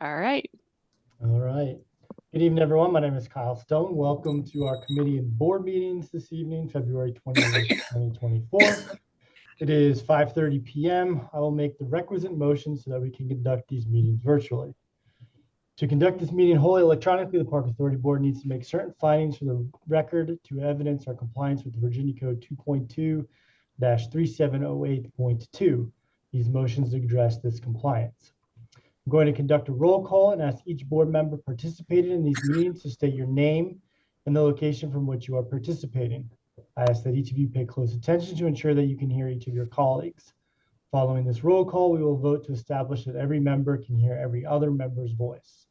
All right. All right. Good evening, everyone. My name is Kyle Stone. Welcome to our committee and board meetings this evening, February 28th, 2024. It is 5:30 p.m. I will make the requisite motion so that we can conduct these meetings virtually. To conduct this meeting wholly electronically, the Park Authority Board needs to make certain findings for the record to evidence our compliance with the Virginia Code 2.2-3708.2. These motions address this compliance. I'm going to conduct a roll call and ask each board member participating in these meetings to state your name and the location from which you are participating. I ask that each of you pay close attention to ensure that you can hear each of your colleagues. Following this roll call, we will vote to establish that every member can hear every other member's voice.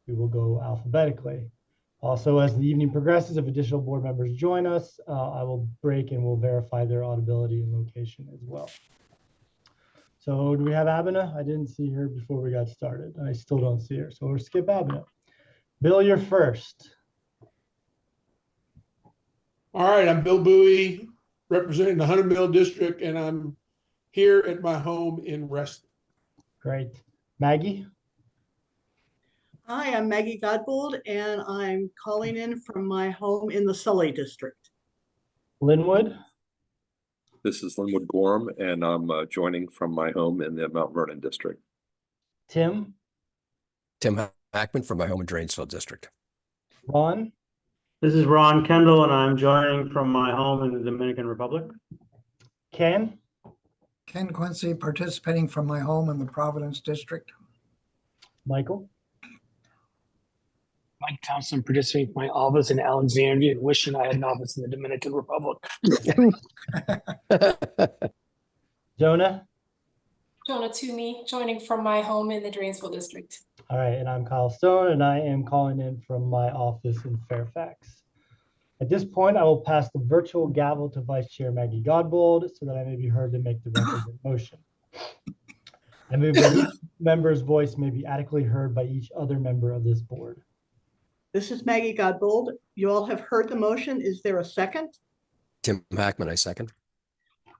We will go alphabetically. Also, as the evening progresses, if additional board members join us, I will break and we'll verify their audibility and location as well. So do we have Abena? I didn't see her before we got started. I still don't see her. So we'll skip Abena. Bill, you're first. All right, I'm Bill Bowie, representing the Hunter Mill District, and I'm here at my home in Reston. Great. Maggie? Hi, I'm Maggie Godbold, and I'm calling in from my home in the Sully District. Linwood? This is Linwood Gorham, and I'm joining from my home in the Mount Vernon district. Tim? Tim Hackman from my home in Drainsville district. Ron? This is Ron Kendall, and I'm joining from my home in the Dominican Republic. Ken? Ken Quincy, participating from my home in the Providence district. Michael? Mike Thompson, participating from my office in Alexandria, and wishing I had an office in the Dominican Republic. Jonah? Jonah Toomey, joining from my home in the Drainsville district. All right, and I'm Kyle Stone, and I am calling in from my office in Fairfax. At this point, I will pass the virtual gavel to Vice Chair Maggie Godbold so that I may be heard to make the requisite motion. I move that each member's voice may be adequately heard by each other member of this board. This is Maggie Godbold. You all have heard the motion. Is there a second? Tim Hackman, I second.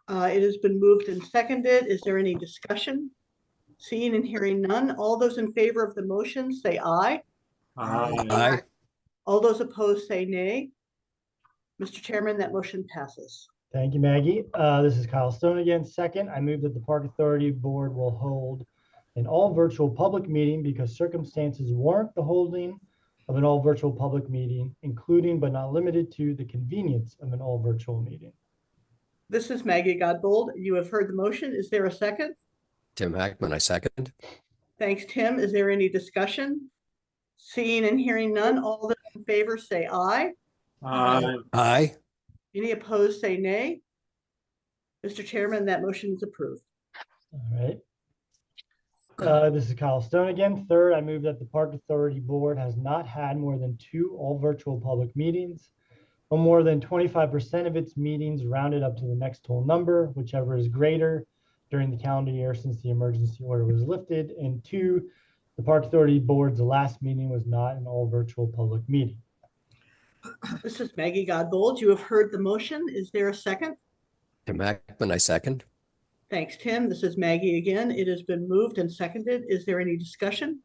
It has been moved and seconded. Is there any discussion? Seeing and hearing none. All those in favor of the motion say aye. Aye. All those opposed say nay. Mr. Chairman, that motion passes. Thank you, Maggie. This is Kyle Stone again. Second, I move that the Park Authority Board will hold an all virtual public meeting because circumstances warrant the holding of an all virtual public meeting, including but not limited to the convenience of an all virtual meeting. This is Maggie Godbold. You have heard the motion. Is there a second? Tim Hackman, I second. Thanks, Tim. Is there any discussion? Seeing and hearing none. All those in favor say aye. Aye. Any opposed say nay. Mr. Chairman, that motion is approved. All right. This is Kyle Stone again. Third, I move that the Park Authority Board has not had more than 2 all virtual public meetings, or more than 25% of its meetings rounded up to the next whole number, whichever is greater, during the calendar year since the emergency order was lifted. And 2, the Park Authority Board's last meeting was not an all virtual public meeting. This is Maggie Godbold. You have heard the motion. Is there a second? Tim Hackman, I second. Thanks, Tim. This is Maggie again. It has been moved and seconded. Is there any discussion?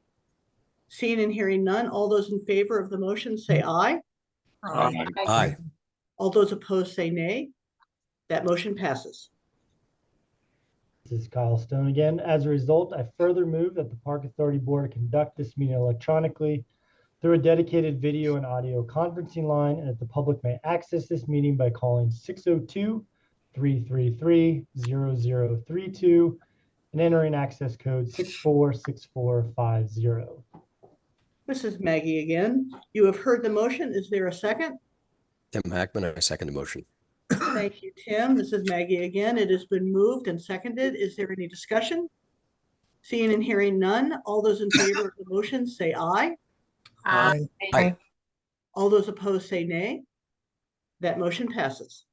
Seeing and hearing none. All those in favor of the motion say aye. Aye. All those opposed say nay. That motion passes. This is Kyle Stone again. As a result, I further move that the Park Authority Board conduct this meeting electronically through a dedicated video and audio conferencing line, and that the public may access this meeting by calling 602-333-0032 and entering access code 646450. This is Maggie again. You have heard the motion. Is there a second? Tim Hackman, I second the motion. Thank you, Tim. This is Maggie again. It has been moved and seconded. Is there any discussion? Seeing and hearing none. All those in favor of the motion say aye. Aye. All those opposed say nay. That motion passes.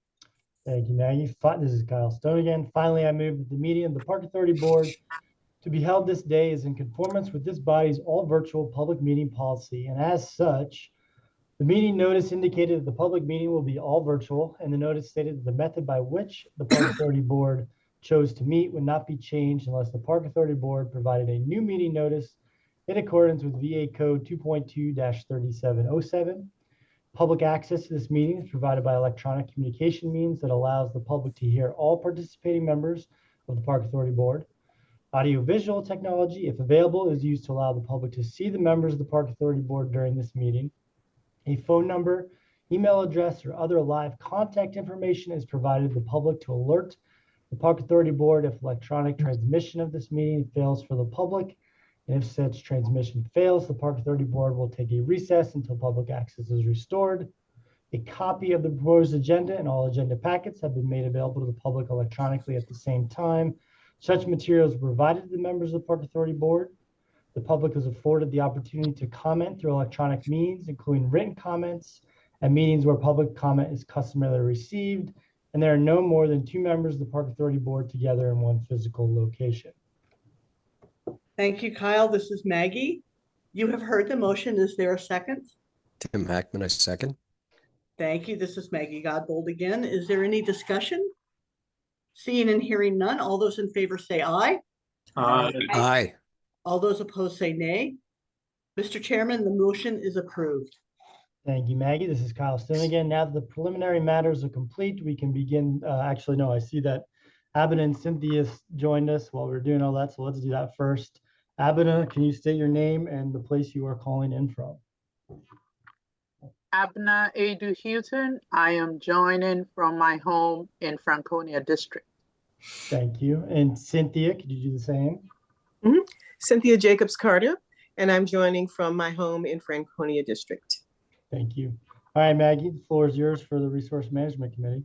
Thank you, Maggie. This is Kyle Stone again. Finally, I move that the meeting of the Park Authority Board to be held this day is in conformance with this body's all virtual public meeting policy, and as such, the meeting notice indicated that the public meeting will be all virtual, and the notice stated that the method by which the Park Authority Board chose to meet would not be changed unless the Park Authority Board provided a new meeting notice in accordance with VA Code 2.2-3707. Public access to this meeting is provided by electronic communication means that allows the public to hear all participating members of the Park Authority Board. Audiovisual technology, if available, is used to allow the public to see the members of the Park Authority Board during this meeting. A phone number, email address, or other live contact information is provided to the public to alert the Park Authority Board if electronic transmission of this meeting fails for the public. And if such transmission fails, the Park Authority Board will take a recess until public access is restored. A copy of the proposed agenda and all agenda packets have been made available to the public electronically at the same time. Such materials were provided to the members of the Park Authority Board. The public is afforded the opportunity to comment through electronic means, including written comments at meetings where public comment is customarily received, and there are no more than 2 members of the Park Authority Board together in one physical location. Thank you, Kyle. This is Maggie. You have heard the motion. Is there a second? Tim Hackman, I second. Thank you. This is Maggie Godbold again. Is there any discussion? Seeing and hearing none, all those in favor say aye. Aye. All those opposed say nay. Mr. Chairman, the motion is approved. Thank you, Maggie. This is Kyle Stone again. Now that the preliminary matters are complete, we can begin. Actually, no, I see that Abena and Cynthia joined us while we were doing all that, so let's do that first. Abena, can you state your name and the place you are calling in from? Abna Adu Houghton. I am joining from my home in Franconia District. Thank you. And Cynthia, could you do the same? Cynthia Jacobs Carter, and I'm joining from my home in Franconia District. Thank you. All right, Maggie, the floor is yours for the Resource Management Committee.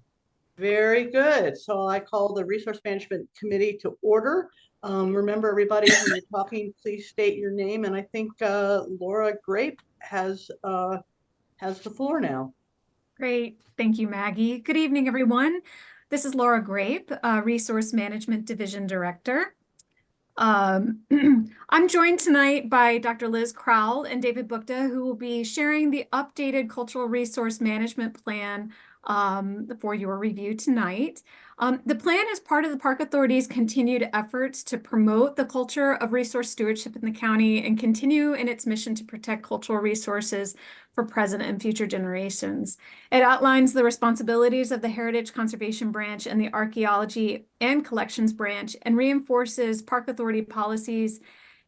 Very good. So I call the Resource Management Committee to order. Remember, everybody, when you're talking, please state your name. And I think Laura Grape has the floor now. Great. Thank you, Maggie. Good evening, everyone. This is Laura Grape, Resource Management Division Director. I'm joined tonight by Dr. Liz Crowell and David Bukta, who will be sharing the updated Cultural Resource Management Plan for your review tonight. The plan is part of the Park Authority's continued efforts to promote the culture of resource stewardship in the county and continue in its mission to protect cultural resources for present and future generations. It outlines the responsibilities of the Heritage Conservation Branch and the Archaeology and Collections Branch and reinforces Park Authority policies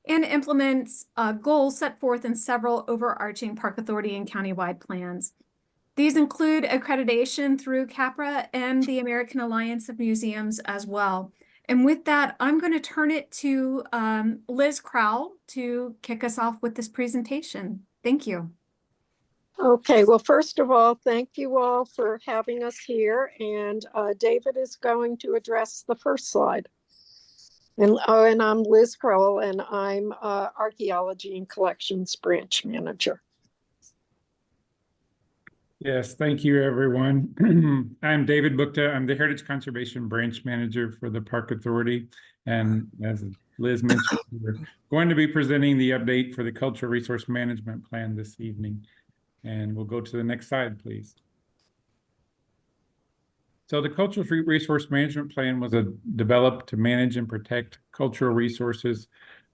and implements goals set forth in several overarching Park Authority and countywide plans. These include accreditation through CAPRA and the American Alliance of Museums as well. And with that, I'm going to turn it to Liz Crowell to kick us off with this presentation. Thank you. Okay, well, first of all, thank you all for having us here. And David is going to address the first slide. And I'm Liz Crowell, and I'm Archaeology and Collections Branch Manager. Yes, thank you, everyone. I'm David Bukta. I'm the Heritage Conservation Branch Manager for the Park Authority. And as Liz mentioned, we're going to be presenting the update for the Cultural Resource Management Plan this evening. And we'll go to the next slide, please. So the Cultural Resource Management Plan was developed to manage and protect cultural resources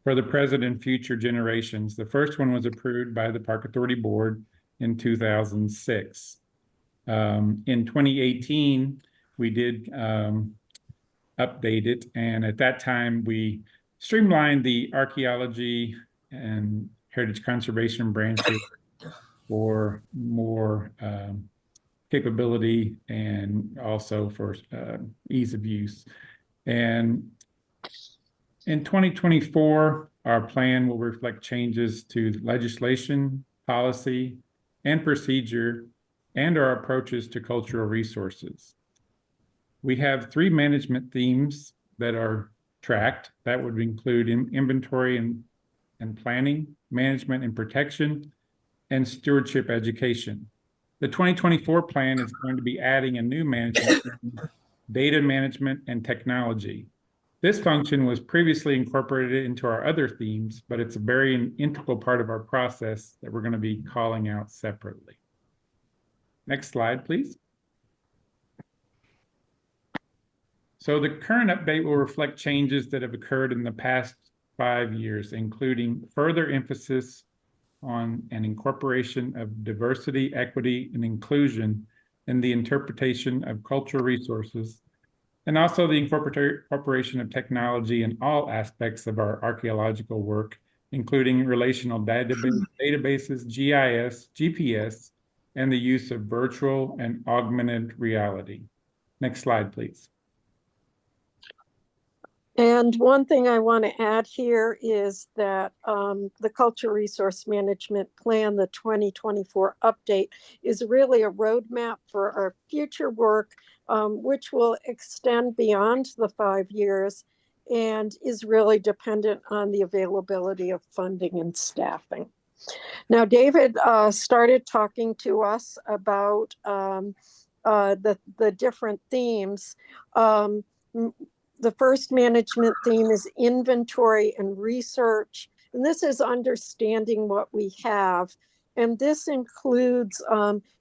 for the present and future generations. The first one was approved by the Park Authority Board in 2006. In 2018, we did update it, and at that time we streamlined the archaeology and heritage conservation branches for more capability and also for ease of use. And in 2024, our plan will reflect changes to legislation, policy, and procedure, and our approaches to cultural resources. We have 3 management themes that are tracked. That would include inventory and planning, management and protection, and stewardship education. The 2024 plan is going to be adding a new management theme, data management and technology. This function was previously incorporated into our other themes, but it's a very integral part of our process that we're going to be calling out separately. Next slide, please. So the current update will reflect changes that have occurred in the past 5 years, including further emphasis on an incorporation of diversity, equity, and inclusion in the interpretation of cultural resources, and also the incorporation of technology in all aspects of our archaeological work, including relational databases, GIS, GPS, and the use of virtual and augmented reality. Next slide, please. And one thing I want to add here is that the Cultural Resource Management Plan, the 2024 update, is really a roadmap for our future work, which will extend beyond the 5 years and is really dependent on the availability of funding and staffing. Now, David started talking to us about the different themes. The first management theme is inventory and research, and this is understanding what we have. And this includes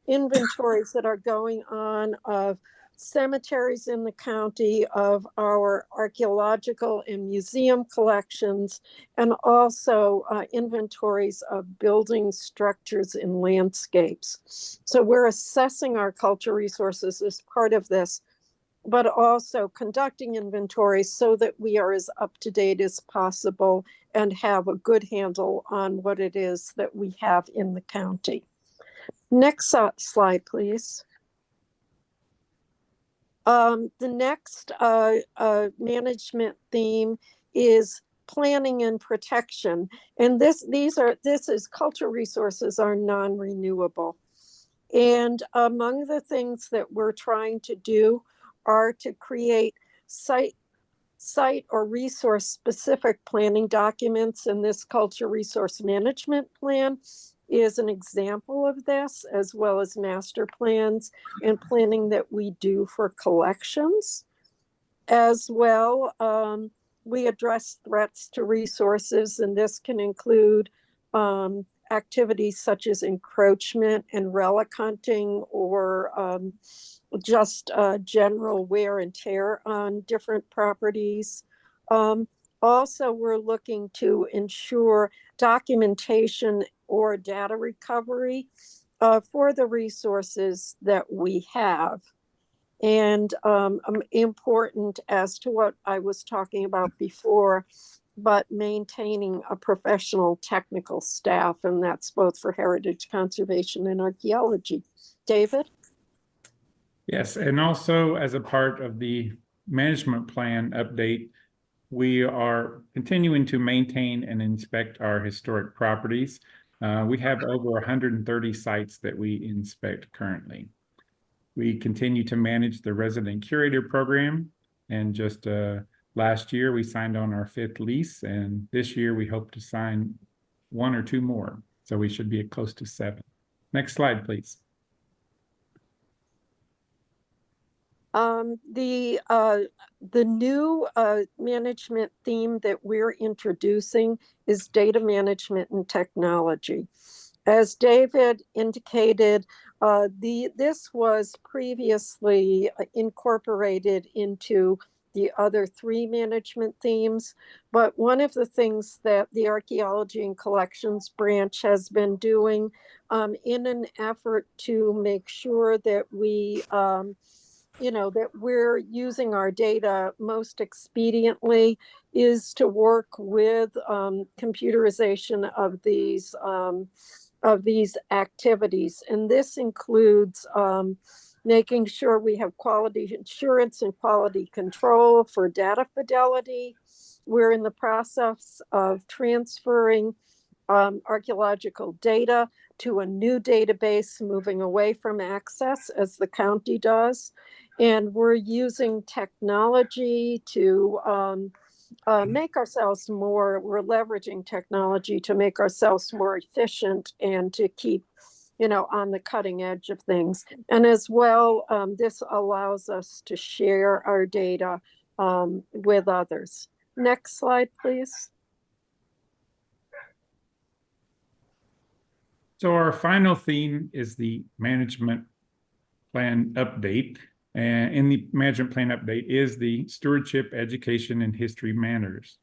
inventories that are going on of cemeteries in the county, of our archaeological and museum collections, and also inventories of buildings, structures, and landscapes. So we're assessing our cultural resources as part of this, but also conducting inventories so that we are as up to date as possible and have a good handle on what it is that we have in the county. Next slide, please. The next management theme is planning and protection. And this is cultural resources are non-renewable. And among the things that we're trying to do are to create site or resource specific planning documents, and this cultural resource management plan is an example of this, as well as master plans and planning that we do for collections. As well, we address threats to resources, and this can include activities such as encroachment and relic hunting, or just general wear and tear on different properties. Also, we're looking to ensure documentation or data recovery for the resources that we have. And important as to what I was talking about before, but maintaining a professional technical staff, and that's both for heritage conservation and archaeology. David? Yes, and also as a part of the management plan update, we are continuing to maintain and inspect our historic properties. We have over 130 sites that we inspect currently. We continue to manage the resident curator program, and just last year we signed on our 5th lease, and this year we hope to sign 1 or 2 more. So we should be at close to 7. Next slide, please. The new management theme that we're introducing is data management and technology. As David indicated, this was previously incorporated into the other 3 management themes, but one of the things that the Archaeology and Collections branch has been doing in an effort to make sure that we that we're using our data most expediently is to work with computerization of these activities. And this includes making sure we have quality assurance and quality control for data fidelity. We're in the process of transferring archaeological data to a new database, moving away from Access as the county does. And we're using technology to make ourselves more, we're leveraging technology to make ourselves more efficient and to keep, on the cutting edge of things. And as well, this allows us to share our data with others. Next slide, please. So our final theme is the management plan update. And in the management plan update is the stewardship, education, and history matters.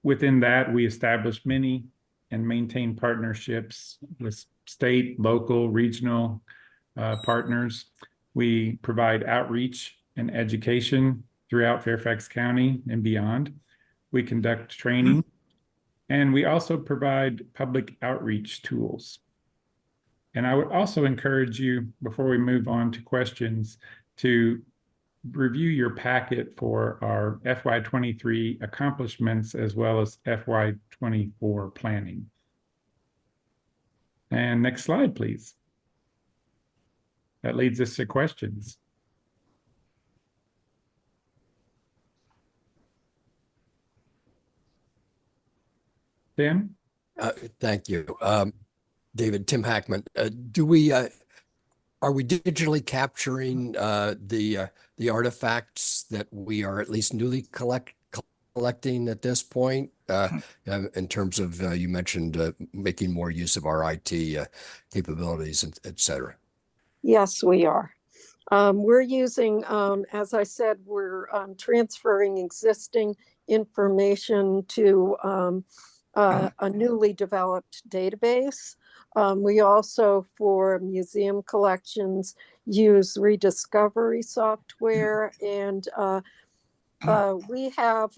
Within that, we establish many and maintain partnerships with state, local, regional partners. We provide outreach and education throughout Fairfax County and beyond. We conduct training, and we also provide public outreach tools. And I would also encourage you, before we move on to questions, to review your packet for our FY23 accomplishments as well as FY24 planning. And next slide, please. That leads us to questions. Tim? Thank you. David, Tim Hackman, are we digitally capturing the artifacts that we are at least newly collecting at this point? In terms of, you mentioned making more use of our IT capabilities, et cetera. Yes, we are. We're using, as I said, we're transferring existing information to a newly developed database. We also, for museum collections, use rediscovery software, and we have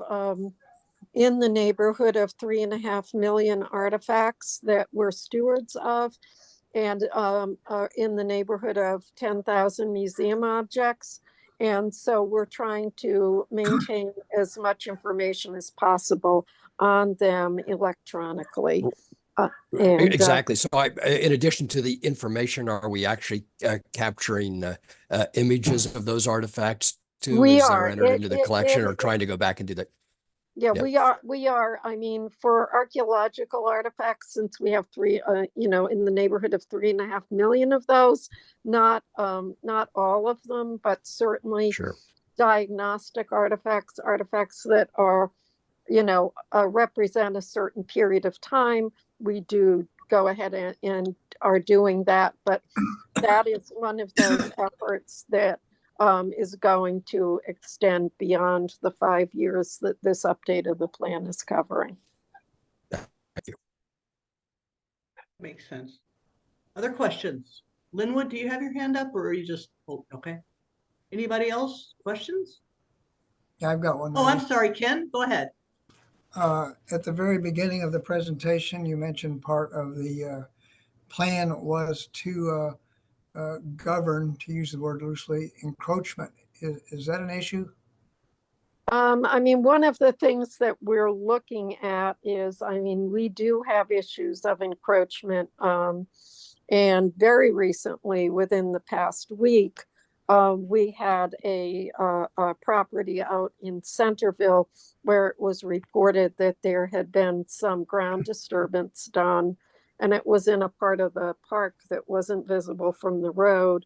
in the neighborhood of 3.5 million artifacts that we're stewards of, and in the neighborhood of 10,000 museum objects. And so we're trying to maintain as much information as possible on them electronically. Exactly. So in addition to the information, are we actually capturing images of those artifacts too? We Is are. there entered into the collection, or trying to go back and do that? Yeah, we are. I mean, for archaeological artifacts, since we have in the neighborhood of 3.5 million of those, not all of them, but certainly diagnostic artifacts that are, represent a certain period of time. We do go ahead and are doing that, but that is one of those efforts that is going to extend beyond the 5 years that this update of the plan is covering. Thank you. Makes sense. Other questions? Linwood, do you have your hand up, or are you just, okay. Anybody else? Questions? Yeah, I've got one. Oh, I'm sorry, Ken, go ahead. At the very beginning of the presentation, you mentioned part of the plan was to govern, to use the word loosely, encroachment. Is that an issue? I mean, one of the things that we're looking at is, we do have issues of encroachment. And very recently, within the past week, we had a property out in Centerville where it was reported that there had been some ground disturbance done, and it was in a part of the park that wasn't visible from the road.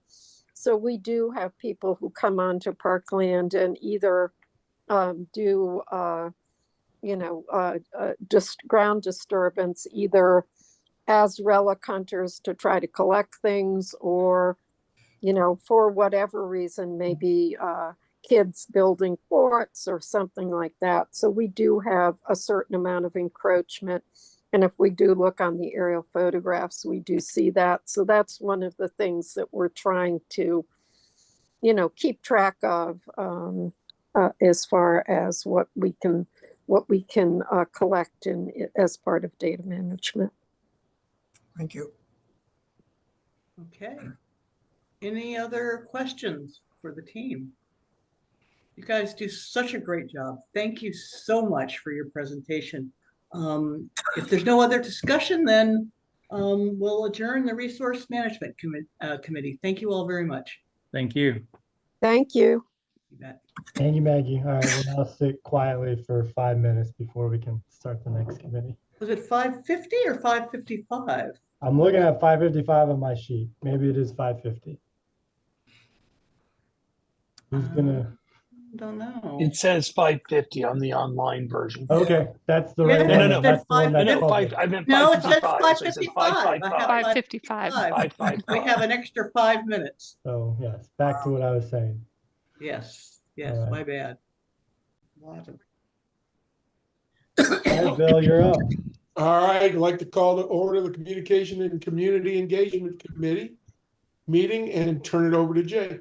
So we do have people who come onto parkland and either do just ground disturbance, either as relic hunters to try to collect things, or for whatever reason, maybe kids building forts or something like that. So we do have a certain amount of encroachment. And if we do look on the aerial photographs, we do see that. So that's one of the things that we're trying to, keep track of as far as what we can collect as part of data management. Thank you. Okay. Any other questions for the team? You guys do such a great job. Thank you so much for your presentation. If there's no other discussion, then we'll adjourn the Resource Management Committee. Thank you all very much. Thank you. Thank you. You bet. Thank you, Maggie. All right, we'll now sit quietly for 5 minutes before we can start the next committee. Was it 5:50 or 5:55? I'm looking at 5:55 on my sheet. Maybe it is 5:50. Who's gonna? Don't know. It says 5:50 on the online version. Okay, that's the right Yeah, one. No, That's the one that's No, published. I meant No, it says 5:55. So it says 5:55. 5:55. 5:55. We have an extra 5 minutes. So yes, back to what I was saying. Yes, All right. my bad. right, Bill, you're up. All right, I'd like to call to order the Communication and Community Engagement Committee meeting and turn it over to Jay.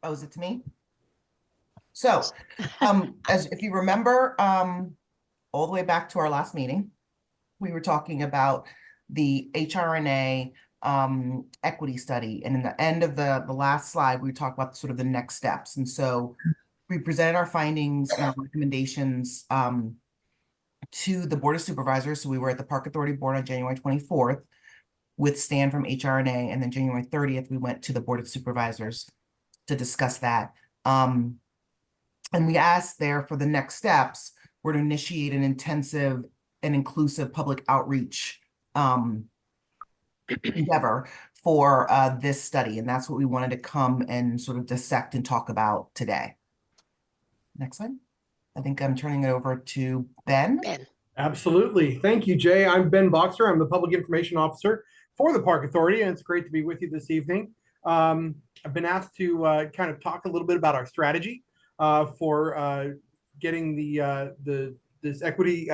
Oh, is it to me? So, as if you remember, all the way back to our last meeting, we were talking about the HRNA equity study. And in the end of the last slide, we talked about sort of the next steps. And so we presented our findings and our recommendations to the Board of Supervisors. So we were at the Park Authority Board on January 24th with Stan from HRNA. And then January 30th, we went to the Board of Supervisors to discuss that. And we asked there for the next steps were to initiate an intensive and inclusive public outreach endeavor for this study. And that's what we wanted to come and sort of dissect and talk about today. Next slide. I think I'm turning it over to Ben. Absolutely. Thank you, Jay. I'm Ben Boxer. I'm the Public Information Officer for the Park Authority, and it's great to be with you this evening. I've been asked to kind of talk a little bit about our strategy for getting this equity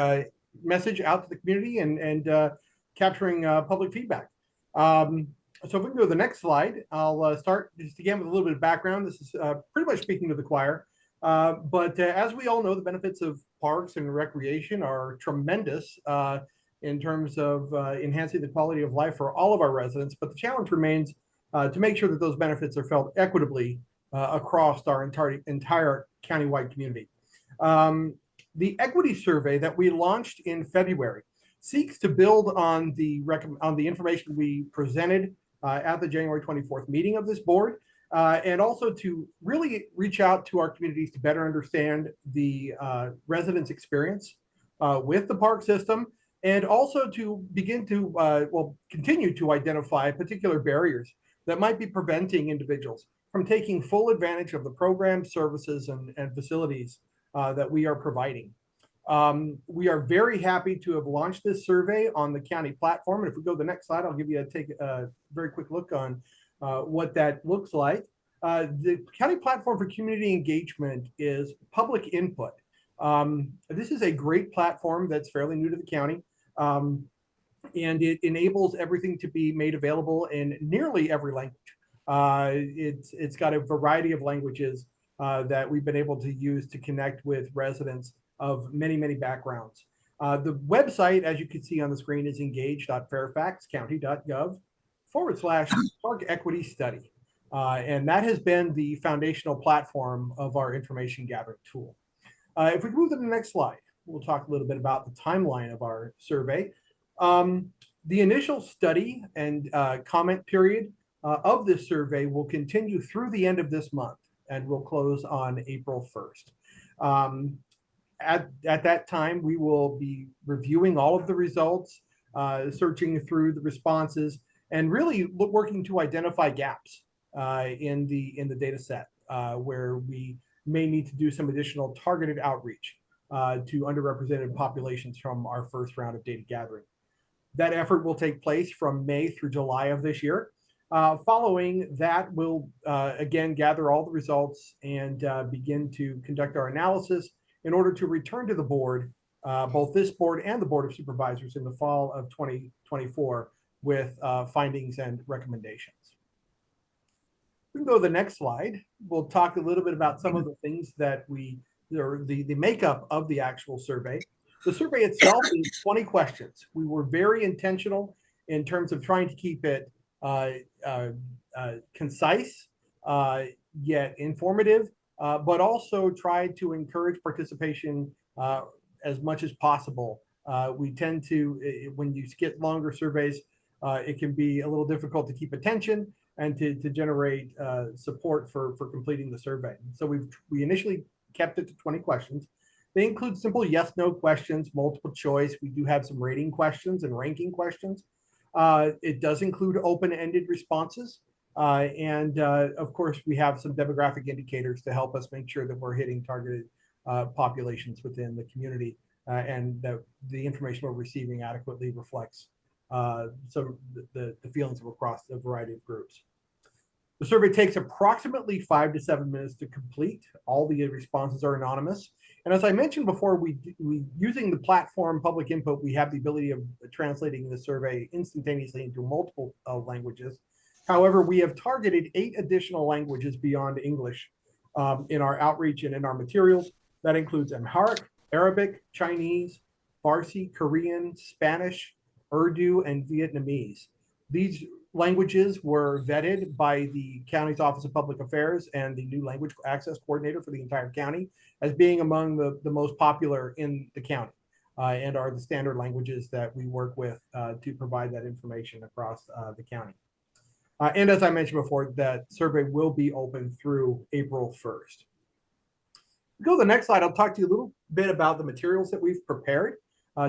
message out to the community and capturing public feedback. So if we can go to the next slide, I'll start just again with a little bit of background. This is pretty much speaking to the choir. But as we all know, the benefits of parks and recreation are tremendous in terms of enhancing the quality of life for all of our residents. But the challenge remains to make sure that those benefits are felt equitably across our entire countywide community. The equity survey that we launched in February seeks to build on the information we presented at the January 24th meeting of this board, and also to really reach out to our communities to better understand the residents' experience with the park system, and also to begin to, continue to identify particular barriers that might be preventing individuals from taking full advantage of the programs, services, and facilities that we are providing. We are very happy to have launched this survey on the county platform. And if we go to the next slide, I'll give you a very quick look on what that looks like. The county platform for community engagement is public input. This is a great platform that's fairly new to the county. And it enables everything to be made available in nearly every language. It's got a variety of languages that we've been able to use to connect with residents of many, many backgrounds. The website, as you can see on the screen, is engage.fairfaxcounty.gov/park equity study. And that has been the foundational platform of our information gathering tool. If we move to the next slide, we'll talk a little bit about the timeline of our survey. The initial study and comment period of this survey will continue through the end of this month and will close on April 1st. At that time, we will be reviewing all of the results, searching through the responses, and really working to identify gaps in the data set where we may need to do some additional targeted outreach to underrepresented populations from our first round of data gathering. That effort will take place from May through July of this year. Following that, we'll again gather all the results and begin to conduct our analysis in order to return to the board, both this board and the Board of Supervisors in the fall of 2024 with findings and recommendations. We can go to the next slide. We'll talk a little bit about some of the things that the makeup of the actual survey. The survey itself is 20 questions. We were very intentional in terms of trying to keep it concise, yet informative, but also tried to encourage participation as much as possible. We tend to, when you get longer surveys, it can be a little difficult to keep attention and to generate support for completing the survey. So we initially kept it to 20 questions. They include simple yes/no questions, multiple choice. We do have some rating questions and ranking questions. It does include open-ended responses. And of course, we have some demographic indicators to help us make sure that we're hitting targeted populations within the community and that the information we're receiving adequately reflects some the feelings of across a variety of groups. The survey takes approximately 5 to 7 minutes to complete. All the responses are anonymous. And as I mentioned before, we using the platform Public Input, we have the ability of translating the survey instantaneously into multiple languages. However, we have targeted 8 additional languages beyond English in our outreach and in our materials. That includes Amharic, Arabic, Chinese, Farsi, Korean, Spanish, Urdu, and Vietnamese. These languages were vetted by the county's Office of Public Affairs and the new language access coordinator for the entire county as being among the most popular in the county and are the standard languages that we work with to provide that information across the county. And as I mentioned before, that survey will be open through April 1st. Go to the next slide. I'll talk to you a little bit about the materials that we've prepared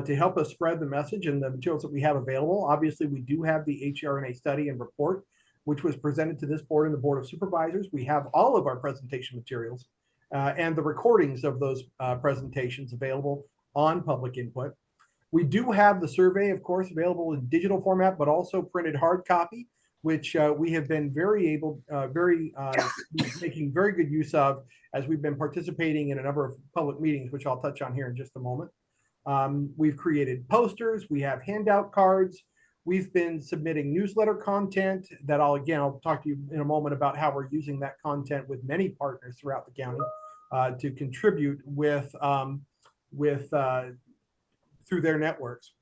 to help us spread the message and the materials that we have available. Obviously, we do have the HRNA study and report, which was presented to this board and the Board of Supervisors. We have all of our presentation materials and the recordings of those presentations available on Public Input. We do have the survey, of course, available in digital format, but also printed hard copy, which we have been making very good use of as we've been participating in a number of public meetings, which I'll touch on here in just a moment. We've created posters, we have handout cards, we've been submitting newsletter content that I'll talk to you in a moment about how we're using that content with many partners throughout the county to contribute through their networks.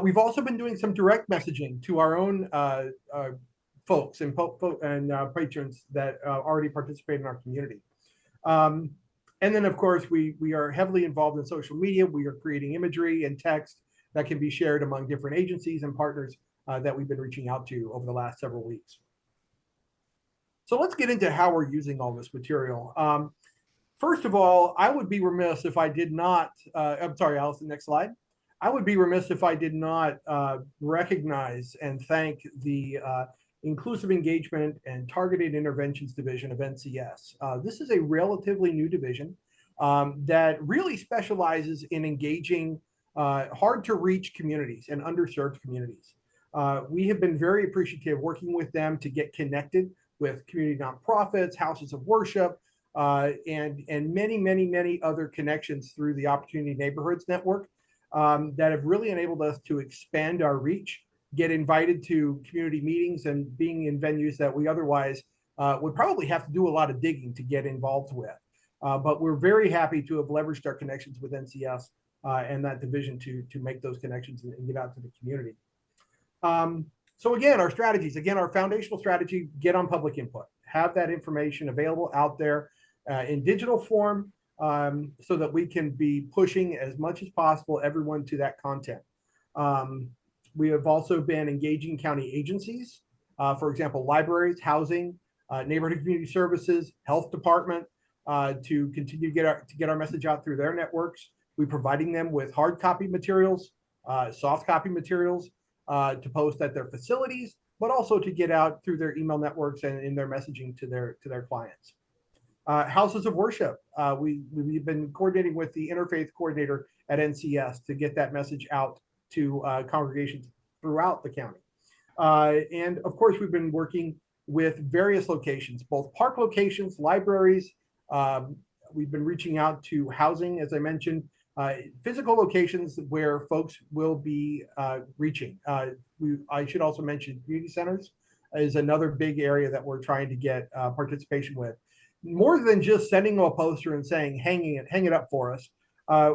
We've also been doing some direct messaging to our own folks and patrons that already participate in our community. And then, of course, we are heavily involved in social media. We are creating imagery and text that can be shared among different agencies and partners that we've been reaching out to over the last several weeks. So let's get into how we're using all this material. First of all, I would be remiss if I did not, I'm sorry, Allison, next slide. I would be remiss if I did not recognize and thank the Inclusive Engagement and Targeted Interventions Division of NCS. This is a relatively new division that really specializes in engaging hard to reach communities and underserved communities. We have been very appreciative working with them to get connected with community nonprofits, houses of worship, and many other connections through the Opportunity Neighborhoods Network that have really enabled us to expand our reach, get invited to community meetings and being in venues that we otherwise would probably have to do a lot of digging to get involved with. But we're very happy to have leveraged our connections with NCS and that division to make those connections and get out to the community. So again, our strategies, our foundational strategy, get on Public Input, have that information available out there in digital form so that we can be pushing as much as possible everyone to that content. We have also been engaging county agencies, for example, libraries, housing, neighborhood community services, health department, to continue to get our message out through their networks. We're providing them with hard copy materials, soft copy materials to post at their facilities, but also to get out through their email networks and in their messaging to their clients. Houses of worship. We've been coordinating with the interfaith coordinator at NCS to get that message out to congregations throughout the county. And of course, we've been working with various locations, both park locations, libraries. We've been reaching out to housing, as I mentioned, physical locations where folks will be reaching. I should also mention community centers is another big area that we're trying to get participation with. More than just sending a poster and saying, hang it up for us.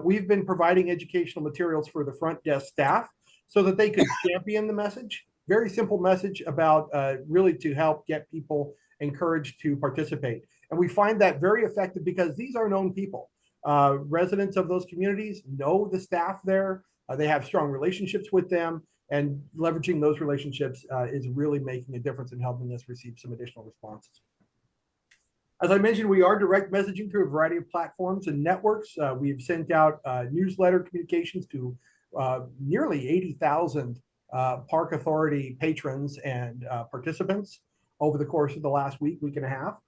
We've been providing educational materials for the front desk staff so that they could champion the message. Very simple message about really to help get people encouraged to participate. And we find that very effective because these are known people. Residents of those communities know the staff there. They have strong relationships with them, and leveraging those relationships is really making a difference in helping us receive some additional responses. As I mentioned, we are direct messaging through a variety of platforms and networks. We've sent out newsletter communications to nearly 80,000 Park Authority patrons and participants over the course of the last week and a half.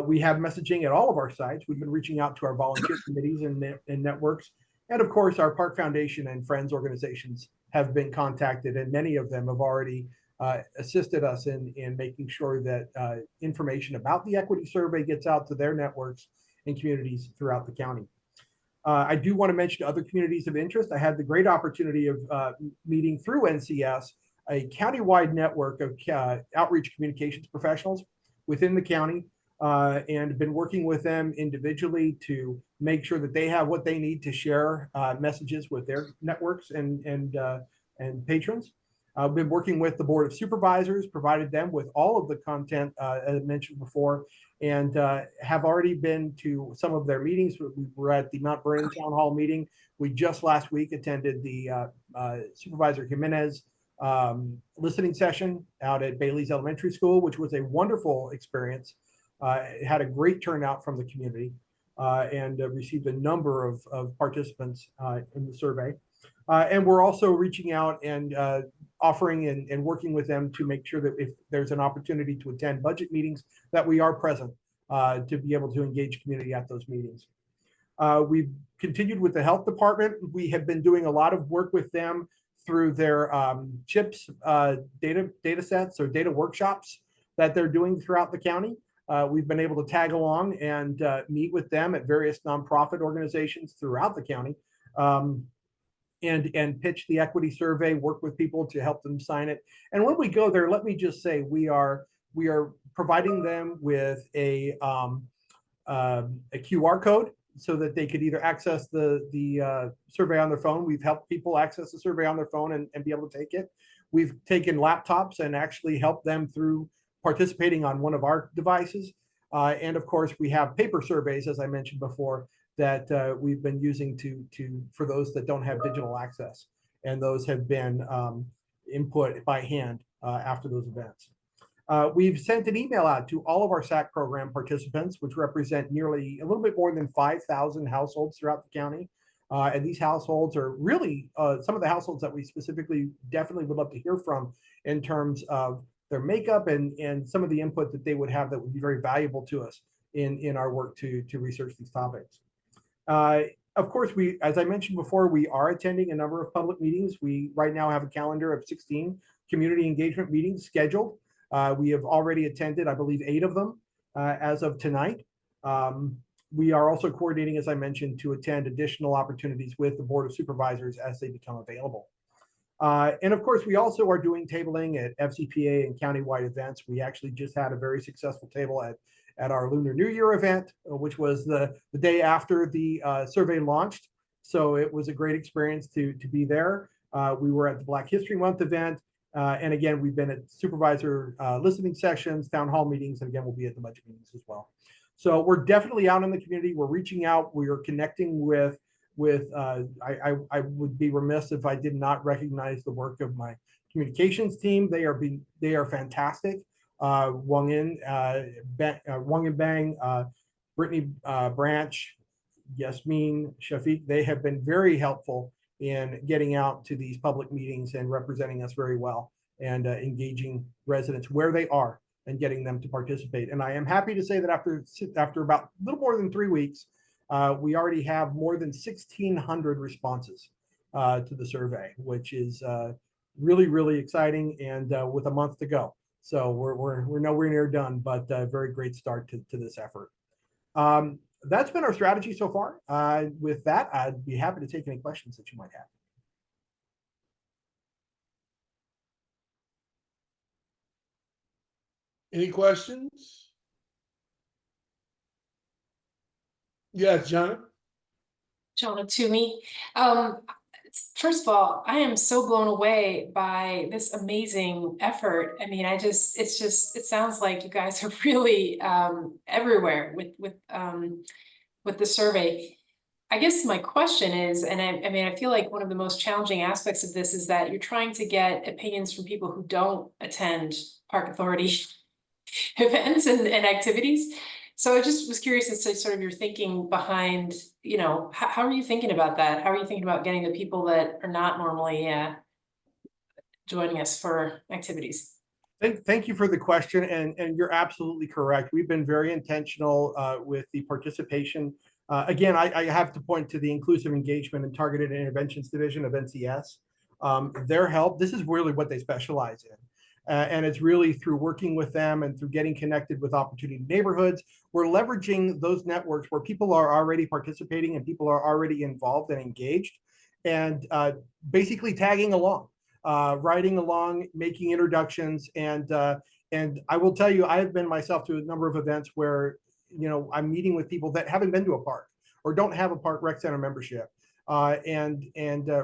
We have messaging at all of our sites. We've been reaching out to our volunteer committees and networks. And of course, our Park Foundation and Friends organizations have been contacted, and many of them have already assisted us in making sure that information about the equity survey gets out to their networks and communities throughout the county. I do want to mention other communities of interest. I had the great opportunity of meeting through NCS a countywide network of outreach communications professionals within the county, and been working with them individually to make sure that they have what they need to share messages with their networks and patrons. I've been working with the Board of Supervisors, provided them with all of the content, as I mentioned before, and have already been to some of their meetings. We were at the Mount Vernon Town Hall meeting. We just last week attended the Supervisor Jimenez listening session out at Bailey's Elementary School, which was a wonderful experience. It had a great turnout from the community and received a number of participants in the survey. And we're also reaching out and offering and working with them to make sure that if there's an opportunity to attend budget meetings, that we are present to be able to engage community at those meetings. We've continued with the health department. We have been doing a lot of work with them through their CHIPS data sets or data workshops that they're doing throughout the county. We've been able to tag along and meet with them at various nonprofit organizations throughout the county. And pitch the equity survey, work with people to help them sign it. And when we go there, let me just say we are providing them with a QR code so that they could either access the survey on their phone. We've helped people access the survey on their phone and be able to take it. We've taken laptops and actually helped them through participating on one of our devices. And of course, we have paper surveys, as I mentioned before, that we've been using for those that don't have digital access. And those have been input by hand after those events. We've sent an email out to all of our SAC program participants, which represent nearly a little bit more than 5,000 households throughout the county. And these households are really some of the households that we specifically definitely would love to hear from in terms of their makeup and some of the input that they would have that would be very valuable to us in our work to research these topics. Of course, as I mentioned before, we are attending a number of public meetings. We right now have a calendar of 16 community engagement meetings scheduled. We have already attended, I believe, 8 of them as of tonight. We are also coordinating, as I mentioned, to attend additional opportunities with the Board of Supervisors as they become available. And of course, we also are doing tabling at FCPA and countywide events. We actually just had a very successful table at our Lunar New Year event, which was the day after the survey launched. So it was a great experience to be there. We were at the Black History Month event. And again, we've been at supervisor listening sessions, town hall meetings, and again, we'll be at the budget meetings as well. So we're definitely out in the community. We're reaching out. We are connecting with I would be remiss if I did not recognize the work of my communications team. They are fantastic. Wong In Bang, Brittany Branch, Yasmin Shafiq, they have been very helpful in getting out to these public meetings and representing us very well and engaging residents where they are and getting them to participate. And I am happy to say that after about a little more than 3 weeks, we already have more than 1,600 responses to the survey, which is really, really exciting, and with a month to go. So we're nowhere near done, but a very great start to this effort. That's been our strategy so far. With that, I'd be happy to take any questions that you might have. Any questions? Yes, Jonna. Jonna Toomey. First of all, I am so blown away by this amazing effort. I mean, it sounds like you guys are really everywhere with the survey. I guess my question is, and I mean, I feel like one of the most challenging aspects of this is that you're trying to get opinions from people who don't attend Park Authority events and activities. So I just was curious as to sort of your thinking behind, how are you thinking about that? How are you thinking about getting the people that are not normally joining us for activities? Thank you for the question, and you're absolutely correct. We've been very intentional with the participation. Again, I have to point to the Inclusive Engagement and Targeted Interventions Division of NCS. Their help, this is really what they specialize in. And it's really through working with them and through getting connected with opportunity neighborhoods. We're leveraging those networks where people are already participating and people are already involved and engaged, and basically tagging along, riding along, making introductions. And I will tell you, I have been myself to a number of events where, you know, I'm meeting with people that haven't been to a park or don't have a park rec center membership. And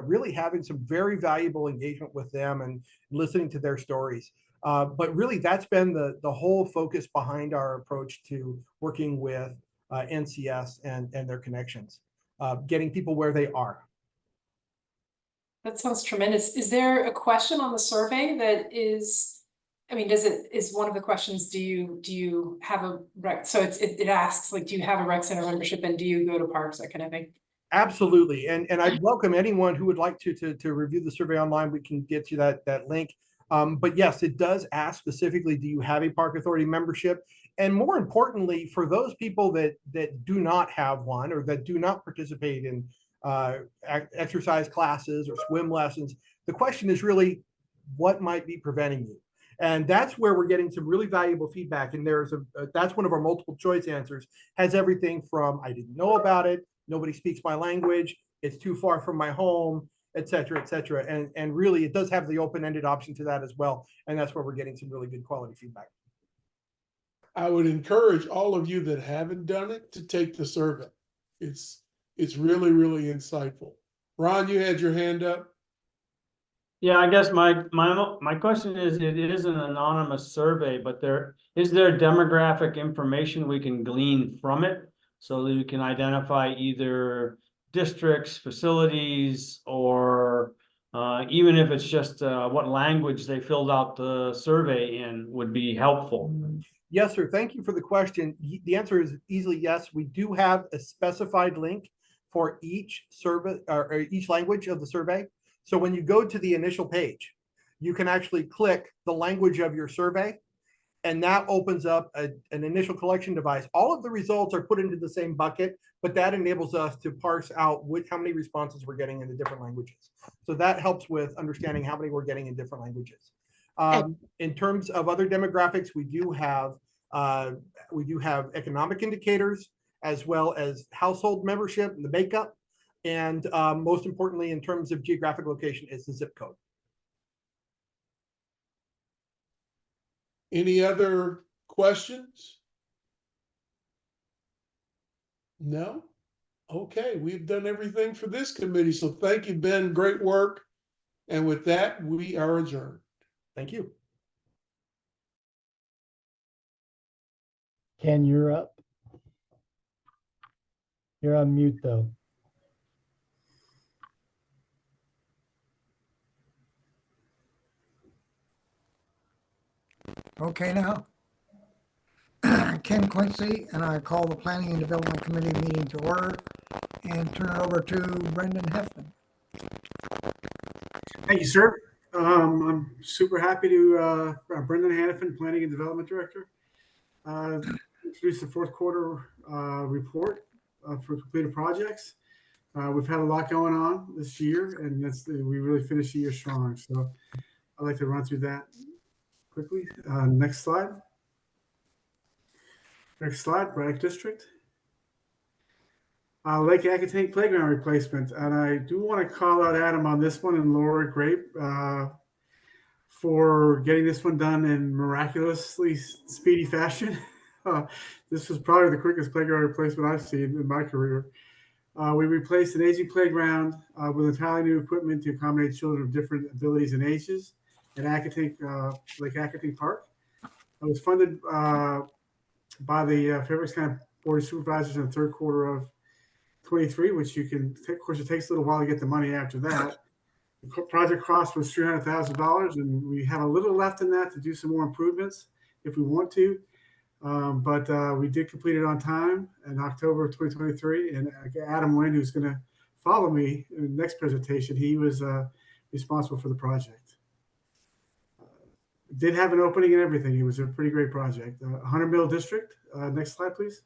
really having some very valuable engagement with them and listening to their stories. But really, that's been the whole focus behind our approach to working with NCS and their connections, getting people where they are. That sounds tremendous. Is there a question on the survey that is, I mean, is one of the questions, do you have a rec, so it asks, like, do you have a rec center membership and do you go to parks, that kind of thing? Absolutely. And I'd welcome anyone who would like to review the survey online. We can get you that link. But yes, it does ask specifically, do you have a Park Authority membership? And more importantly, for those people that do not have one or that do not participate in exercise classes or swim lessons, the question is really, what might be preventing you? And that's where we're getting some really valuable feedback. And there's that's one of our multiple choice answers, has everything from, I didn't know about it, nobody speaks my language, it's too far from my home, et cetera, et cetera. And really, it does have the open-ended option to that as well. And that's where we're getting some really good quality feedback. I would encourage all of you that haven't done it to take the survey. It's really, really insightful. Ron, you had your hand up. Yeah, I guess my question is, it is an anonymous survey, but is there demographic information we can glean from it so that we can identify either districts, facilities, or even if it's just what language they filled out the survey in would be helpful? Yes, sir. Thank you for the question. The answer is easily yes. We do have a specified link for each survey or each language of the survey. So when you go to the initial page, you can actually click the language of your survey, and that opens up an initial collection device. All of the results are put into the same bucket, but that enables us to parse out how many responses we're getting in the different languages. So that helps with understanding how many we're getting in different languages. In terms of other demographics, we do have economic indicators, as well as household membership and the makeup. And most importantly, in terms of geographic location, is the zip code. Any other questions? No? Okay, we've done everything for this committee. So thank you, Ben. Great work. And with that, we are adjourned. Thank you. Ken, you're up. You're on mute, though. Okay, now. Ken Quincy, and I call the Planning and Development Committee meeting to order and turn it over to Brendan Heffernan. Thank you, sir. I'm super happy to, Brendan Hannafin, Planning and Development Director, introduce the fourth quarter report for completed projects. We've had a lot going on this year, and we really finished the year strong. So I'd like to run through that quickly. Next slide. Next slide, Braddock District. Lake Accotank Playground replacement. And I do want to call out Adam on this one and Laura Grape for getting this one done in miraculously speedy fashion. This was probably the quickest playground replacement I've seen in my career. We replaced an aging playground with entirely new equipment to accommodate children of different abilities and ages at Accotank, Lake Accotank Park. It was funded by the Fairfax County Board of Supervisors in the third quarter of 23, which you can, of course, it takes a little while to get the money after that. The project cost was $300,000, and we have a little left in that to do some more improvements if we want to. But we did complete it on time in October of 2023. And Adam Wynn, who's going to follow me in the next presentation, he was responsible for the project. Did have an opening and everything. It was a pretty great project. Hunter Mill District. Next slide, please.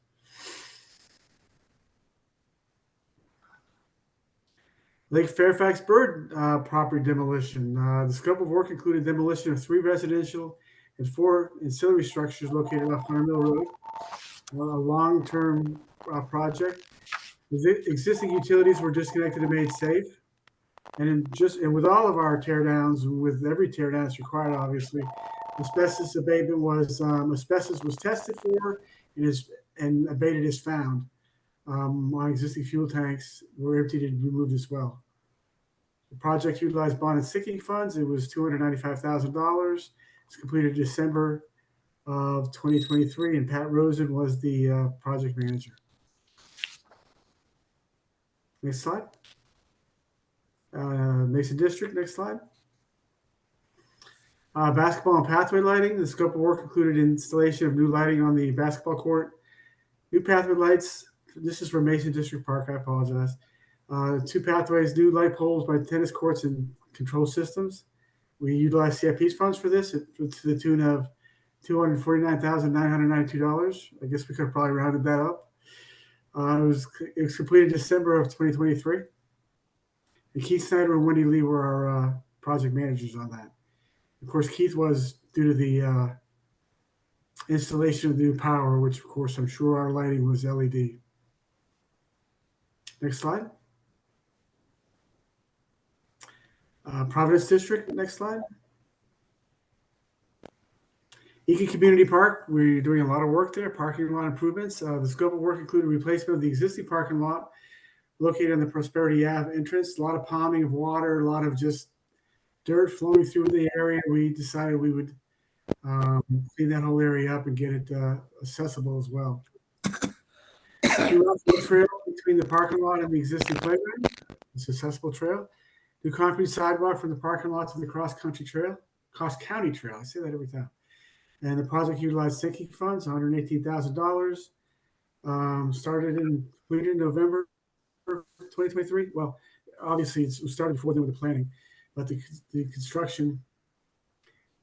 Lake Fairfax Bird property demolition. The scope of work included demolition of 3 residential and 4 ancillary structures located off Hunter Mill Road. A long-term project. The existing utilities were disconnected and made safe. And with all of our tear downs, with every tear down that's required, obviously, asbestos abatement was asbestos was tested for and abated as found. On existing fuel tanks were emptied and removed as well. The project utilized bond and sinking funds. It was $295,000. It's completed December of 2023, and Pat Rosen was the project manager. Next slide. Mason District, next slide. Basketball and pathway lighting. The scope of work included installation of new lighting on the basketball court, new pathway lights. This is for Mason District Park, I apologize. 2 pathways, new light poles by tennis courts and control systems. We utilize CIP's funds for this to the tune of $249,992. I guess we could have probably rounded that up. It was completed December of 2023. And Keith Snyder and Wendy Lee were our project managers on that. Of course, Keith was due to the installation of the new power, which of course I'm sure our lighting was LED. Next slide. Providence District, next slide. Eakin Community Park, we're doing a lot of work there, parking lot improvements. The scope of work included replacement of the existing parking lot located on the Prosperity Ave entrance. A lot of ponding of water, a lot of just dirt flowing through the area. We decided we would clean that whole area up and get it accessible as well. Trail between the parking lot and the existing playground. It's an accessible trail. New concrete sidewalk from the parking lot to the cross county trail. I say that every time. And the project utilized sinking funds, $118,000. Started and completed in November 2023. Well, obviously it started before then with the planning, but the construction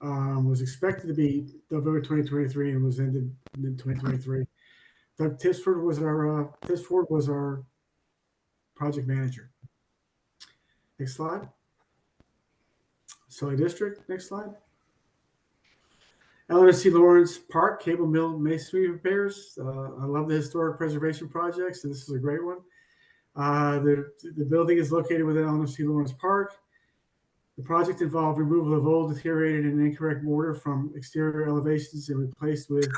was expected to be November 2023 and was ended in 2023. Doug Tisford was our project manager. Next slide. Sully District, next slide. Eleanor C. Lawrence Park, Cable Mill Masonry repairs. I love the historic preservation projects, and this is a great one. The building is located within Eleanor C. Lawrence Park. The project involved removal of old, deteriorated, and incorrect mortar from exterior elevations and replaced with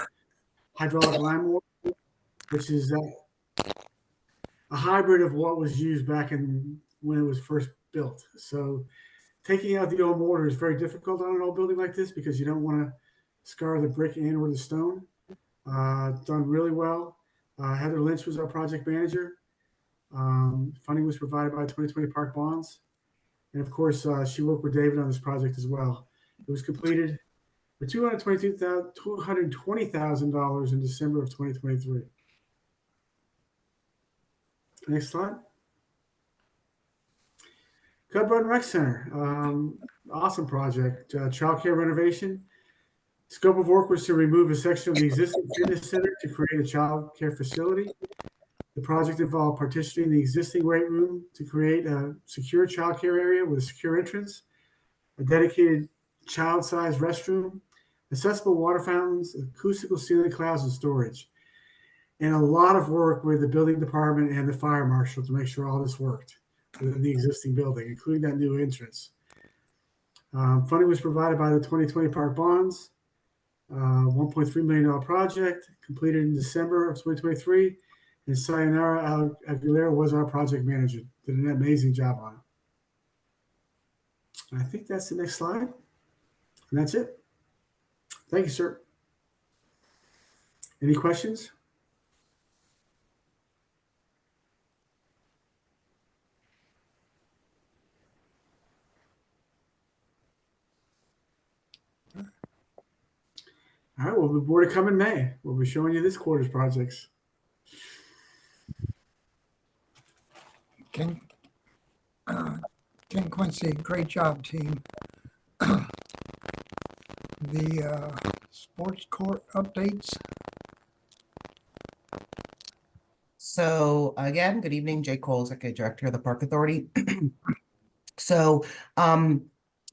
hydraulic lime mortar, which is a hybrid of what was used back in when it was first built. So taking out the old mortar is very difficult on an old building like this because you don't want to scar the brick and or the stone. Done really well. Heather Lynch was our project manager. Funding was provided by 2020 Park Bonds. And of course, she worked with David on this project as well. It was completed for $220,000 in December of 2023. Next slide. Cub Run Rec Center, awesome project. Child care renovation. Scope of work was to remove a section of the existing fitness center to create a child care facility. The project involved partitioning the existing weight room to create a secure child care area with a secure entrance, a dedicated child-sized restroom, accessible water fountains, acoustical ceiling clouds, and storage. And a lot of work with the building department and the fire marshal to make sure all this worked within the existing building, including that new entrance. Funding was provided by the 2020 Park Bonds, $1.3 million project, completed in December of 2023. And Sayonara Aguilera was our project manager. Did an amazing job on it. I think that's the next slide. And that's it. Thank you, sir. Any questions? All right, well, the board to come in May. We'll be showing you this quarter's projects. Ken Quincy, great job, team. The sports court updates. So again, good evening, Jay Cole, Executive Director of the Park Authority. So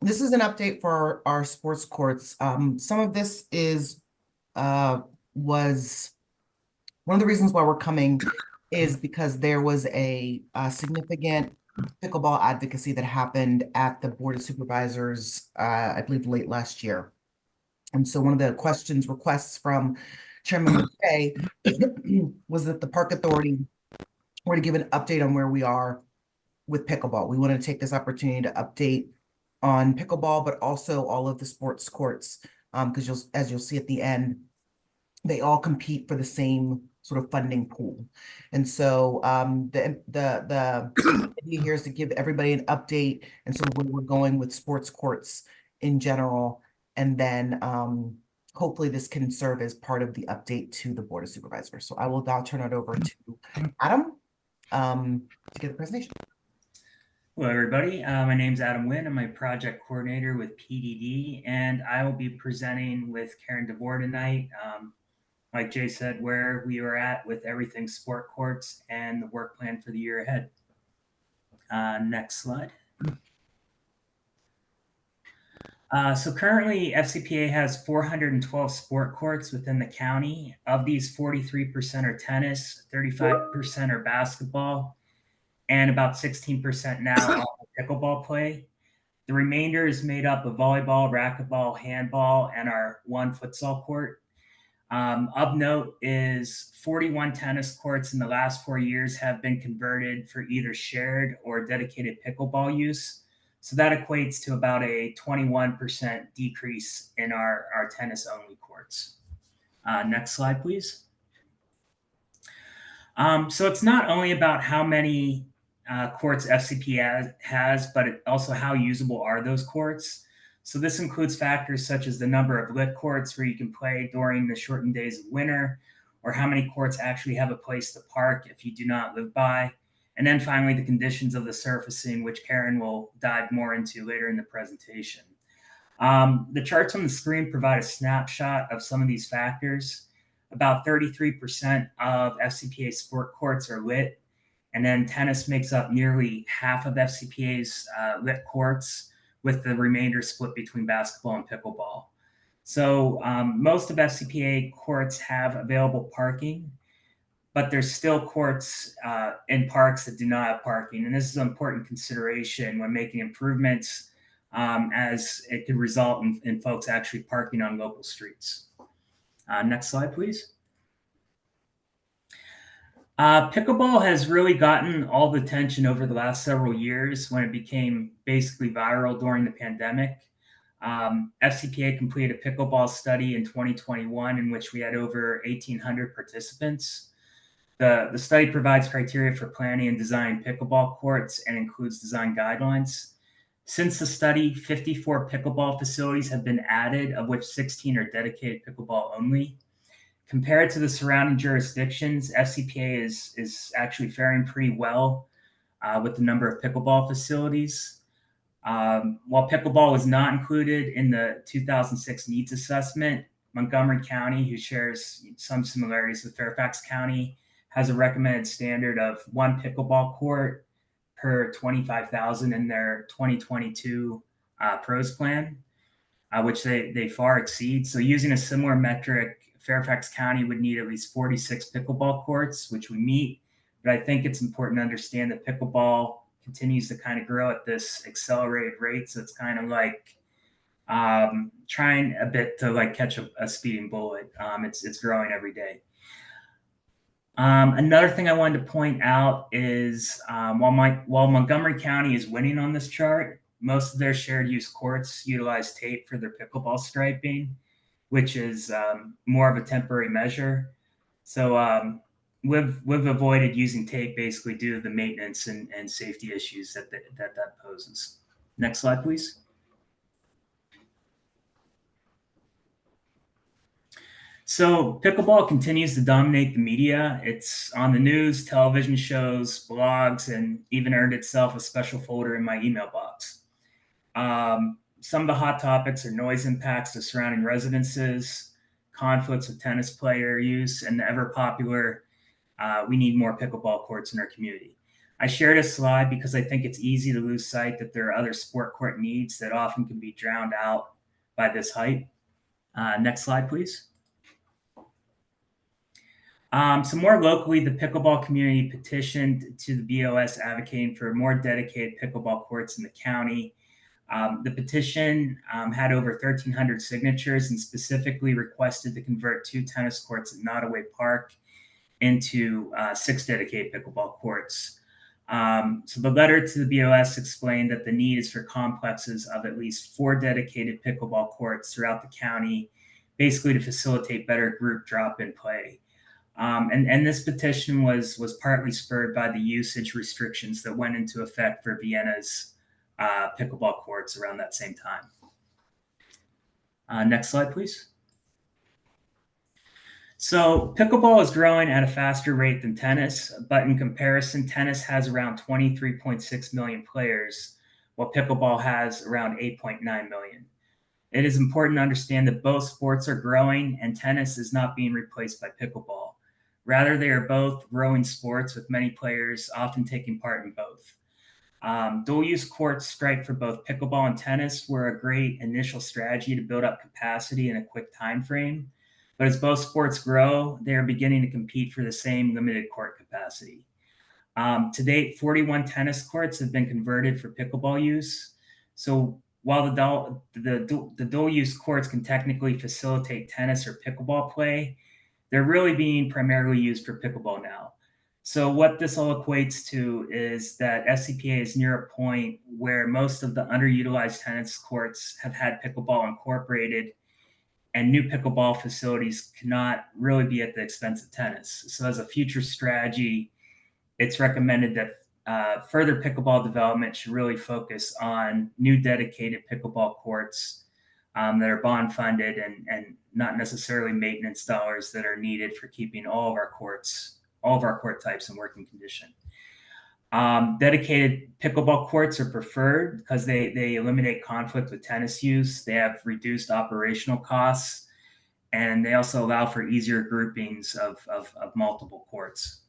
this is an update for our sports courts. Some of this was one of the reasons why we're coming is because there was a significant pickleball advocacy that happened at the Board of Supervisors, I believe late last year. And so one of the requests from Chairman McKay was that the Park Authority were to give an update on where we are with pickleball. We wanted to take this opportunity to update on pickleball, but also all of the sports courts, because as you'll see at the end, they all compete for the same sort of funding pool. And so the idea here is to give everybody an update and sort of where we're going with sports courts in general. And then hopefully this can serve as part of the update to the Board of Supervisors. So I will now turn it over to Adam to get the presentation. Hello, everybody. My name's Adam Wynn. I'm a project coordinator with PDD, and I will be presenting with Karen DeVore tonight. Like Jay said, where we are at with everything sport courts and the work plan for the year ahead. Next slide. So currently FCPA has 412 sport courts within the county. Of these, 43% are tennis, 35% are basketball, and about 16% now are pickleball play. The remainder is made up of volleyball, racquetball, handball, and our one futsal court. Of note is 41 tennis courts in the last 4 years have been converted for either shared or dedicated pickleball use. So that equates to about a 21% decrease in our tennis only courts. Next slide, please. So it's not only about how many courts FCP has, but also how usable are those courts. So this includes factors such as the number of lit courts where you can play during the shortened days of winter, or how many courts actually have a place to park if you do not live by. And then finally, the conditions of the surfacing, which Karen will dive more into later in the presentation. The charts on the screen provide a snapshot of some of these factors. About 33% of FCPA sport courts are lit, and then tennis makes up nearly half of FCPA's lit courts, with the remainder split between basketball and pickleball. So most of FCPA courts have available parking, but there's still courts in parks that do not have parking. And this is an important consideration when making improvements, as it could result in folks actually parking on local streets. Next slide, please. Pickleball has really gotten all the attention over the last several years when it became basically viral during the pandemic. FCPA completed a pickleball study in 2021 in which we had over 1,800 participants. The study provides criteria for planning and designing pickleball courts and includes design guidelines. Since the study, 54 pickleball facilities have been added, of which 16 are dedicated pickleball only. Compared to the surrounding jurisdictions, FCPA is actually faring pretty well with the number of pickleball facilities. While pickleball was not included in the 2006 needs assessment, Montgomery County, who shares some similarities with Fairfax County, has a recommended standard of 1 pickleball court per 25,000 in their 2022 PROS plan, which they far exceed. So using a similar metric, Fairfax County would need at least 46 pickleball courts, which we meet. But I think it's important to understand that pickleball continues to kind of grow at this accelerated rate. So it's kind of like trying a bit to like catch a speeding bullet. It's growing every day. Another thing I wanted to point out is while Montgomery County is winning on this chart, most of their shared use courts utilize tape for their pickleball striping, which is more of a temporary measure. So we've avoided using tape basically due to the maintenance and safety issues that poses. Next slide, please. So pickleball continues to dominate the media. It's on the news, television shows, blogs, and even earned itself a special folder in my email box. Some of the hot topics are noise impacts to surrounding residences, conflicts with tennis player use, and the ever popular we need more pickleball courts in our community. I shared a slide because I think it's easy to lose sight that there are other sport court needs that often can be drowned out by this hype. Next slide, please. So more locally, the pickleball community petitioned to the BOS advocating for more dedicated pickleball courts in the county. The petition had over 1,300 signatures and specifically requested to convert 2 tennis courts at Nottoway Park into 6 dedicated pickleball courts. So the letter to the BOS explained that the need is for complexes of at least 4 dedicated pickleball courts throughout the county, basically to facilitate better group drop-in play. And this petition was partly spurred by the usage restrictions that went into effect for Vienna's pickleball courts around that same time. Next slide, please. So pickleball is growing at a faster rate than tennis, but in comparison, tennis has around 23.6 million players, while pickleball has around 8.9 million. It is important to understand that both sports are growing and tennis is not being replaced by pickleball. Rather, they are both growing sports with many players often taking part in both. Dual-use courts strike for both pickleball and tennis were a great initial strategy to build up capacity in a quick time frame. But as both sports grow, they are beginning to compete for the same limited court capacity. To date, 41 tennis courts have been converted for pickleball use. So while the dual-use courts can technically facilitate tennis or pickleball play, they're really being primarily used for pickleball now. So what this all equates to is that FCPA is near a point where most of the underutilized tennis courts have had pickleball incorporated, and new pickleball facilities cannot really be at the expense of tennis. So as a future strategy, it's recommended that further pickleball development should really focus on new dedicated pickleball courts that are bond funded and not necessarily maintenance dollars that are needed for keeping all of our court types in working condition. Dedicated pickleball courts are preferred because they eliminate conflict with tennis use. They have reduced operational costs, and they also allow for easier groupings of multiple courts.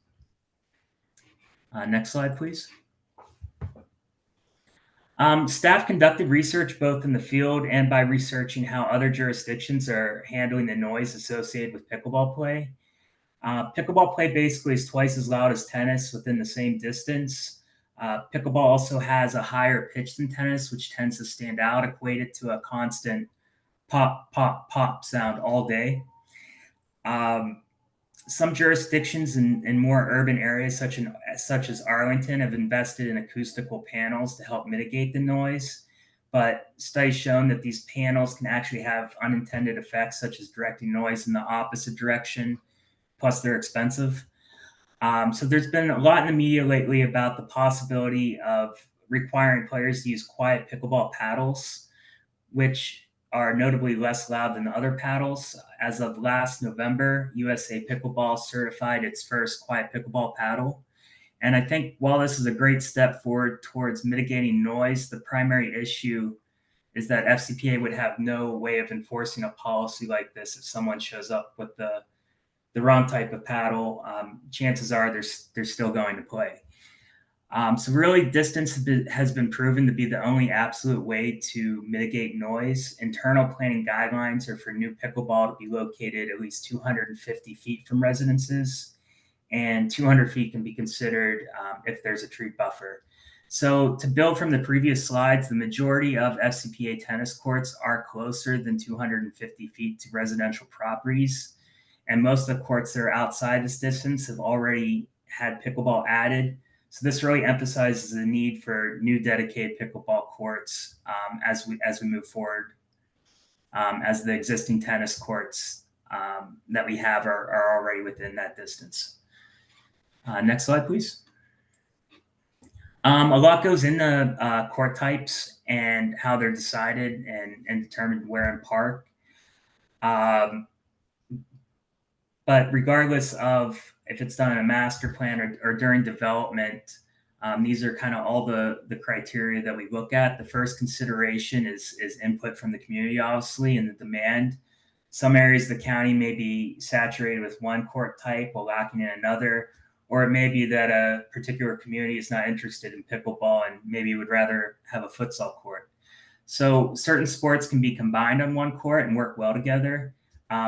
Next slide, please. Staff conducted research both in the field and by researching how other jurisdictions are handling the noise associated with pickleball play. Pickleball play basically is twice as loud as tennis within the same distance. Pickleball also has a higher pitch than tennis, which tends to stand out, equated to a constant pop, pop, pop sound all day. Some jurisdictions in more urban areas, such as Arlington, have invested in acoustical panels to help mitigate the noise. But studies shown that these panels can actually have unintended effects, such as directing noise in the opposite direction. Plus, they're expensive. So there's been a lot in the media lately about the possibility of requiring players to use quiet pickleball paddles, which are notably less loud than the other paddles. As of last November, USA Pickleball certified its first quiet pickleball paddle. And I think while this is a great step forward towards mitigating noise, the primary issue is that FCPA would have no way of enforcing a policy like this if someone shows up with the wrong type of paddle. Chances are they're still going to play. So really, distance has been proven to be the only absolute way to mitigate noise. Internal planning guidelines are for new pickleball to be located at least 250 feet from residences, and 200 feet can be considered if there's a tree buffer. So to build from the previous slides, the majority of FCPA tennis courts are closer than 250 feet to residential properties. And most of the courts that are outside this distance have already had pickleball added. So this really emphasizes the need for new dedicated pickleball courts as we move forward, as the existing tennis courts that we have are already within that distance. Next slide, please. A lot goes into court types and how they're decided and determined where in park. But regardless of if it's done in a master plan or during development, these are kind of all the criteria that we look at. The first consideration is input from the community, obviously, and the demand. Some areas of the county may be saturated with one court type while lacking in another, or it may be that a particular community is not interested in pickleball and maybe would rather have a futsal court. So certain sports can be combined on one court and work well together.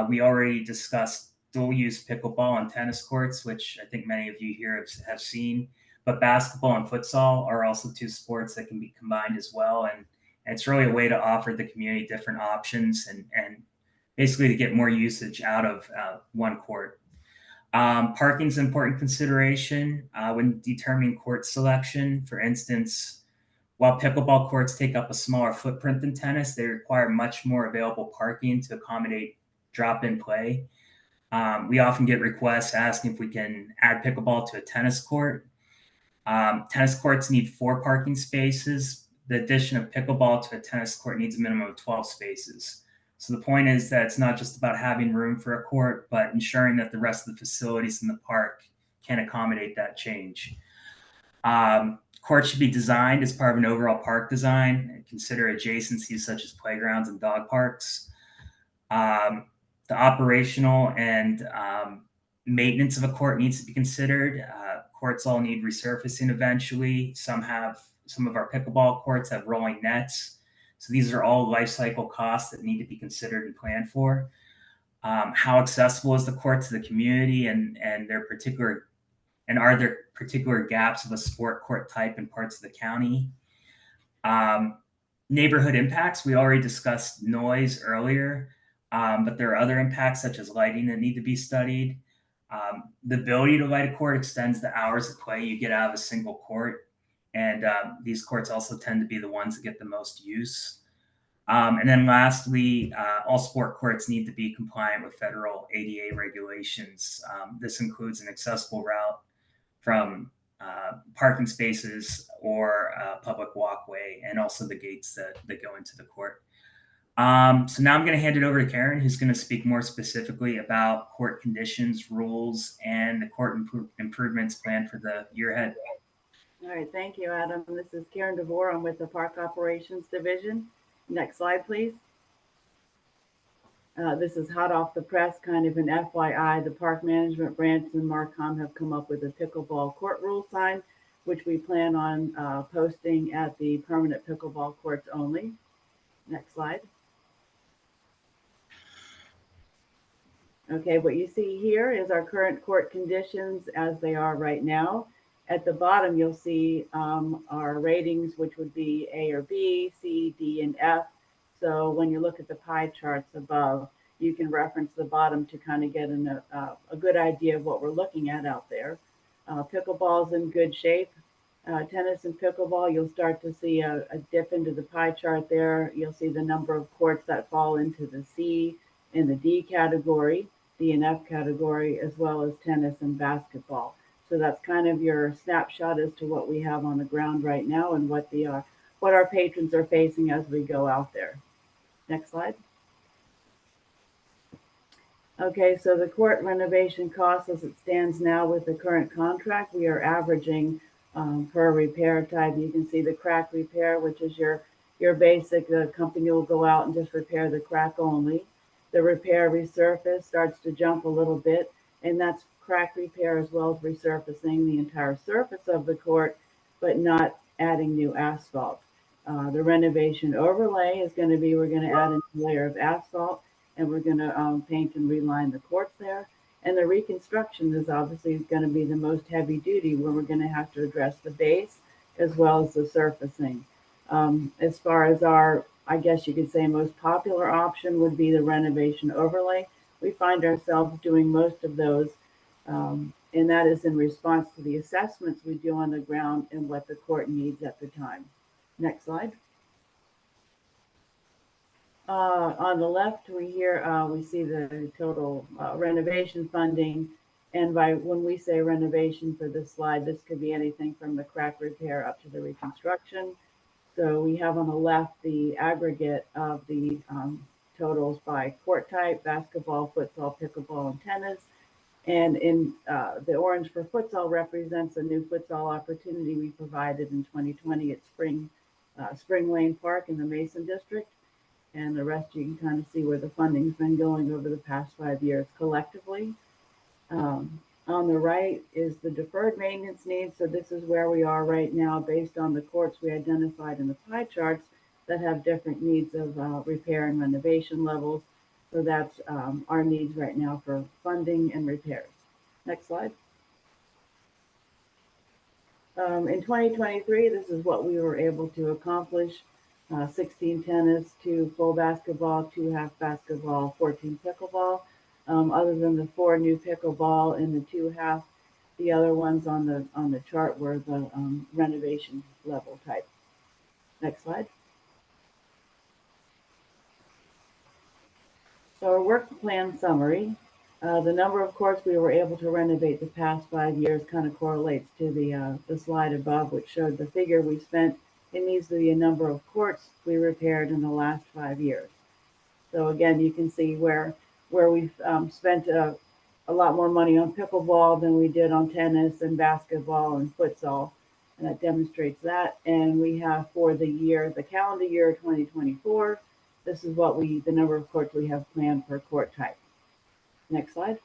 We already discussed dual-use pickleball and tennis courts, which I think many of you here have seen. But basketball and futsal are also two sports that can be combined as well. And it's really a way to offer the community different options and basically to get more usage out of one court. Parking is an important consideration when determining court selection. For instance, while pickleball courts take up a smaller footprint than tennis, they require much more available parking to accommodate drop-in play. We often get requests asking if we can add pickleball to a tennis court. Tennis courts need 4 parking spaces. The addition of pickleball to a tennis court needs a minimum of 12 spaces. So the point is that it's not just about having room for a court, but ensuring that the rest of the facilities in the park can accommodate that change. Courts should be designed as part of an overall park design and consider adjacencies such as playgrounds and dog parks. The operational and maintenance of a court needs to be considered. Courts all need resurfacing eventually. Some of our pickleball courts have rolling nets. So these are all life cycle costs that need to be considered and planned for. How accessible is the court to the community and are there particular gaps of a sport court type in parts of the county? Neighborhood impacts, we already discussed noise earlier, but there are other impacts such as lighting that need to be studied. The ability to light a court extends the hours of play you get out of a single court. And these courts also tend to be the ones that get the most use. And then lastly, all sport courts need to be compliant with federal ADA regulations. This includes an accessible route from parking spaces or a public walkway, and also the gates that go into the court. So now I'm going to hand it over to Karen, who's going to speak more specifically about court conditions, rules, and the court improvements planned for the year ahead. All right, thank you, Adam. This is Karen DeVore. I'm with the Park Operations Division. Next slide, please. This is hot off the press, kind of an FYI. The Park Management Branch and Marcom have come up with a pickleball court rule sign, which we plan on posting at the permanent pickleball courts only. Next slide. Okay, what you see here is our current court conditions as they are right now. At the bottom, you'll see our ratings, which would be A or B, C, D, and F. So when you look at the pie charts above, you can reference the bottom to kind of get a good idea of what we're looking at out there. Pickleball's in good shape. Tennis and pickleball, you'll start to see a dip into the pie chart there. You'll see the number of courts that fall into the C and the D category, D and F category, as well as tennis and basketball. So that's kind of your snapshot as to what we have on the ground right now and what our patrons are facing as we go out there. Next slide. Okay, so the court renovation cost as it stands now with the current contract, we are averaging per repair type. You can see the crack repair, which is your basic, the company will go out and just repair the crack only. The repair resurface starts to jump a little bit, and that's crack repair as well as resurfacing the entire surface of the court, but not adding new asphalt. The renovation overlay is going to be, we're going to add a layer of asphalt, and we're going to paint and reline the courts there. And the reconstruction is obviously going to be the most heavy duty, where we're going to have to address the base as well as the surfacing. As far as our, I guess you could say, most popular option would be the renovation overlay. We find ourselves doing most of those, and that is in response to the assessments we do on the ground and what the court needs at the time. Next slide. On the left, we see the total renovation funding. And when we say renovation for this slide, this could be anything from the crack repair up to the reconstruction. So we have on the left the aggregate of the totals by court type: basketball, futsal, pickleball, and tennis. And in the orange for futsal represents a new futsal opportunity we provided in 2020 at Spring Lane Park in the Mason District. And the rest you can kind of see where the funding's been going over the past 5 years collectively. On the right is the deferred maintenance needs. So this is where we are right now based on the courts we identified in the pie charts that have different needs of repair and renovation levels. So that's our needs right now for funding and repairs. Next slide. In 2023, this is what we were able to accomplish. 16 tennis, 2 full basketball, 2 half basketball, 14 pickleball. Other than the 4 new pickleball and the 2 half, the other ones on the chart were the renovation level type. Next slide. So our work plan summary. The number of courts we were able to renovate the past 5 years kind of correlates to the slide above, which showed the figure we spent. It needs to be a number of courts we repaired in the last 5 years. So again, you can see where we've spent a lot more money on pickleball than we did on tennis and basketball and futsal. And that demonstrates that. And we have for the calendar year 2024, this is what the number of courts we have planned per court type. Next slide.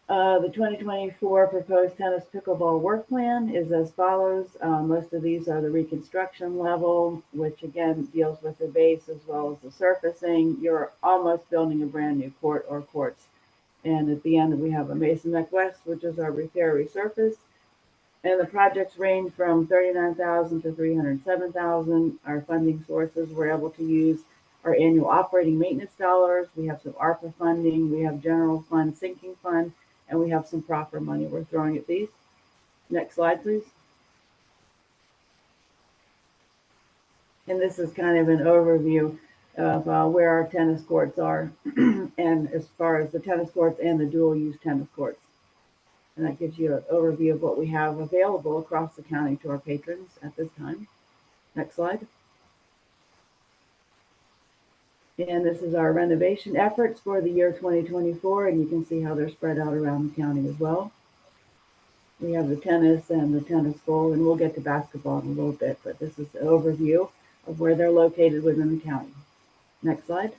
The 2024 proposed tennis pickleball work plan is as follows. Most of these are the reconstruction level, which again deals with the base as well as the surfacing. You're almost building a brand new court or courts. And at the end, we have a Mason Neck West, which is our repair resurface. And the projects range from $39,000 to $307,000. Our funding sources we're able to use our annual operating maintenance dollars. We have some ARPA funding. We have general fund sinking fund. And we have some proper money we're throwing at these. Next slide, please. And this is kind of an overview of where our tennis courts are, and as far as the tennis courts and the dual use tennis courts. And that gives you an overview of what we have available across the county to our patrons at this time. Next slide. And this is our renovation efforts for the year 2024, and you can see how they're spread out around the county as well. We have the tennis and the tennis goal, and we'll get to basketball in a little bit, but this is an overview of where they're located within the county. Next slide.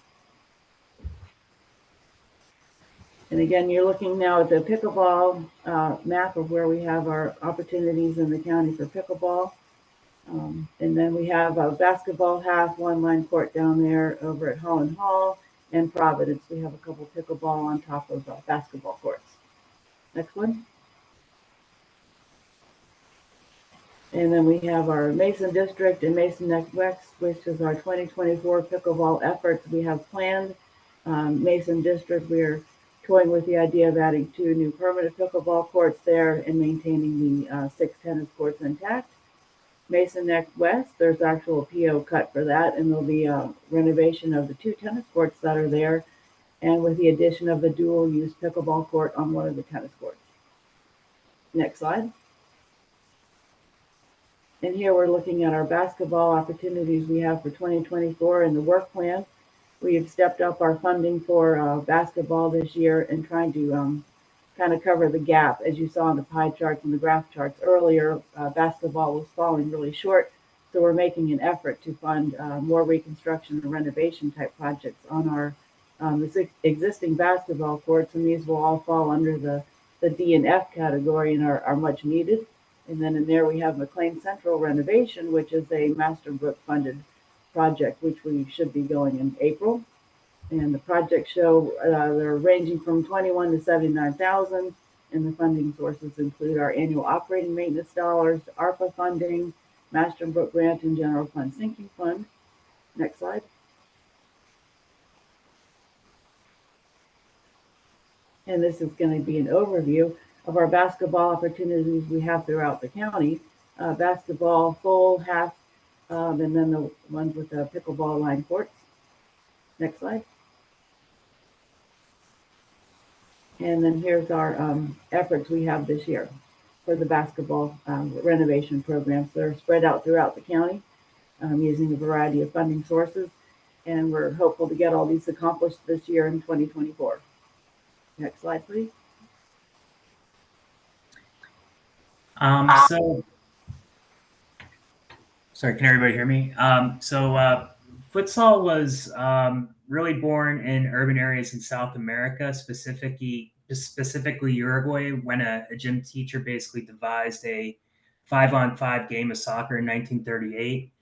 And again, you're looking now at the pickleball map of where we have our opportunities in the county for pickleball. And then we have a basketball half, 1-line court down there over at Holland Hall and Providence. We have a couple pickleball on top of basketball courts. Next one. And then we have our Mason District and Mason Neck West, which is our 2024 pickleball efforts we have planned. Mason District, we're toying with the idea of adding 2 new permanent pickleball courts there and maintaining the 6 tennis courts intact. Mason Neck West, there's actual PO cut for that, and there'll be a renovation of the 2 tennis courts that are there, and with the addition of the dual use pickleball court on one of the tennis courts. Next slide. And here we're looking at our basketball opportunities we have for 2024 in the work plan. We have stepped up our funding for basketball this year and trying to kind of cover the gap. As you saw in the pie charts and the graph charts earlier, basketball was falling really short. So we're making an effort to fund more reconstruction and renovation type projects on our existing basketball courts. And these will all fall under the D and F category and are much needed. And then in there we have McLean Central renovation, which is a Master Brook funded project, which we should be going in April. And the projects show they're ranging from 21 to 79,000, and the funding sources include our annual operating maintenance dollars, ARPA funding, Master Brook grant, and general fund sinking fund. Next slide. And this is going to be an overview of our basketball opportunities we have throughout the county. Basketball full, half, and then the ones with the pickleball line courts. Next slide. And then here's our efforts we have this year for the basketball renovation programs. They're spread out throughout the county using a variety of funding sources. And we're hopeful to get all these accomplished this year in 2024. Next slide, please. Sorry, can everybody hear me? Futsal was really born in urban areas in South America, specifically Uruguay, when a gym teacher basically devised a 5-on-5 game of soccer in 1938.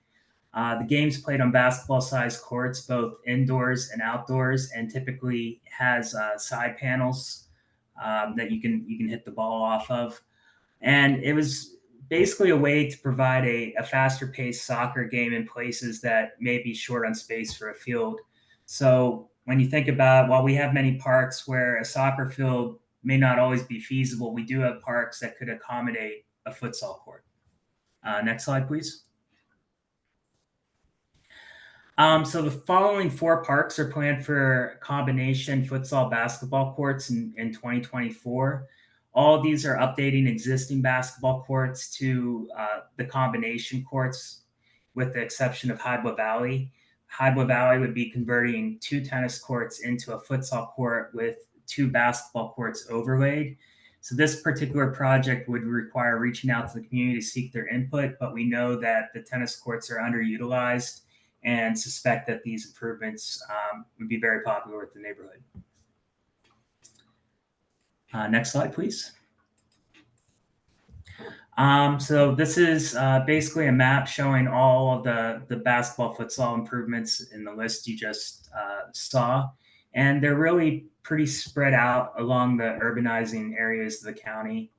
The game's played on basketball-sized courts, both indoors and outdoors, and typically has side panels that you can hit the ball off of. And it was basically a way to provide a faster paced soccer game in places that may be short on space for a field. So when you think about, while we have many parks where a soccer field may not always be feasible, we do have parks that could accommodate a futsal court. Next slide, please. So the following 4 parks are planned for combination futsal basketball courts in 2024. All of these are updating existing basketball courts to the combination courts, with the exception of Hydra Valley. Hydra Valley would be converting 2 tennis courts into a futsal court with 2 basketball courts overlaid. So this particular project would require reaching out to the community to seek their input, but we know that the tennis courts are underutilized and suspect that these improvements would be very popular with the neighborhood. Next slide, please. So this is basically a map showing all of the basketball futsal improvements in the list you just saw. And they're really pretty spread out along the urbanizing areas of the county.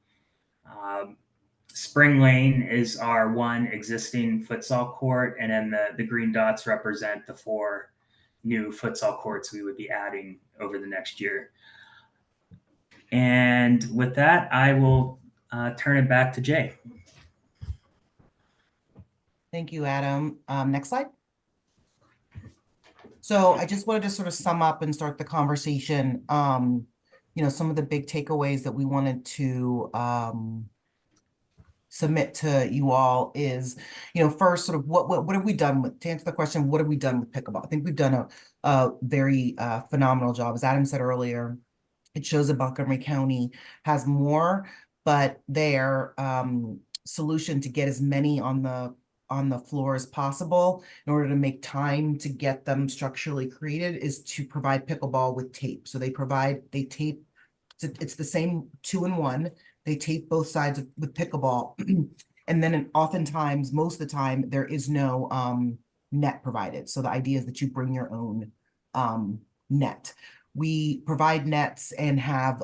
Spring Lane is our one existing futsal court, and then the green dots represent the 4 new futsal courts we would be adding over the next year. And with that, I will turn it back to Jay. Thank you, Adam. Next slide. So I just wanted to sort of sum up and start the conversation. Some of the big takeaways that we wanted to submit to you all is, first, sort of what have we done with, to answer the question, what have we done with pickleball? I think we've done a very phenomenal job. As Adam said earlier, it shows that Montgomery County has more, but their solution to get as many on the floor as possible in order to make time to get them structurally created is to provide pickleball with tape. So they tape, it's the same 2-in-1. They tape both sides with pickleball. And then oftentimes, most of the time, there is no net provided. So the idea is that you bring your own net. We provide nets and have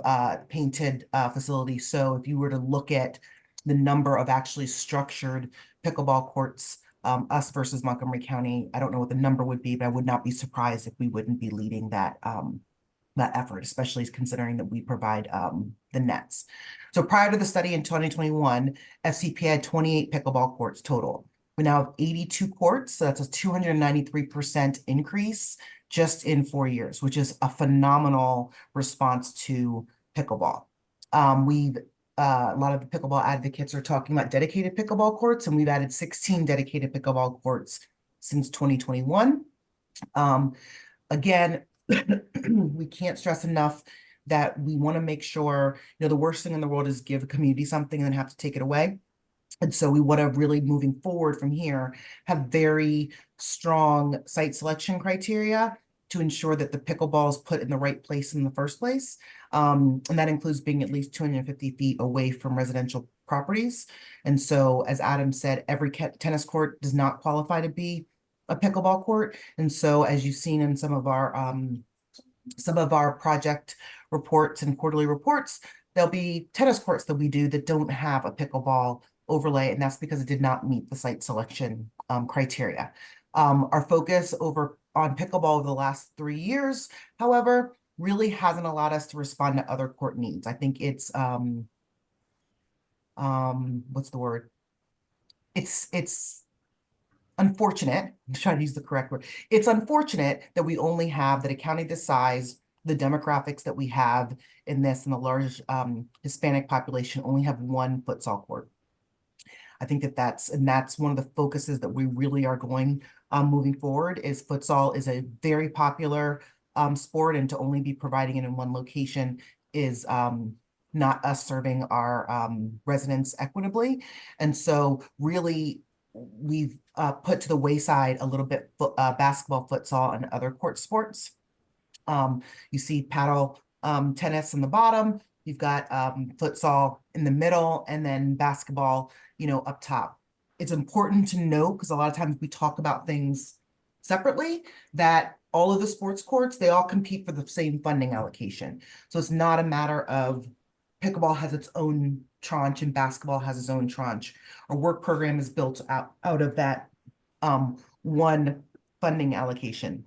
painted facilities. So if you were to look at the number of actually structured pickleball courts, us versus Montgomery County, I don't know what the number would be, but I would not be surprised if we wouldn't be leading that effort, especially considering that we provide the nets. So prior to the study in 2021, FCPA had 28 pickleball courts total. We now have 82 courts, so that's a 293% increase just in 4 years, which is a phenomenal response to pickleball. A lot of the pickleball advocates are talking about dedicated pickleball courts, and we've added 16 dedicated pickleball courts since 2021. Again, we can't stress enough that we want to make sure, the worst thing in the world is give a community something and then have to take it away. And so we want to really, moving forward from here, have very strong site selection criteria to ensure that the pickleball is put in the right place in the first place. And that includes being at least 250 feet away from residential properties. And so, as Adam said, every tennis court does not qualify to be a pickleball court. And so, as you've seen in some of our project reports and quarterly reports, there'll be tennis courts that we do that don't have a pickleball overlay, and that's because it did not meet the site selection criteria. Our focus on pickleball over the last 3 years, however, really hasn't allowed us to respond to other court needs. I think it's what's the word? It's unfortunate. I'm trying to use the correct word. It's unfortunate that we only have, that a county this size, the demographics that we have in this, and the large Hispanic population, only have 1 futsal court. I think that's one of the focuses that we really are going moving forward. Is futsal is a very popular sport, and to only be providing it in 1 location is not us serving our residents equitably. And so really we've put to the wayside a little bit basketball, futsal, and other court sports. You see paddle tennis in the bottom. You've got futsal in the middle, and then basketball, up top. It's important to note, because a lot of times we talk about things separately, that all of the sports courts, they all compete for the same funding allocation. So it's not a matter of pickleball has its own tranche and basketball has its own tranche. Our work program is built out of that one funding allocation.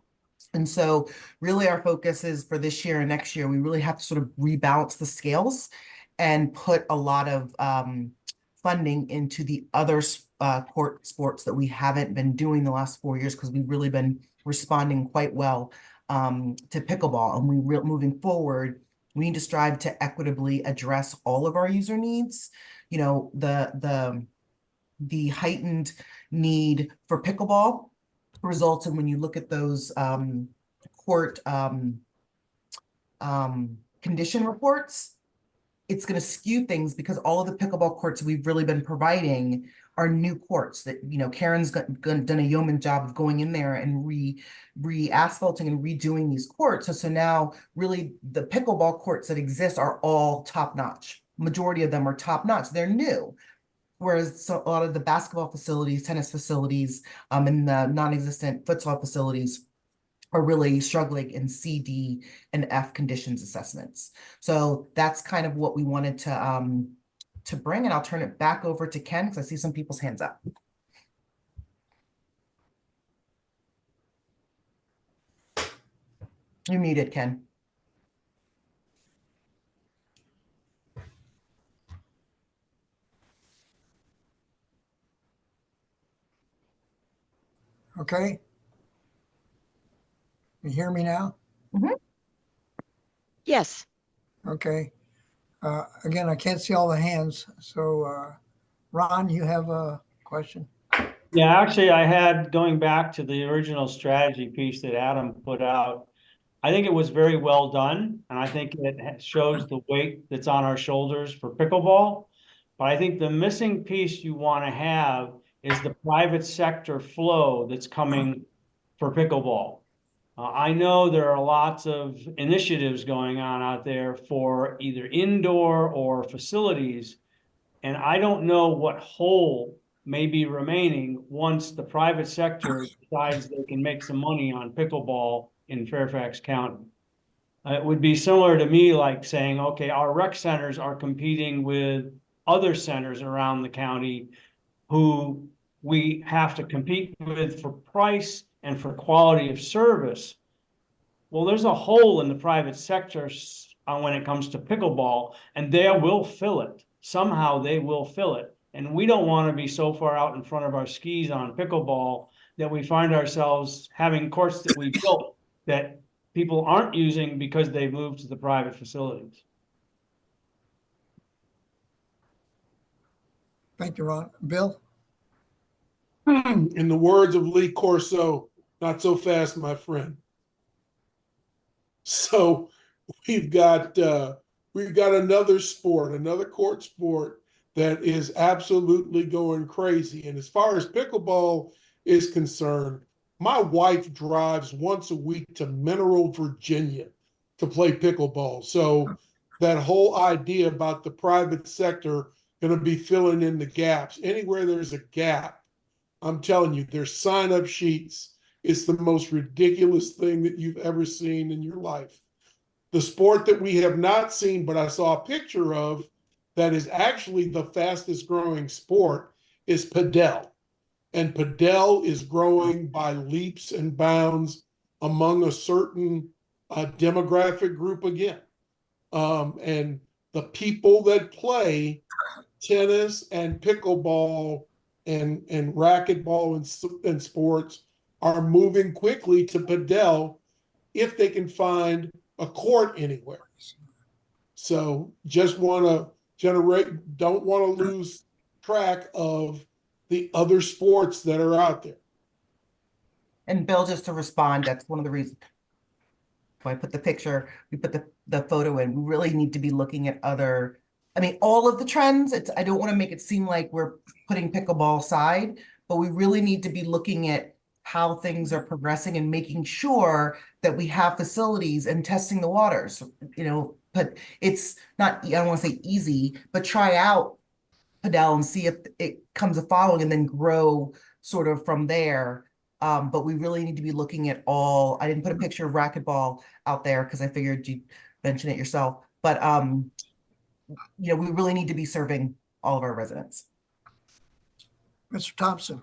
And so really our focus is for this year and next year, we really have to sort of rebalance the scales and put a lot of funding into the other court sports that we haven't been doing the last 4 years, because we've really been responding quite well to pickleball. And moving forward, we need to strive to equitably address all of our user needs. The heightened need for pickleball results in, when you look at those court condition reports, it's going to skew things, because all of the pickleball courts we've really been providing are new courts that, Karen's done a yeoman job of going in there and re-asphalting and redoing these courts. So now really the pickleball courts that exist are all top-notch. Majority of them are top-notch. They're new. Whereas a lot of the basketball facilities, tennis facilities, and the non-existent futsal facilities are really struggling in C, D, and F conditions assessments. So that's kind of what we wanted to bring, and I'll turn it back over to Ken, because I see some people's hands up. You're muted, Ken. Okay. You hear me now? Mm-hmm. Yes. Okay. Again, I can't see all the hands. So, Ron, you have a question? Yeah, actually, I had, going back to the original strategy piece that Adam put out, I think it was very well done, and I think it shows the weight that's on our shoulders for pickleball. But I think the missing piece you want to have is the private sector flow that's coming for pickleball. I know there are lots of initiatives going on out there for either indoor or facilities, and I don't know what hole may be remaining once the private sector decides they can make some money on pickleball in Fairfax County. It would be similar to me like saying, okay, our rec centers are competing with other centers around the county who we have to compete with for price and for quality of service. Well, there's a hole in the private sector when it comes to pickleball, and they will fill it. Somehow they will fill it. And we don't want to be so far out in front of our skis on pickleball that we find ourselves having courts that we built that people aren't using because they've moved to the private facilities. Thank you, Ron. Bill? In the words of Lee Corso, not so fast, my friend. So we've got another sport, another court sport that is absolutely going crazy. And as far as pickleball is concerned, my wife drives once a week to Mineral, Virginia to play pickleball. So that whole idea about the private sector going to be filling in the gaps, anywhere there's a gap, I'm telling you, there's sign-up sheets. It's the most ridiculous thing that you've ever seen in your life. The sport that we have not seen, but I saw a picture of, that is actually the fastest growing sport, is padel. And padel is growing by leaps and bounds among a certain demographic group again. And the people that play tennis and pickleball and racquetball and sports are moving quickly to padel if they can find a court anywhere. So just want to don't want to lose track of the other sports that are out there. And Bill, just to respond, that's one of the reasons why I put the picture, we put the photo in. We really need to be looking at other, all of the trends. I don't want to make it seem like we're putting pickleball aside, but we really need to be looking at how things are progressing and making sure that we have facilities and testing the waters, but it's not, I don't want to say easy, but try out Padel and see if it comes a following and then grow sort of from there. But we really need to be looking at all, I didn't put a picture of racquetball out there because I figured you'd mention it yourself, but we really need to be serving all of our residents. Mr. Thompson.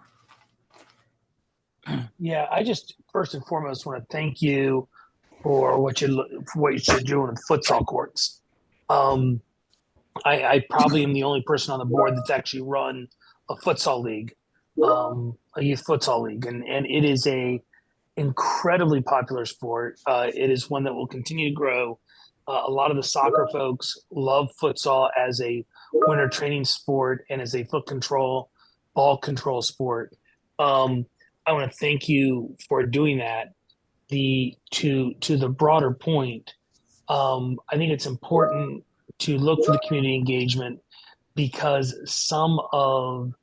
Yeah, I just first and foremost want to thank you for what you're doing with futsal courts. I probably am the only person on the board that's actually run a futsal league, a youth futsal league, and it is a incredibly popular sport. It is one that will continue to grow. A lot of the soccer folks love futsal as a winter training sport and as a foot control, ball control sport. I want to thank you for doing that. To the broader point, I think it's important to look for the community engagement because some of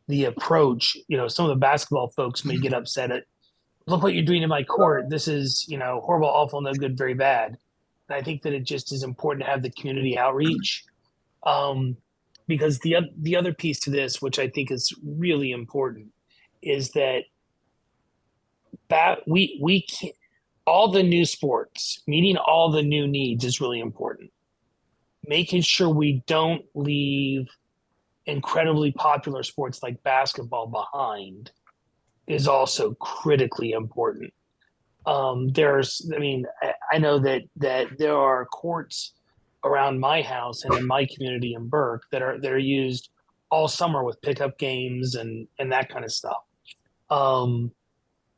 the approach, some of the basketball folks may get upset at, look what you're doing in my court. This is, horrible, awful, no good, very bad. And I think that it just is important to have the community outreach. Because the other piece to this, which I think is really important, is that we can't, all the new sports, meeting all the new needs is really important. Making sure we don't leave incredibly popular sports like basketball behind is also critically important. I know that there are courts around my house and in my community in Burke that are used all summer with pickup games and that kind of stuff.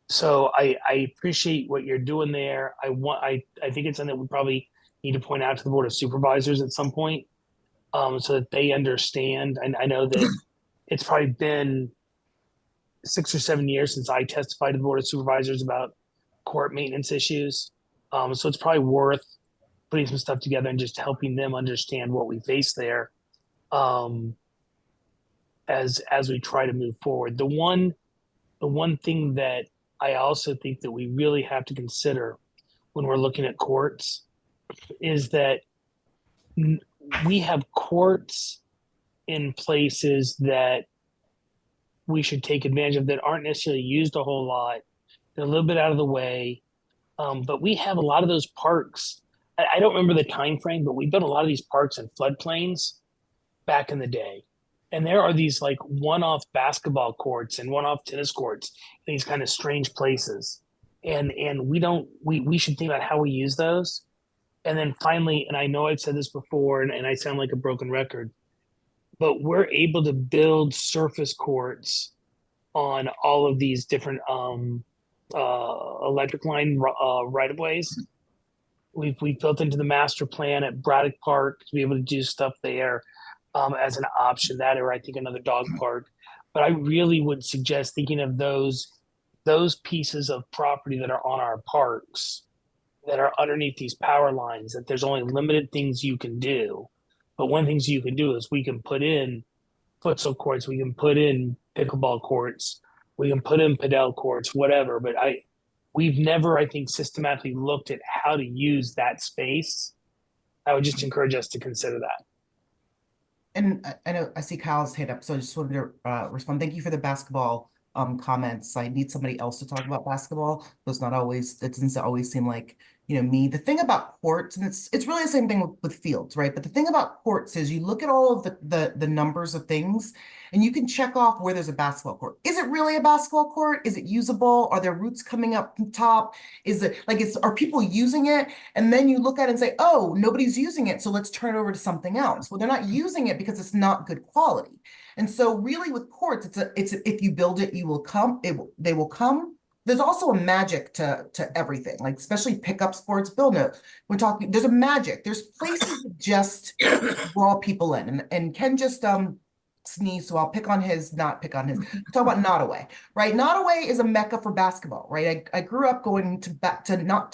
So I appreciate what you're doing there. I think it's something that we probably need to point out to the Board of Supervisors at some point, so that they understand. And I know that it's probably been 6 or 7 years since I testified to the Board of Supervisors about court maintenance issues. So it's probably worth putting some stuff together and just helping them understand what we face there, as we try to move forward. The one thing that I also think that we really have to consider when we're looking at courts is that we have courts in places that we should take advantage of that aren't necessarily used a whole lot. They're a little bit out of the way. But we have a lot of those parks. I don't remember the time frame, but we built a lot of these parks in floodplains back in the day. And there are these like one-off basketball courts and one-off tennis courts in these kind of strange places. And we should think about how we use those. And then finally, and I know I've said this before and I sound like a broken record, but we're able to build surface courts on all of these different electric line right-of-ways. We've built into the master plan at Braddock Park to be able to do stuff there as an option, that or I think another dog park. But I really would suggest thinking of those pieces of property that are on our parks that are underneath these power lines, that there's only limited things you can do. But one thing you can do is we can put in futsal courts, we can put in pickleball courts, we can put in padel courts, whatever. But we've never, I think, systematically looked at how to use that space. I would just encourage us to consider that. And I know I see Kyle's hand up, so I just wanted to respond. Thank you for the basketball comments. I need somebody else to talk about basketball. It doesn't always seem like, me. The thing about courts, and it's really the same thing with fields, right? But the thing about courts is you look at all of the numbers of things and you can check off where there's a basketball court. Is it really a basketball court? Is it usable? Are there roots coming up from top? Are people using it? And then you look at it and say, oh, nobody's using it, so let's turn it over to something else. Well, they're not using it because it's not good quality. And so really with courts, it's if you build it, you will come, they will come. There's also a magic to everything, like especially pickup sports. Bill knows, we're talking, there's a magic. There's places that just draw people in. And Ken just sneezed, so I'll not pick on his. Talk about Nottoway, right? Nottoway is a mecca for basketball, right? I grew up going to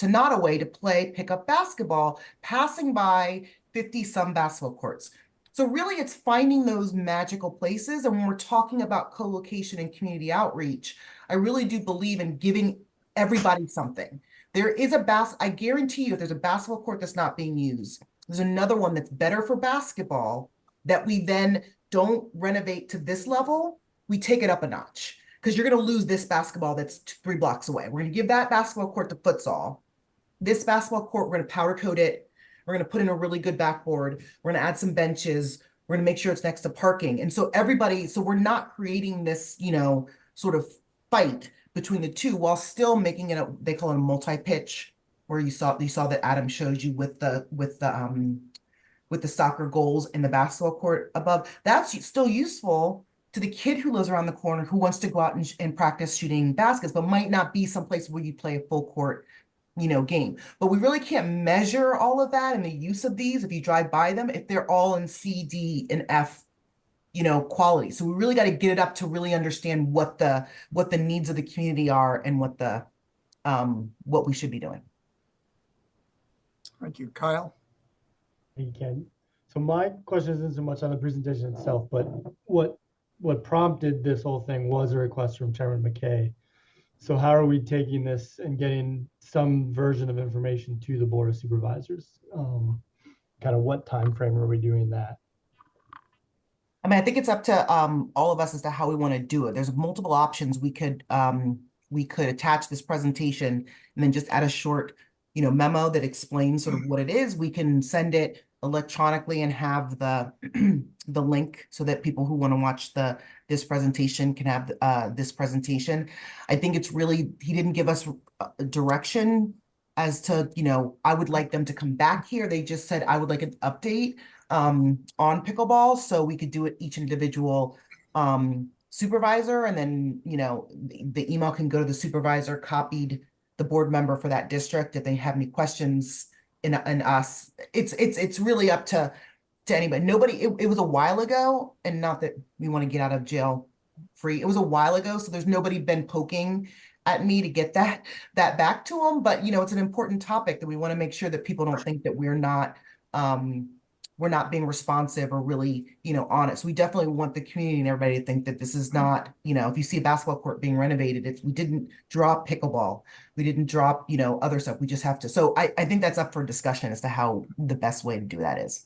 Nottoway to play pickup basketball, passing by 50 some basketball courts. So really it's finding those magical places. And when we're talking about co-location and community outreach, I really do believe in giving everybody something. There is I guarantee you if there's a basketball court that's not being used, there's another one that's better for basketball that we then don't renovate to this level, we take it up a notch. Because you're going to lose this basketball that's 3 blocks away. We're going to give that basketball court to futsal. This basketball court, we're going to powder coat it. We're going to put in a really good backboard. We're going to add some benches. We're going to make sure it's next to parking. And so so we're not creating this, sort of fight between the two while still making it they call it a multi-pitch, where you saw that Adam showed you with the soccer goals and the basketball court above. That's still useful to the kid who lives around the corner who wants to go out and practice shooting baskets, but might not be someplace where you play a full court, game. But we really can't measure all of that and the use of these if you drive by them, if they're all in C, D, and F, quality. So we really got to get it up to really understand what the needs of the community are and what we should be doing. Thank you, Kyle. Thank you, Ken. So my question isn't so much on the presentation itself, but what prompted this whole thing was a request from Chairman McKay. So how are we taking this and getting some version of information to the Board of Supervisors? Kind of what time frame are we doing that? I mean, I think it's up to all of us as to how we want to do it. There's multiple options. We could attach this presentation and then just add a short, memo that explains sort of what it is. We can send it electronically and have the link so that people who want to watch this presentation can have this presentation. I think it's really, he didn't give us a direction as to, I would like them to come back here. They just said, I would like an update on pickleball, so we could do it each individual supervisor, and then the email can go to the supervisor copied the board member for that district if they have any questions in us. It's really up to anybody. It was a while ago, and not that we want to get out of jail free. It was a while ago, so there's nobody been poking at me to get that back to them. But it's an important topic that we want to make sure that people don't think that we're not being responsive or really, honest. We definitely want the community and everybody to think that this is not, if you see a basketball court being renovated, we didn't drop pickleball. We didn't drop, other stuff. We just have to. So I think that's up for discussion as to how the best way to do that is.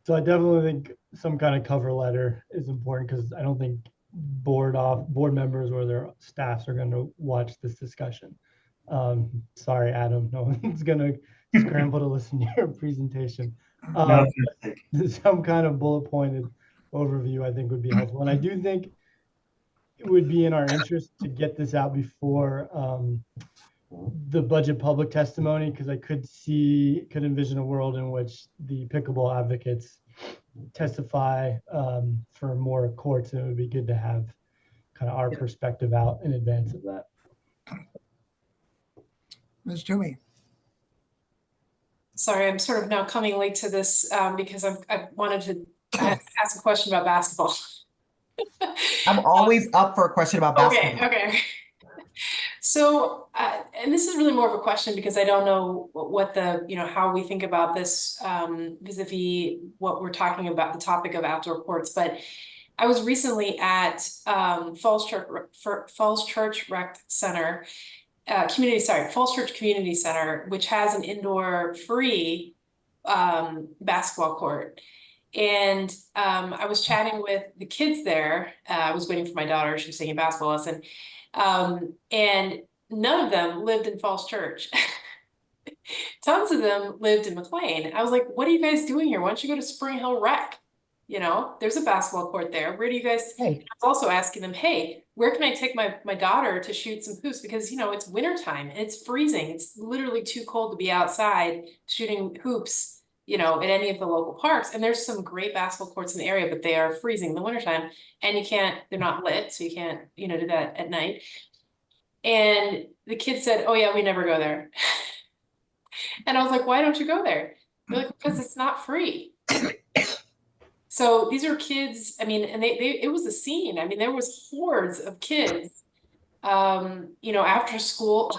So I definitely think some kind of cover letter is important, because I don't think board members or their staffs are going to watch this discussion. Sorry, Adam, no one's going to scramble to listen to your presentation. Some kind of bullet pointed overview I think would be helpful. And I do think it would be in our interest to get this out before the budget public testimony, because I could envision a world in which the pickleball advocates testify for more courts, and it would be good to have kind of our perspective out in advance of that. Ms. Toomey. Sorry, I'm sort of now coming late to this because I wanted to ask a question about basketball. I'm always up for a question about basketball. Okay. So, and this is really more of a question because I don't know what how we think about this vis-a-vis what we're talking about, the topic of outdoor courts. But I was recently at Falls Church Rec Center, Falls Church Community Center, which has an indoor free basketball court. And I was chatting with the kids there. I was waiting for my daughter. She was taking a basketball lesson. And none of them lived in Falls Church. Tons of them lived in McLean. I was like, what are you guys doing here? Why don't you go to Spring Hill Rec? There's a basketball court there. Where do you guys, I was also asking them, hey, where can I take my daughter to shoot some hoops? Because, it's wintertime and it's freezing. It's literally too cold to be outside shooting hoops, at any of the local parks. And there's some great basketball courts in the area, but they are freezing in the wintertime, and they're not lit. So you can't, do that at night. And the kid said, oh yeah, we never go there. And I was like, why don't you go there? They're like, because it's not free. So these are kids, and it was a scene. There was hordes of kids, after school,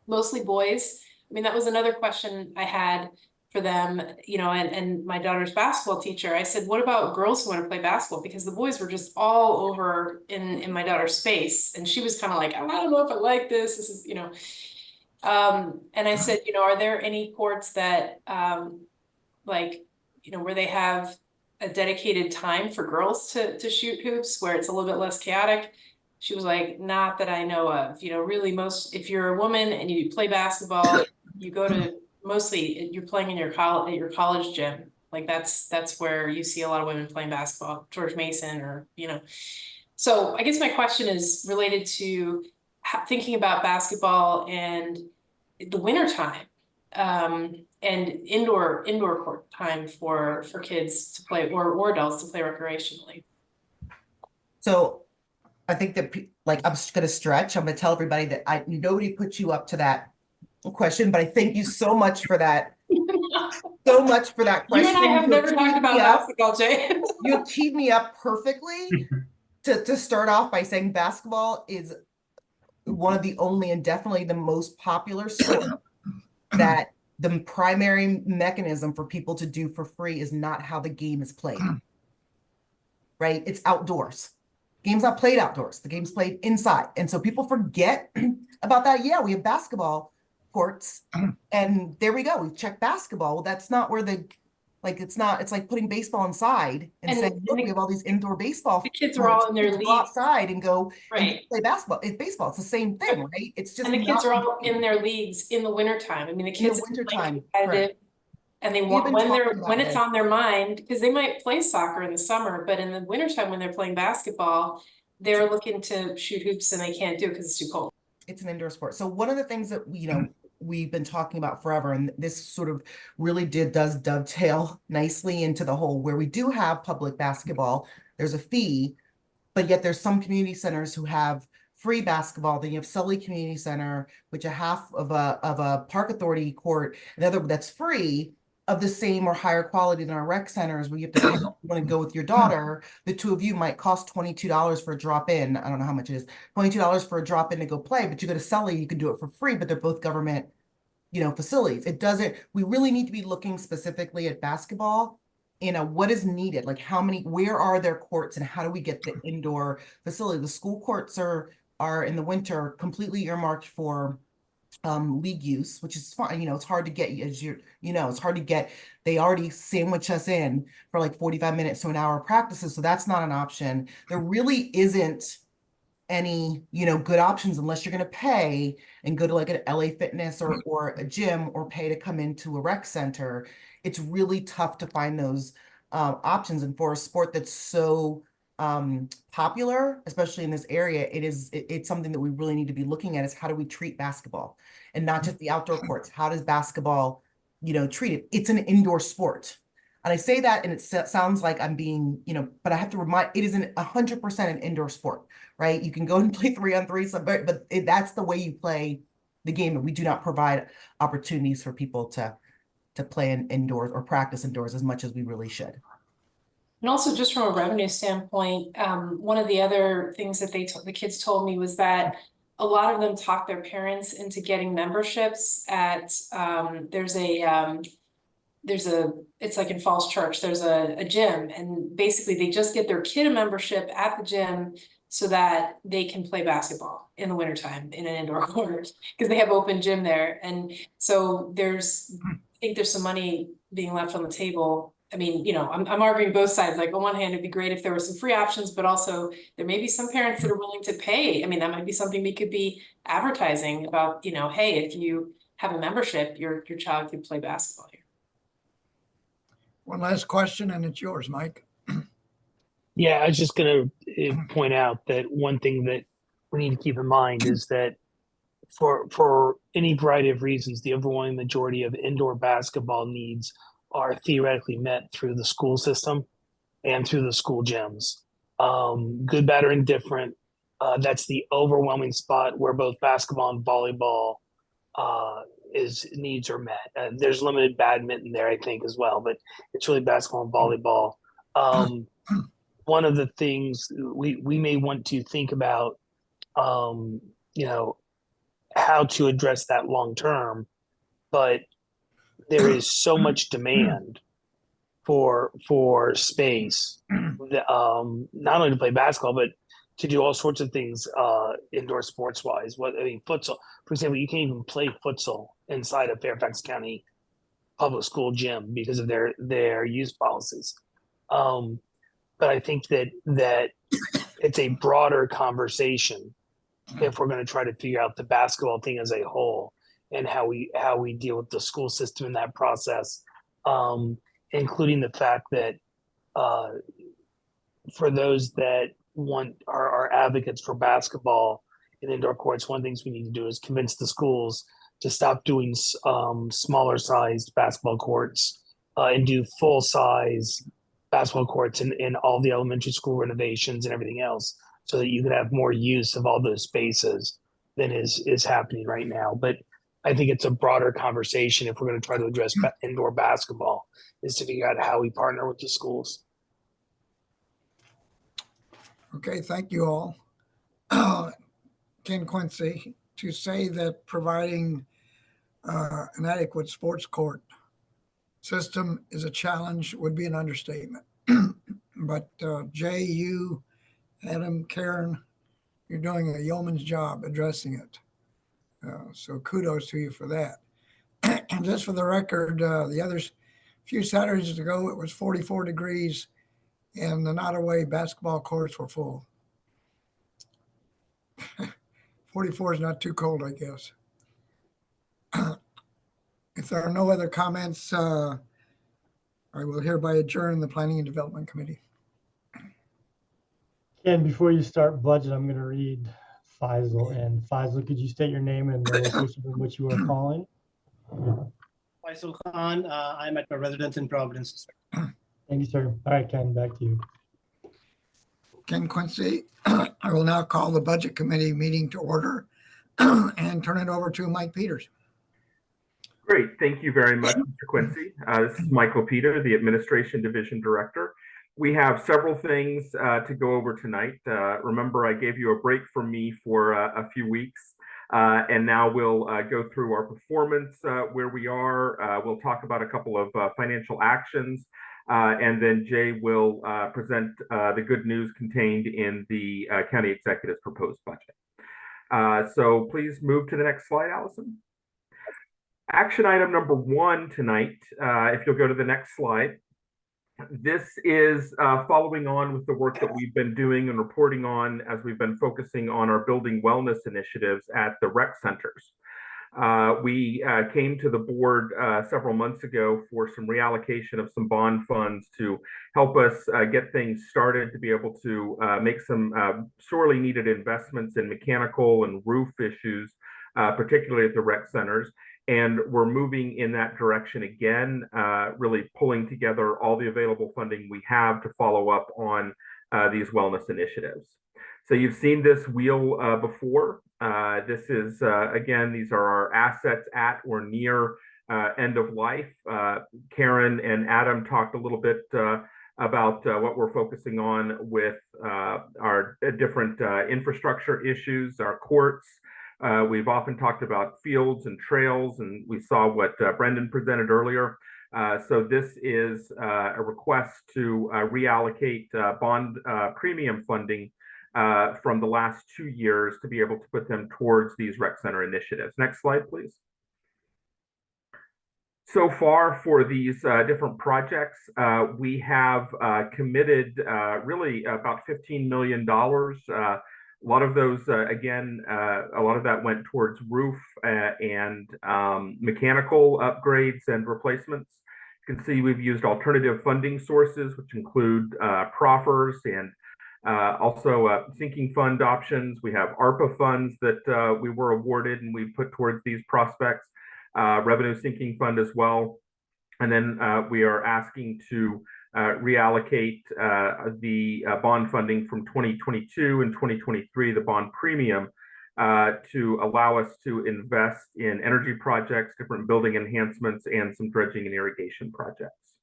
mostly boys. That was another question I had for them, you know, and my daughter's basketball teacher, I said, what about girls who want to play basketball? Because the boys were just all over in my daughter's space. And she was kind of like, I don't know if I like this. This is, you know, and I said, you know, are there any courts that, like, you know, where they have a dedicated time for girls to shoot hoops, where it's a little bit less chaotic? She was like, not that I know of. You know, really if you're a woman and you play basketball, you go to, mostly you're playing in your college gym. Like that's where you see a lot of women playing basketball, George Mason, or, you know. So I guess my question is related to thinking about basketball and the winter time, and indoor court time for kids to play, or adults to play recreationally. So I think that, like, I'm just gonna stretch. I'm gonna tell everybody that nobody put you up to that question, but I thank you so much for that. So much for that question. You and I have never talked about basketball, Jay. You teed me up perfectly to start off by saying basketball is one of the only and definitely the most popular sport that the primary mechanism for people to do for free is not how the game is played. Right? It's outdoors. Game's not played outdoors. The game's played inside. And so people forget about that. Yeah, we have basketball courts and there we go. We've checked basketball. Well, that's not where it's like putting baseball inside and saying, look, we have all these indoor baseball. The kids are all in their leagues. Go outside and go and play basketball. It's baseball. It's the same thing, right? It's just, and the kids are all in their leagues in the wintertime. I mean, the kids in the wintertime, and they want when it's on their mind, because they might play soccer in the summer, but in the wintertime when they're playing basketball, they're looking to shoot hoops and they can't do it because it's too cold. It's an indoor sport. So one of the things that we've been talking about forever, and this sort of really does dovetail nicely into the whole, where we do have public basketball, there's a fee, but yet there's some community centers who have free basketball. Then you have Sully Community Center, which a half of a Park Authority court, another that's free, of the same or higher quality than our rec centers, where you have to pay, if you want to go with your daughter, the two of you might cost $22 for a drop-in. I don't know how much it is, $22 for a drop-in to go play, but you go to Sully, you can do it for free, but they're both government, facilities. We really need to be looking specifically at basketball what is needed, like where are their courts and how do we get the indoor facility? The school courts are in the winter completely earmarked for league use, which is fine. It's hard to get, it's hard to get. They already sandwich us in for like 45 minutes to an hour of practices. So that's not an option. There really isn't any, good options unless you're going to pay and go to like an LA Fitness or a gym, or pay to come into a rec center. It's really tough to find those options. And for a sport that's so popular, especially in this area, it's something that we really need to be looking at, is how do we treat basketball, and not just the outdoor courts. How does basketball, treat it? It's an indoor sport. And I say that, and it sounds like I'm being, but I have to remind, it is 100% an indoor sport, right? You can go and play 3-on-3, but that's the way you play the game. And we do not provide opportunities for people to play indoors or practice indoors as much as we really should. And also, just from a revenue standpoint, one of the other things that the kids told me was that a lot of them talk their parents into getting memberships at, it's like in Falls Church, there's a gym, and basically they just get their kid a membership at the gym so that they can play basketball in the wintertime in an indoor court, because they have open gym there. And so I think there's some money being left on the table. I mean, I'm arguing both sides. Like, on one hand, it'd be great if there were some free options, but also there may be some parents that are willing to pay. I mean, that might be something we could be advertising about, hey, if you have a membership, your child could play basketball here. One last question, and it's yours, Mike. Yeah, I was just going to point out that one thing that we need to keep in mind is that for any variety of reasons, the overwhelming majority of indoor basketball needs are theoretically met through the school system and through the school gyms. Good, bad, or indifferent, that's the overwhelming spot where both basketball and volleyball needs are met. There's limited badminton there, I think, as well, but it's really basketball and volleyball. One of the things we may want to think about, how to address that long term, but there is so much demand for space, not only to play basketball, but to do all sorts of things indoor sports wise. Futsal, for example, you can't even play futsal inside a Fairfax County public school gym because of their use policies. But I think that it's a broader conversation if we're going to try to figure out the basketball thing as a whole and how we deal with the school system in that process, including the fact that for those that are advocates for basketball in indoor courts, one of the things we need to do is convince the schools to stop doing smaller sized basketball courts and do full size basketball courts in all the elementary school renovations and everything else, so that you can have more use of all those spaces than is happening right now. But I think it's a broader conversation if we're going to try to address indoor basketball, is to figure out how we partner with the schools. Okay, thank you all. Ken Quincy, to say that providing an adequate sports court system is a challenge would be an understatement. But Jay, you, Adam, Karen, you're doing a yeoman's job addressing it. So kudos to you for that. And just for the record, the others, a few Saturdays ago, it was 44 degrees and the Nottoway basketball courts were full. 44 is not too cold, I guess. If there are no other comments, I will hereby adjourn the Planning and Development Committee. Ken, before you start budget, I'm going to read Faisal. And Faisal, could you state your name and the location from which you are calling? Faisal Khan, I'm at my residence in Providence. Thank you, sir. All right, Ken, back to you. Ken Quincy, I will now call the Budget Committee meeting to order and turn it over to Mike Peters. Great. Thank you very much, Mr. Quincy. This is Michael Peter, the Administration Division Director. We have several things to go over tonight. Remember, I gave you a break from me for a few weeks, and now we'll go through our performance, where we are. We'll talk about a couple of financial actions, and then Jay will present the good news contained in the County Executive's proposed budget. So please move to the next slide, Allison. Action item number 1 tonight, if you'll go to the next slide. This is following on with the work that we've been doing and reporting on as we've been focusing on our building wellness initiatives at the rec centers. We came to the board several months ago for some reallocation of some bond funds to help us get things started, to be able to make some sorely needed investments in mechanical and roof issues, particularly at the rec centers. And we're moving in that direction again, really pulling together all the available funding we have to follow up on these wellness initiatives. So you've seen this wheel before. This is, again, these are our assets at or near end of life. Karen and Adam talked a little bit about what we're focusing on with our different infrastructure issues, our courts. We've often talked about fields and trails, and we saw what Brendan presented earlier. So this is a request to reallocate bond premium funding from the last 2 years to be able to put them towards these rec center initiatives. Next slide, please. So far for these different projects, we have committed really about $15 million. A lot of those, again, a lot of that went towards roof and mechanical upgrades and replacements. You can see we've used alternative funding sources, which include proffers and also sinking fund options. We have ARPA funds that we were awarded and we put towards these prospects, revenue sinking fund as well. And then we are asking to reallocate the bond funding from 2022 and 2023, the bond premium, to allow us to invest in energy projects, different building enhancements, and some dredging and irrigation projects.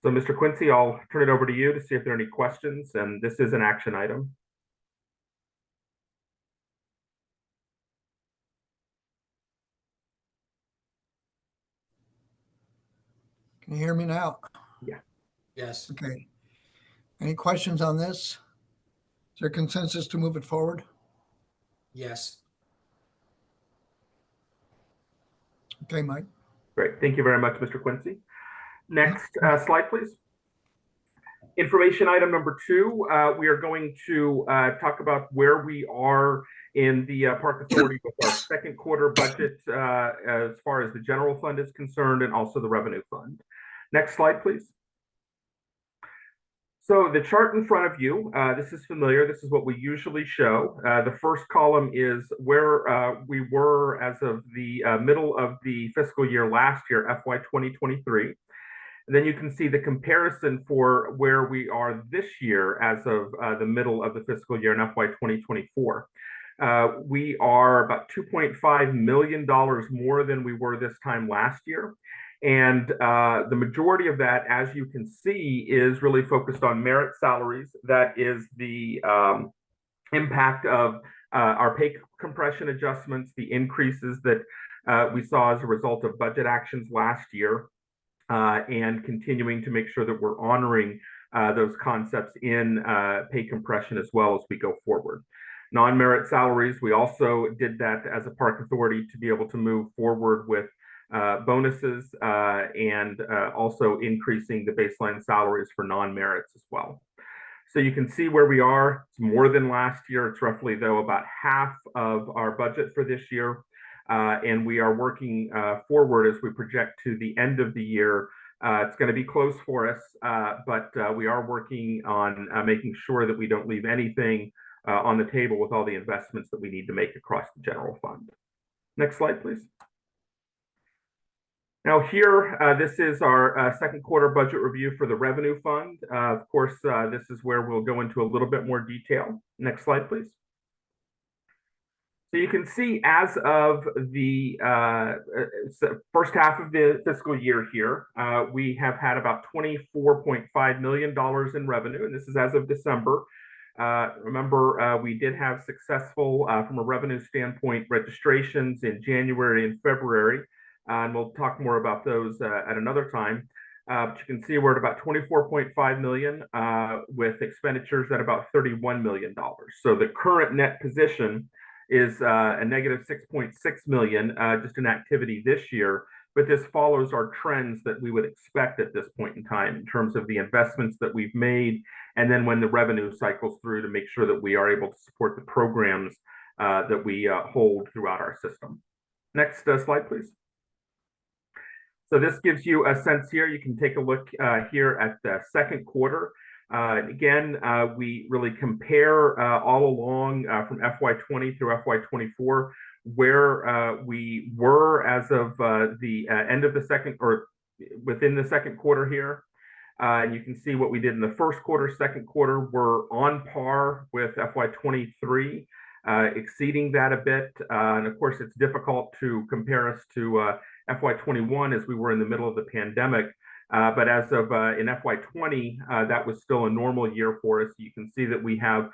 So Mr. Quincy, I'll turn it over to you to see if there are any questions, and this is an action item. Can you hear me now? Yeah. Yes. Okay. Any questions on this? Is there consensus to move it forward? Yes. Okay, Mike. Great. Thank you very much, Mr. Quincy. Next slide, please. Information item number 2, we are going to talk about where we are in the Park Authority with our second quarter budget as far as the general fund is concerned, and also the revenue fund. Next slide, please. So the chart in front of you, this is familiar. This is what we usually show. The first column is where we were as of the middle of the fiscal year last year, FY 2023. And then you can see the comparison for where we are this year as of the middle of the fiscal year in FY 2024. We are about $2.5 million more than we were this time last year. And the majority of that, as you can see, is really focused on merit salaries. That is the impact of our pay compression adjustments, the increases that we saw as a result of budget actions last year, and continuing to make sure that we're honoring those concepts in pay compression as well as we go forward. Non-merit salaries, we also did that as a Park Authority to be able to move forward with bonuses and also increasing the baseline salaries for non-merits as well. So you can see where we are. It's more than last year. It's roughly, though, about half of our budget for this year. And we are working forward as we project to the end of the year. It's going to be close for us, but we are working on making sure that we don't leave anything on the table with all the investments that we need to make across the general fund. Next slide, please. Now here, this is our second quarter budget review for the revenue fund. Of course, this is where we'll go into a little bit more detail. Next slide, please. So you can see as of the first half of the fiscal year here, we have had about $24.5 million in revenue, and this is as of December. Remember, we did have successful, from a revenue standpoint, registrations in January and February, and we'll talk more about those at another time. But you can see we're at about $24.5 million with expenditures at about $31 million. So the current net position is a negative $6.6 million just in activity this year, but this follows our trends that we would expect at this point in time in terms of the investments that we've made, and then when the revenue cycles through to make sure that we are able to support the programs that we hold throughout our system. Next slide, please. So this gives you a sense here. You can take a look here at the second quarter. Again, we really compare all along from FY20 through FY24 where we were as of the end of the second, or within the second quarter here. And you can see what we did in the first quarter, second quarter. We're on par with FY23, exceeding that a bit. And of course, it's difficult to compare us to FY21 as we were in the middle of the pandemic. But as of in FY20, that was still a normal year for us. You can see that we have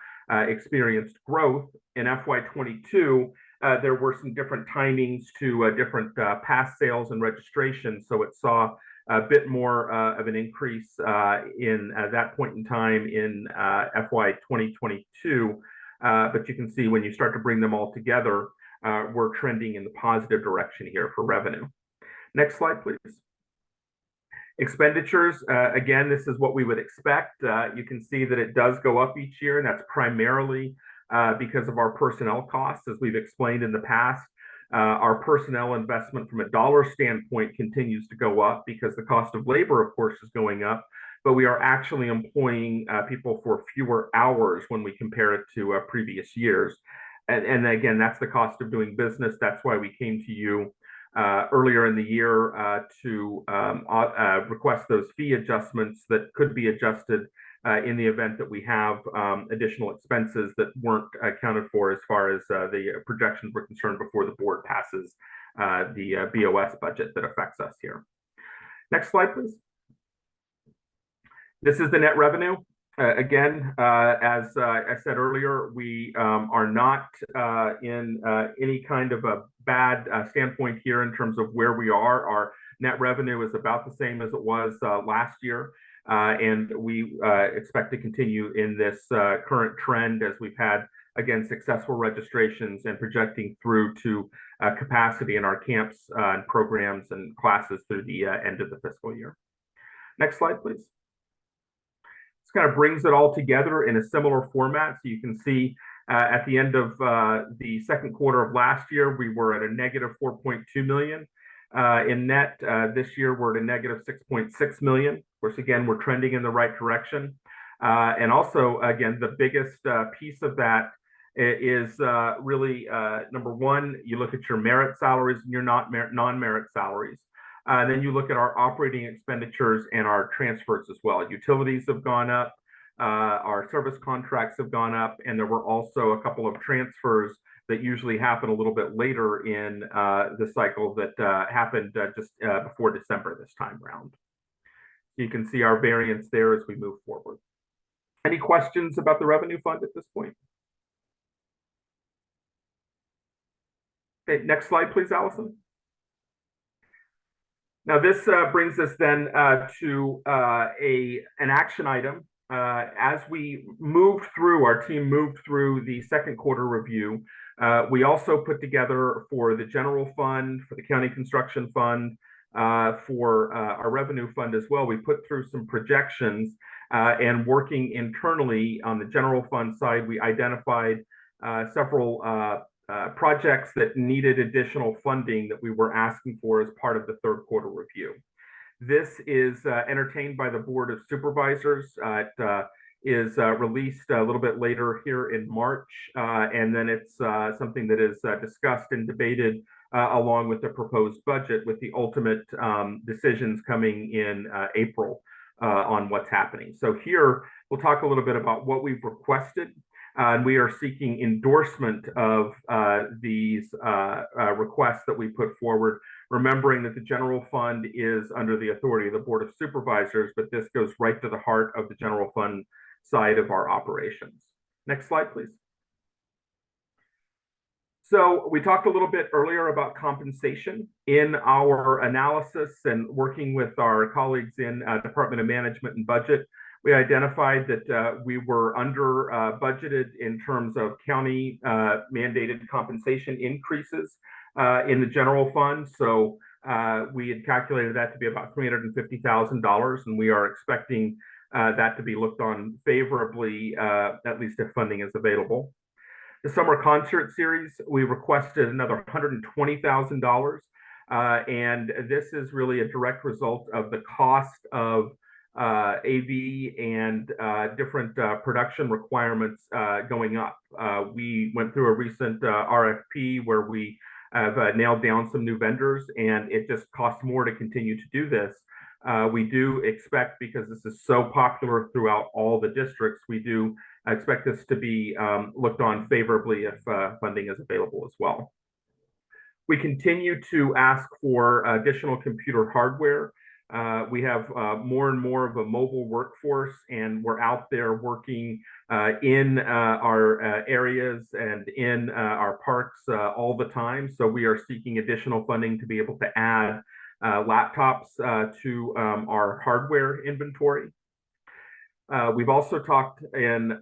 experienced growth. In FY22, there were some different timings to different pass sales and registrations. So it saw a bit more of an increase in that point in time in FY 2022. But you can see when you start to bring them all together, we're trending in the positive direction here for revenue. Next slide, please. Expenditures, again, this is what we would expect. You can see that it does go up each year, and that's primarily because of our personnel costs, as we've explained in the past. Our personnel investment from a dollar standpoint continues to go up because the cost of labor, of course, is going up, but we are actually employing people for fewer hours when we compare it to previous years. And again, that's the cost of doing business. That's why we came to you earlier in the year to request those fee adjustments that could be adjusted in the event that we have additional expenses that weren't accounted for as far as the projections were concerned before the board passes the BOS budget that affects us here. Next slide, please. This is the net revenue. Again, as I said earlier, we are not in any kind of a bad standpoint here in terms of where we are. Our net revenue is about the same as it was last year, and we expect to continue in this current trend as we've had, again, successful registrations and projecting through to capacity in our camps and programs and classes through the end of the fiscal year. Next slide, please. This kind of brings it all together in a similar format. So you can see at the end of the second quarter of last year, we were at a negative 4.2 million in net. This year, we're at a negative 6.6 million. Of course, again, we're trending in the right direction. And also, again, the biggest piece of that is really, number one, you look at your merit salaries and your non-merit salaries. Then you look at our operating expenditures and our transfers as well. Utilities have gone up, our service contracts have gone up, and there were also a couple of transfers that usually happen a little bit later in the cycle that happened just before December this time round. You can see our variance there as we move forward. Any questions about the revenue fund at this point? Okay, next slide, please, Allison. Now, this brings us then to an action item. As we moved through, our team moved through the second quarter review, we also put together for the general fund, for the county construction fund, for our revenue fund as well, we put through some projections and working internally on the general fund side, we identified several projects that needed additional funding that we were asking for as part of the third quarter review. This is entertained by the Board of Supervisors. It is released a little bit later here in March, and then it's something that is discussed and debated along with the proposed budget, with the ultimate decisions coming in April on what's happening. So here, we'll talk a little bit about what we've requested. And we are seeking endorsement of these requests that we put forward, remembering that the general fund is under the authority of the Board of Supervisors, but this goes right to the heart of the general fund side of our operations. Next slide, please. So we talked a little bit earlier about compensation. In our analysis and working with our colleagues in Department of Management and Budget, we identified that we were under budgeted in terms of county mandated compensation increases in the general fund. So we had calculated that to be about $350,000, and we are expecting that to be looked on favorably, at least if funding is available. The summer concert series, we requested another $120,000, and this is really a direct result of the cost of AV and different production requirements going up. We went through a recent RFP where we have nailed down some new vendors, and it just costs more to continue to do this. We do expect, because this is so popular throughout all the districts, we do expect this to be looked on favorably if funding is available as well. We continue to ask for additional computer hardware. We have more and more of a mobile workforce, and we're out there working in our areas and in our parks all the time. So we are seeking additional funding to be able to add laptops to our hardware inventory. We've also talked in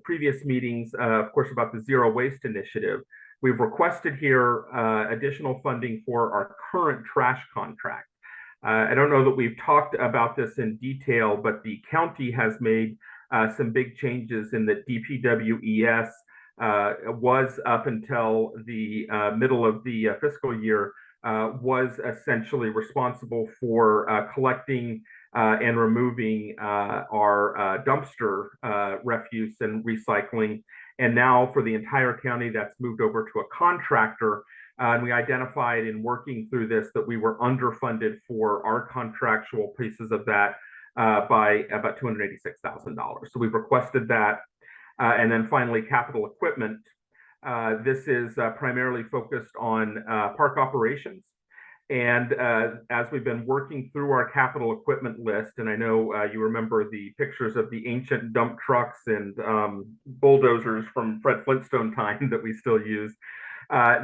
previous meetings, of course, about the Zero Waste Initiative. We've requested here additional funding for our current trash contract. I don't know that we've talked about this in detail, but the county has made some big changes in that DPWES was, up until the middle of the fiscal year, was essentially responsible for collecting and removing our dumpster refuse and recycling. And now for the entire county, that's moved over to a contractor. And we identified in working through this that we were underfunded for our contractual pieces of that by about $286,000. So we've requested that. And then finally, capital equipment. This is primarily focused on park operations. And as we've been working through our capital equipment list, and I know you remember the pictures of the ancient dump trucks and bulldozers from Fred Flintstone time that we still use.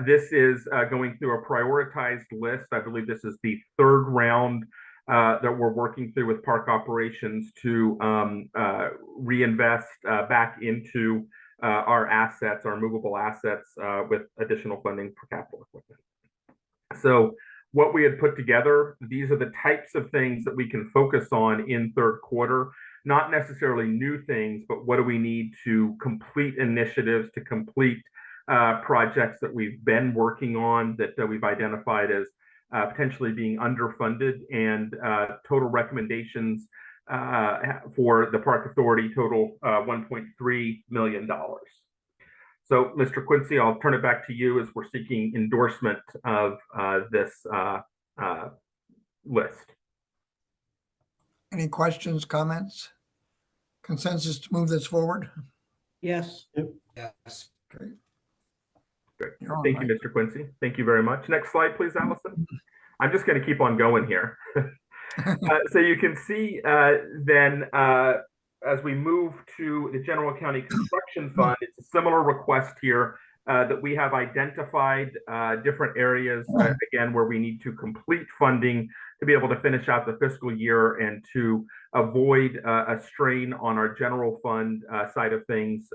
This is going through a prioritized list. I believe this is the third round that we're working through with park operations to reinvest back into our assets, our movable assets, with additional funding for capital equipment. So what we had put together, these are the types of things that we can focus on in third quarter, not necessarily new things, but what do we need to complete initiatives, to complete projects that we've been working on that we've identified as potentially being underfunded, and total recommendations for the Park Authority total $1.3 million. So, Mr. Quincy, I'll turn it back to you as we're seeking endorsement of this list. Any questions, comments? Consensus to move this forward? Yes. Yes. Great. Great. You're on, Thank you, Mike. Mr. Quincy. Thank you very much. Next slide, please, Allison. I'm just going to keep on going here. So you can see then as we move to the General County Construction Fund, it's a similar request here that we have identified different areas, again, where we need to complete funding to be able to finish out the fiscal year and to avoid a strain on our general fund side of things,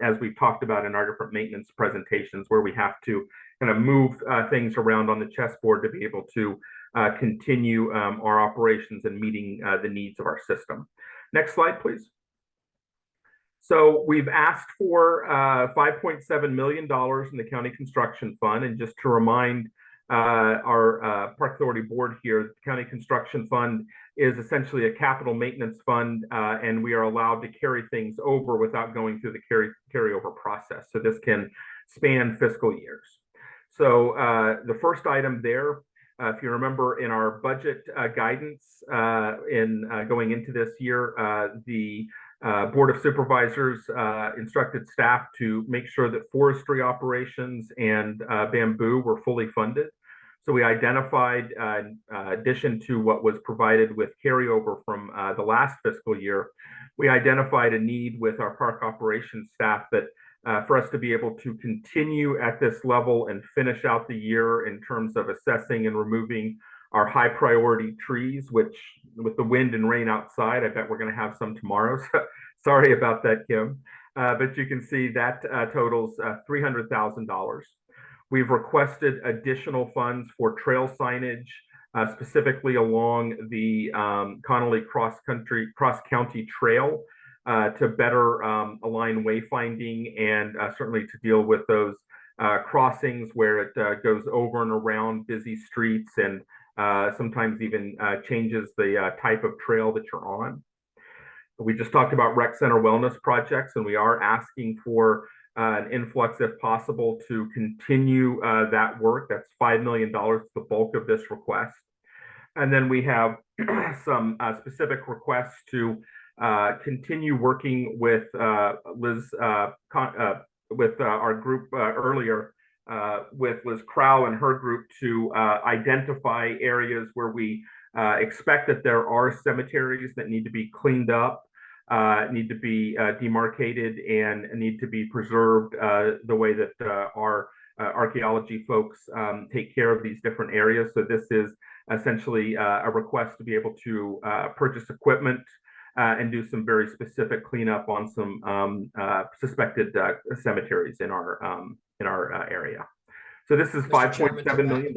as we've talked about in our different maintenance presentations, where we have to kind of move things around on the chessboard to be able to continue our operations and meeting the needs of our system. Next slide, please. So we've asked for $5.7 million in the County Construction Fund. And just to remind our Park Authority board here, the County Construction Fund is essentially a capital maintenance fund, and we are allowed to carry things over without going through the carryover process. So this can span fiscal years. So the first item there, if you remember in our budget guidance in going into this year, the Board of Supervisors instructed staff to make sure that forestry operations and bamboo were fully funded. So we identified, in addition to what was provided with carryover from the last fiscal year, we identified a need with our park operations staff that for us to be able to continue at this level and finish out the year in terms of assessing and removing our high priority trees, which with the wind and rain outside, I bet we're going to have some tomorrow. So sorry about that, Kim. But you can see that totals $300,000. We've requested additional funds for trail signage, specifically along the Connolly Cross County Trail, to better align wayfinding and certainly to deal with those crossings where it goes over and around busy streets and sometimes even changes the type of trail that you're on. We just talked about rec center wellness projects, and we are asking for an influx, if possible, to continue that work. That's $5 million, the bulk of this request. And then we have some specific requests to continue working with Liz, with our group earlier, with Liz Crow and her group to identify areas where we expect that there are cemeteries that need to be cleaned up, need to be demarcated, and need to be preserved the way that our archaeology folks take care of these different areas. So this is essentially a request to be able to purchase equipment and do some very specific cleanup on some suspected cemeteries in our area. So this is $5.7 million.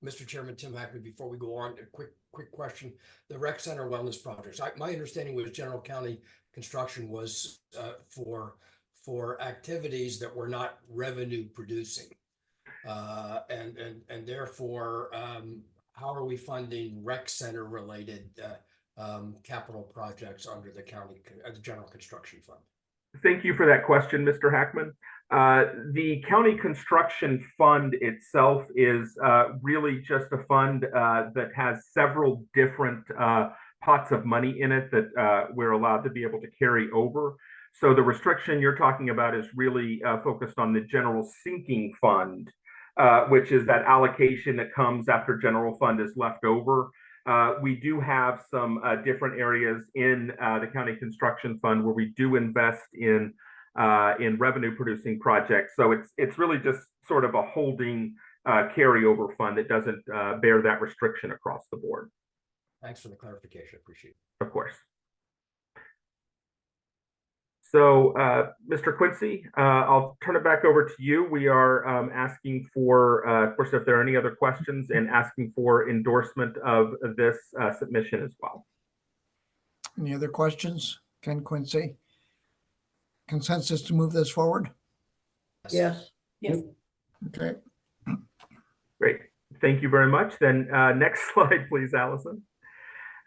Mr. Chairman, Tim Hackman, before we go on, a quick question. The rec center wellness projects. My understanding was General County Construction was for activities that were not revenue producing, and therefore, how are we funding rec center related capital projects under the General Construction Fund? Thank you for that question, Mr. Hackman. The County Construction Fund itself is really just a fund that has several different pots of money in it that we're allowed to be able to carry over. So the restriction you're talking about is really focused on the general sinking fund which is that allocation that comes after general fund is left over. We do have some different areas in the county construction fund where we do invest in revenue producing projects. So it's really just sort of a holding carryover fund that doesn't bear that restriction across the board. Thanks for the clarification. Appreciate it. Of course. So, Mr. Quincy, I'll turn it back over to you. We are asking for, of course, if there are any other questions, and asking for endorsement of this submission as well. Any other questions? Ken Quincy? Consensus to move this forward? Yes. Yes. Okay. Great. Thank you very much. Then next slide, please, Allison.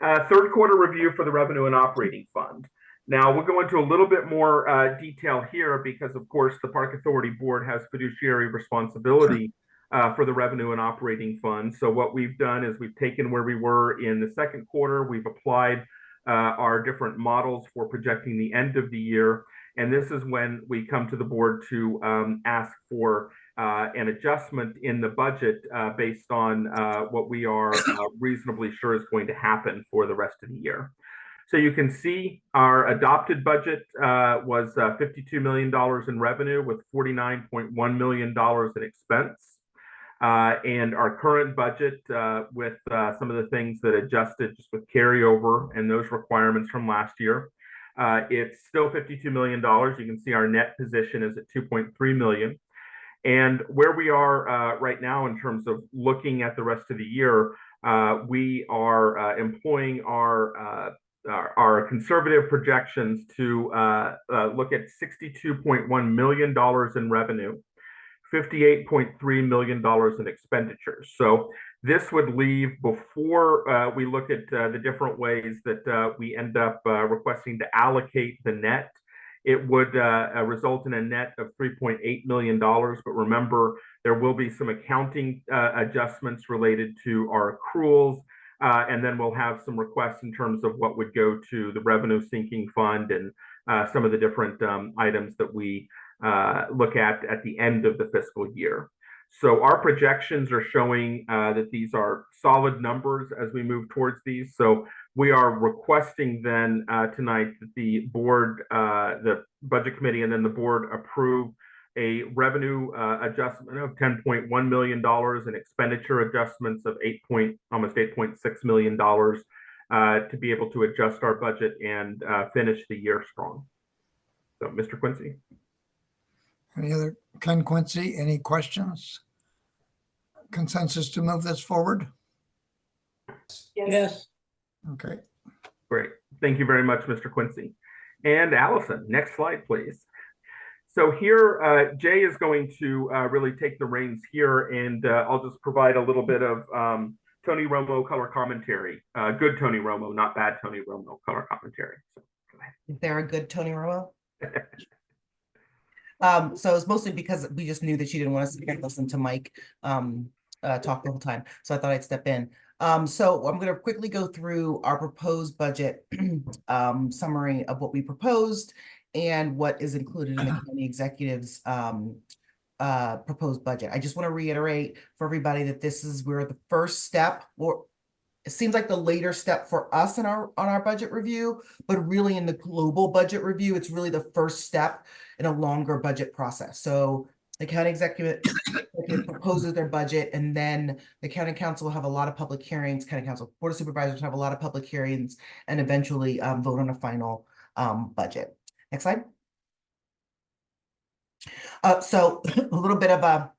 Third quarter review for the Revenue and Operating Fund. Now, we'll go into a little bit more detail here because, of course, the Park Authority Board has fiduciary responsibility for the Revenue and Operating Fund. So what we've done is we've taken where we were in the second quarter, we've applied our different models for projecting the end of the year, and this is when we come to the board to ask for an adjustment in the budget based on what we are reasonably sure is going to happen for the rest of the year. So you can see our adopted budget was $52 million in revenue with $49.1 million in expense. And our current budget with some of the things that adjusted just with carryover and those requirements from last year, it's still $52 million. You can see our net position is at $2.3 million. And where we are right now in terms of looking at the rest of the year, we are employing our conservative projections to look at $62.1 million in revenue, $58.3 million in expenditures. So this would leave, before we look at the different ways that we end up requesting to allocate the net, it would result in a net of $3.8 million. But remember, there will be some accounting adjustments related to our accruals. And then we'll have some requests in terms of what would go to the revenue sinking fund and some of the different items that we look at the end of the fiscal year. So our projections are showing that these are solid numbers as we move towards these. So we are requesting then tonight that the board, the budget committee, and then the board approve a revenue adjustment of $10.1 million and expenditure adjustments of almost $8.6 million to be able to adjust our budget and finish the year strong. So, Mr. Quincy. Any other, Ken Quincy, any questions? Consensus to move this forward? Yes. Okay. Great. Thank you very much, Mr. Quincy. And Allison, next slide, please. So here, Jay is going to really take the reins here, and I'll just provide a little bit of Tony Romo color commentary. Good Tony Romo, not bad Tony Romo color commentary. So, Is there a good Tony Romo? So it's mostly because we just knew that you didn't want us to listen to Mike talk the whole time. So I thought I'd step in. So I'm going to quickly go through our proposed budget summary of what we proposed and what is included in the county executive's proposed budget. I just want to reiterate for everybody that this is where the first step, or it seems like the later step for us in on our budget review, but really in the global budget review, it's really the first step in a longer budget process. So the county executive proposes their budget, and then the county council will have a lot of public hearings. County council, board of supervisors have a lot of public hearings, and eventually vote on a final budget. Next slide. So a little bit of a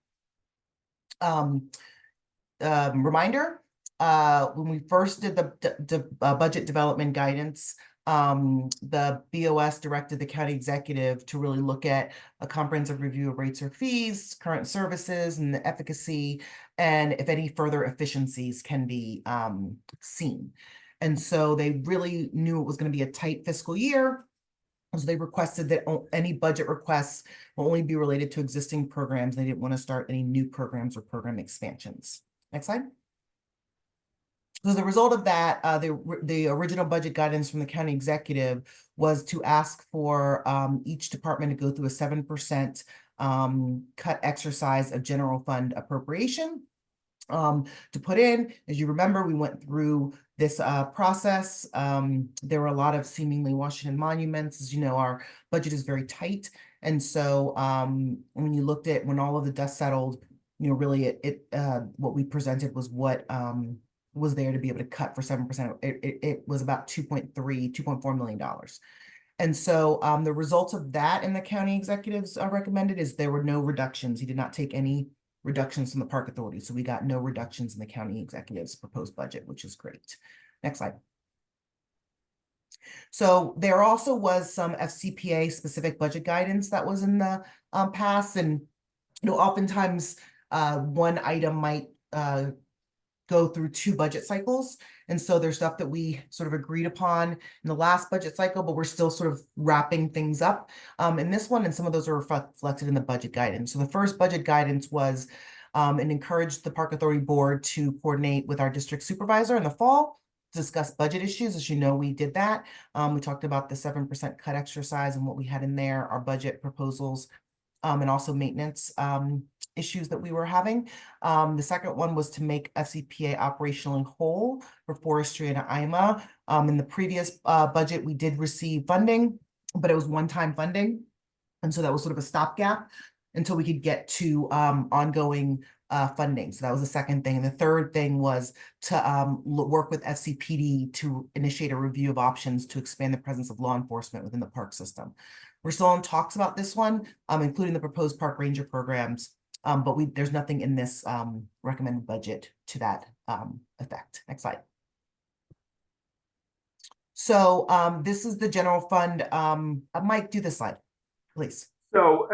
reminder. When we first did the budget development guidance, the BOS directed the county executive to really look at a comprehensive review of rates or fees, current services, and the efficacy, and if any further efficiencies can be seen. And so they really knew it was going to be a tight fiscal year. So they requested that any budget requests will only be related to existing programs. They didn't want to start any new programs or program expansions. Next slide. So as a result of that, the original budget guidance from the county executive was to ask for each department to go through a 7% cut exercise of general fund appropriation to put in. As you remember, we went through this process. There were a lot of seemingly Washington monuments. As you know, our budget is very tight. And so when you looked at when all of the dust settled, you know, really what we presented was what was there to be able to cut for 7%. It was about $2.4 million. And so the result of that in the county executives recommended is there were no reductions. He did not take any reductions from the park authority. So we got no reductions in the county executives proposed budget, which is great. Next slide. So there also was some FCPA specific budget guidance that was in the past. And, you know, oftentimes one item might go through 2 budget cycles. And so there's stuff that we sort of agreed upon in the last budget cycle, but we're still sort of wrapping things up in this one. And some of those are reflected in the budget guidance. So the first budget guidance was and encouraged the Park Authority Board to coordinate with our district supervisor in the fall to discuss budget issues. As you know, we did that. We talked about the 7% cut exercise and what we had in there, our budget proposals, and also maintenance issues that we were having. The second one was to make FCPA operationally whole for forestry and IMA. In the previous budget, we did receive funding, but it was one-time funding. And so that was sort of a stopgap until we could get to ongoing funding. So that was the second thing. And the third thing was to work with FCPD to initiate a review of options to expand the presence of law enforcement within the park system. We're still in talks about this one, including the proposed park ranger programs, but there's nothing in this recommended budget to that effect. Next slide. So this is the general fund. Mike, do this slide, please. So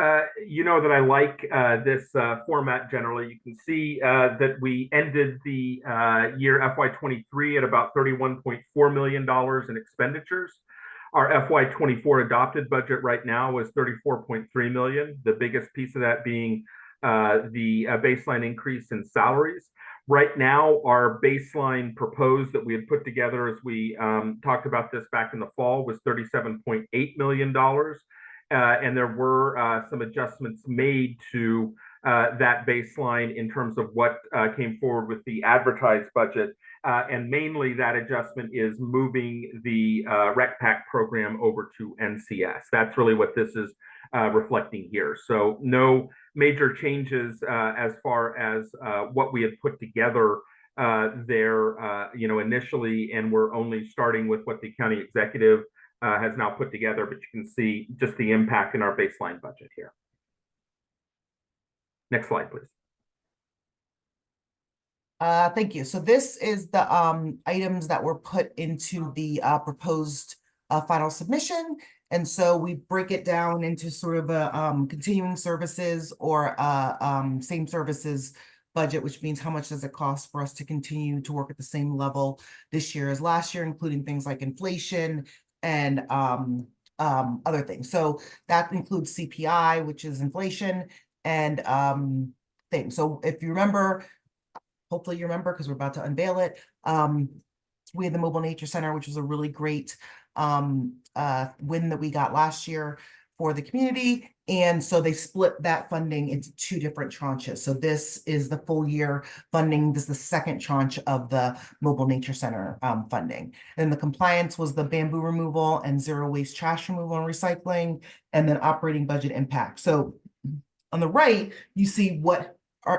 you know that I like this format generally. You can see that we ended the year FY23 at about $31.4 million in expenditures. Our FY24 adopted budget right now is $34.3 million, the biggest piece of that being the baseline increase in salaries. Right now, our baseline proposed that we had put together as we talked about this back in the fall was $37.8 million. And there were some adjustments made to that baseline in terms of what came forward with the advertised budget. And mainly that adjustment is moving the RecPac program over to NCS. That's really what this is reflecting here. So no major changes as far as what we had put together there, you know, initially, and we're only starting with what the county executive has now put together, but you can see just the impact in our baseline budget here. Next slide, please. Thank you. So this is the items that were put into the proposed final submission. And so we break it down into sort of a continuing services or same services budget, which means how much does it cost for us to continue to work at the same level this year as last year, including things like inflation and other things. So that includes CPI, which is inflation, and things. So if you remember, hopefully you remember because we're about to unveil it, we had the Mobile Nature Center, which was a really great win that we got last year for the community. And so they split that funding into 2 different tranches. So this is the full year funding. This is the second tranche of the Mobile Nature Center funding. And the compliance was the bamboo removal and zero waste trash removal and recycling, and then operating budget impact. So on the right, you see what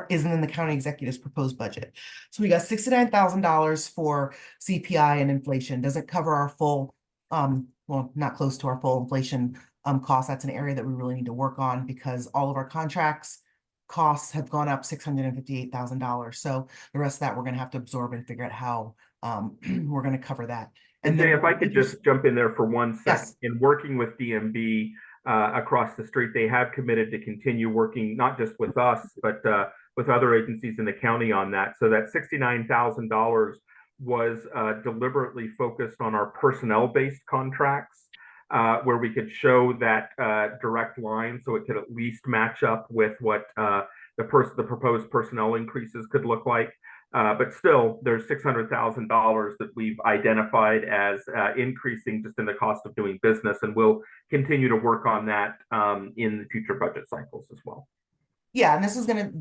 isn't in the county executive's proposed budget. So we got $69,000 for CPI and inflation. Doesn't cover our full, well, not close to our full inflation costs. That's an area that we really need to work on because all of our contracts costs have gone up $658,000. So the rest of that we're going to have to absorb and figure out how we're going to cover that. And Jay, if I could just jump in there for 1 second. Yes. In working with DMB across the street, they have committed to continue working not just with us, but with other agencies in the county on that. So that $69,000 was deliberately focused on our personnel-based contracts, where we could show that direct line so it could at least match up with what the proposed personnel increases could look like. But still, there's $600,000 that we've identified as increasing just in the cost of doing business, and we'll continue to work on that in the future budget cycles as well. Yeah, and this is gonna,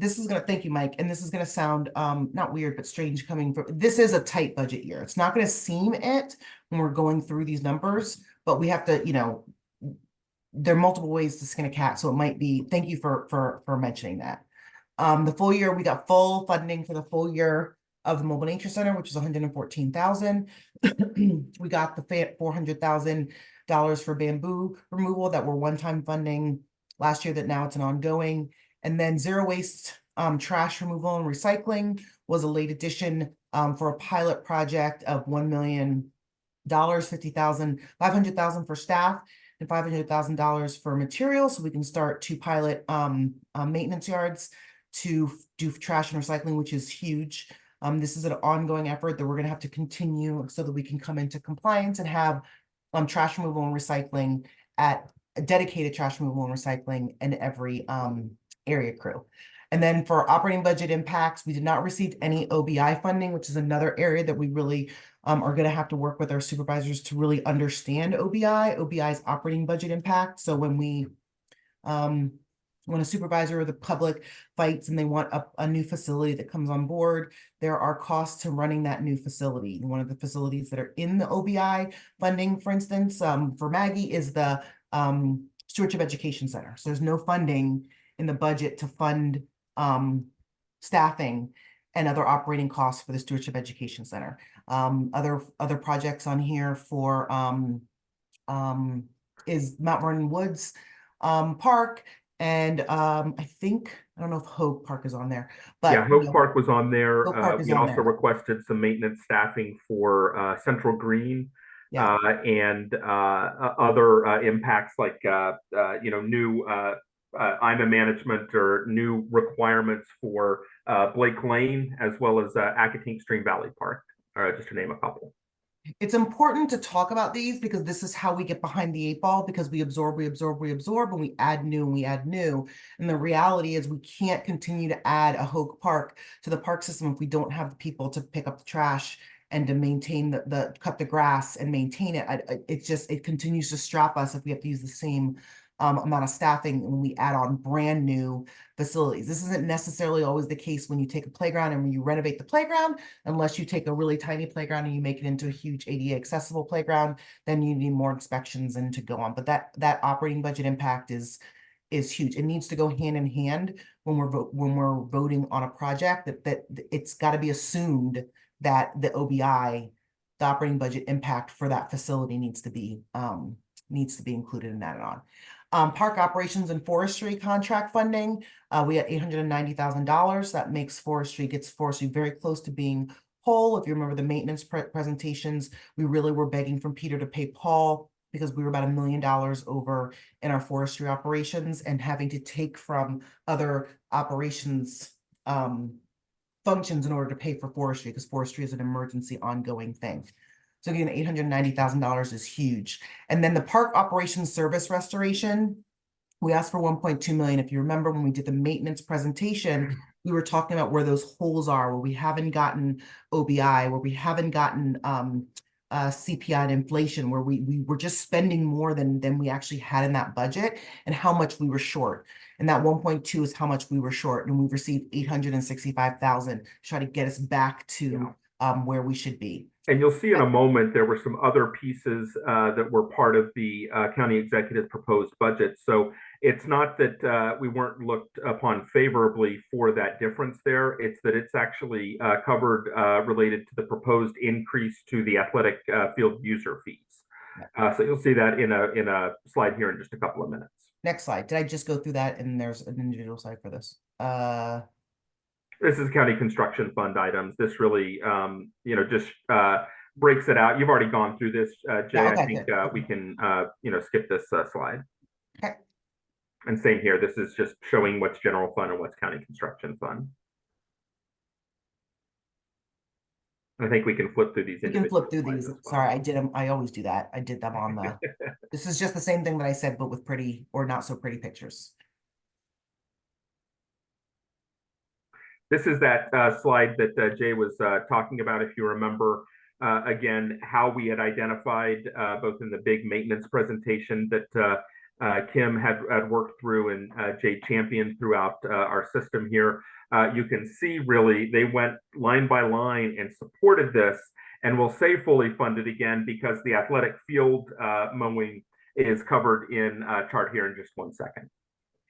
thank you, Mike. And this is gonna sound not weird, but strange coming from, this is a tight budget year. It's not gonna seem it when we're going through these numbers, but we have to, you know, there are multiple ways to skin a cat. So it might be, thank you for mentioning that. The full year, we got full funding for the full year of the Mobile Nature Center, which is $114,000. We got the $400,000 for bamboo removal that were one-time funding last year that now it's an ongoing. And then zero waste trash removal and recycling was a late addition for a pilot project of $1 million, $500,000 for staff and $500,000 for materials, so we can start to pilot maintenance yards to do trash and recycling, which is huge. This is an ongoing effort that we're going to have to continue so that we can come into compliance and have trash removal and recycling at a dedicated trash removal and recycling in every area crew. And then for operating budget impacts, we did not receive any OBI funding, which is another area that we really are going to have to work with our supervisors to really understand OBI. OBI's operating budget impact. So when a supervisor or the public fights and they want a new facility that comes on board, there are costs to running that new facility. One of the facilities that are in the OBI funding, for instance, for Maggie is the Stewardship Education Center. So there's no funding in the budget to fund staffing and other operating costs for the Stewardship Education Center. Other projects on here for is Mount Vernon Woods Park, and I don't know if Hogue Park is on there, but yeah, Hogue Park was on there. We also there. requested some maintenance staffing for Central Green. Yeah. And other impacts like new IMA management or new requirements for Blake Lane, as well as Accotink Stream Valley Park, just to name a couple. It's important to talk about these because this is how we get behind the 8 ball, because we absorb, and we add new and we add new. And the reality is we can't continue to add a Hogue Park to the park system if we don't have the people to pick up the trash and to maintain cut the grass and maintain it. It continues to strap us if we have to use the same amount of staffing when we add on brand new facilities. This isn't necessarily always the case when you take a playground and when you renovate the playground, unless you take a really tiny playground and you make it into a huge ADA accessible playground, then you need more inspections and to go on. But that operating budget impact is huge. It needs to go hand in hand when we're voting on a project, that it's got to be assumed that the OBI, the operating budget impact for that facility needs to be included in that and on. Park operations and forestry contract funding, we had $890,000. That makes gets forestry very close to being whole. If you remember the maintenance presentations, we really were begging from Peter to pay Paul because we were about $1 million over in our forestry operations and having to take from other operations functions in order to pay for forestry, because forestry is an emergency ongoing thing. So again, $890,000 is huge. And then the park operations service restoration, we asked for 1.2 million. If you remember when we did the maintenance presentation, we were talking about where those holes are, where we haven't gotten OBI, where we haven't gotten CPI and inflation, where we were just spending more than we actually had in that budget, and how much we were short. And that 1.2 is how much we were short. And we've received $865,000 to try to get us back to where we should be. And you'll see in a moment, there were some other pieces that were part of the county executive's proposed budget. So it's not that we weren't looked upon favorably for that difference there. It's that it's actually covered related to the proposed increase to the athletic field user fees. So you'll see that in a slide here in just a couple of minutes. Next slide. Did I just go through that? And there's an individual slide for this. This is county construction fund items. This really, just breaks it out. You've already gone through this, Jay. Yeah, okay, I think we can, skip this slide. Okay. And same here. This is just showing what's general fund and what's county construction fund. I think we can flip through these. We can flip through these. Sorry, I did them. I always do that. I did them on the. This is just the same thing that I said, but with pretty or not so pretty pictures. This is that slide that Jay was talking about, if you remember, again, how we had identified both in the big maintenance presentation that Kim had worked through and Jay championed throughout our system here. You can see really they went line by line and supported this, and will say fully funded again because the athletic field mowing is covered in a chart here in just 1 second.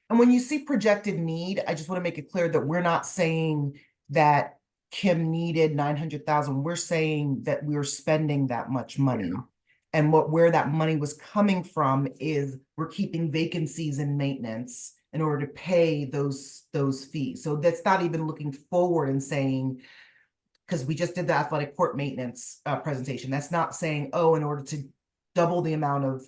And when you see projected need, I just want to make it clear that we're not saying that Kim needed 900,000. We're saying that we're spending that much money. And where that money was coming from is we're keeping vacancies in maintenance in order to pay those fees. So that's not even looking forward and saying, because we just did the athletic court maintenance presentation. That's not saying, oh, in order to double the amount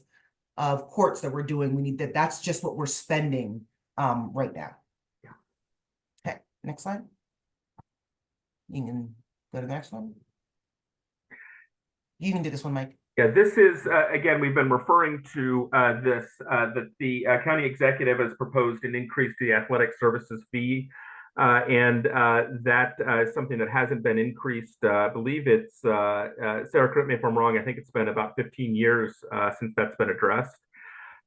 of courts that we're doing, we need that. That's just what we're spending right now. Yeah. Okay, next slide. You can go to the next one. You can do this one, Mike. Yeah, this is, again, we've been referring to this, that the county executive has proposed an increase to the athletic services fee. And that is something that hasn't been increased. I believe it's, Sarah, correct me if I'm wrong, I think it's been about 15 years since that's been addressed.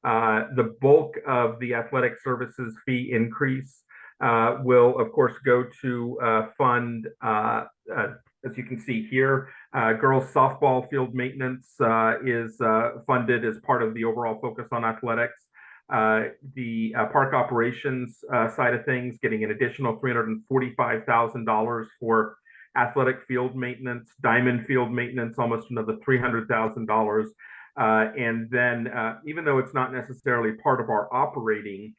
The bulk of the athletic services fee increase will, of course, go to fund, as you can see here, girls softball field maintenance is funded as part of the overall focus on athletics. The park operations side of things, getting an additional $345,000 for athletic field maintenance, diamond field maintenance, almost another $300,000. And then even though it's not necessarily part of our operating,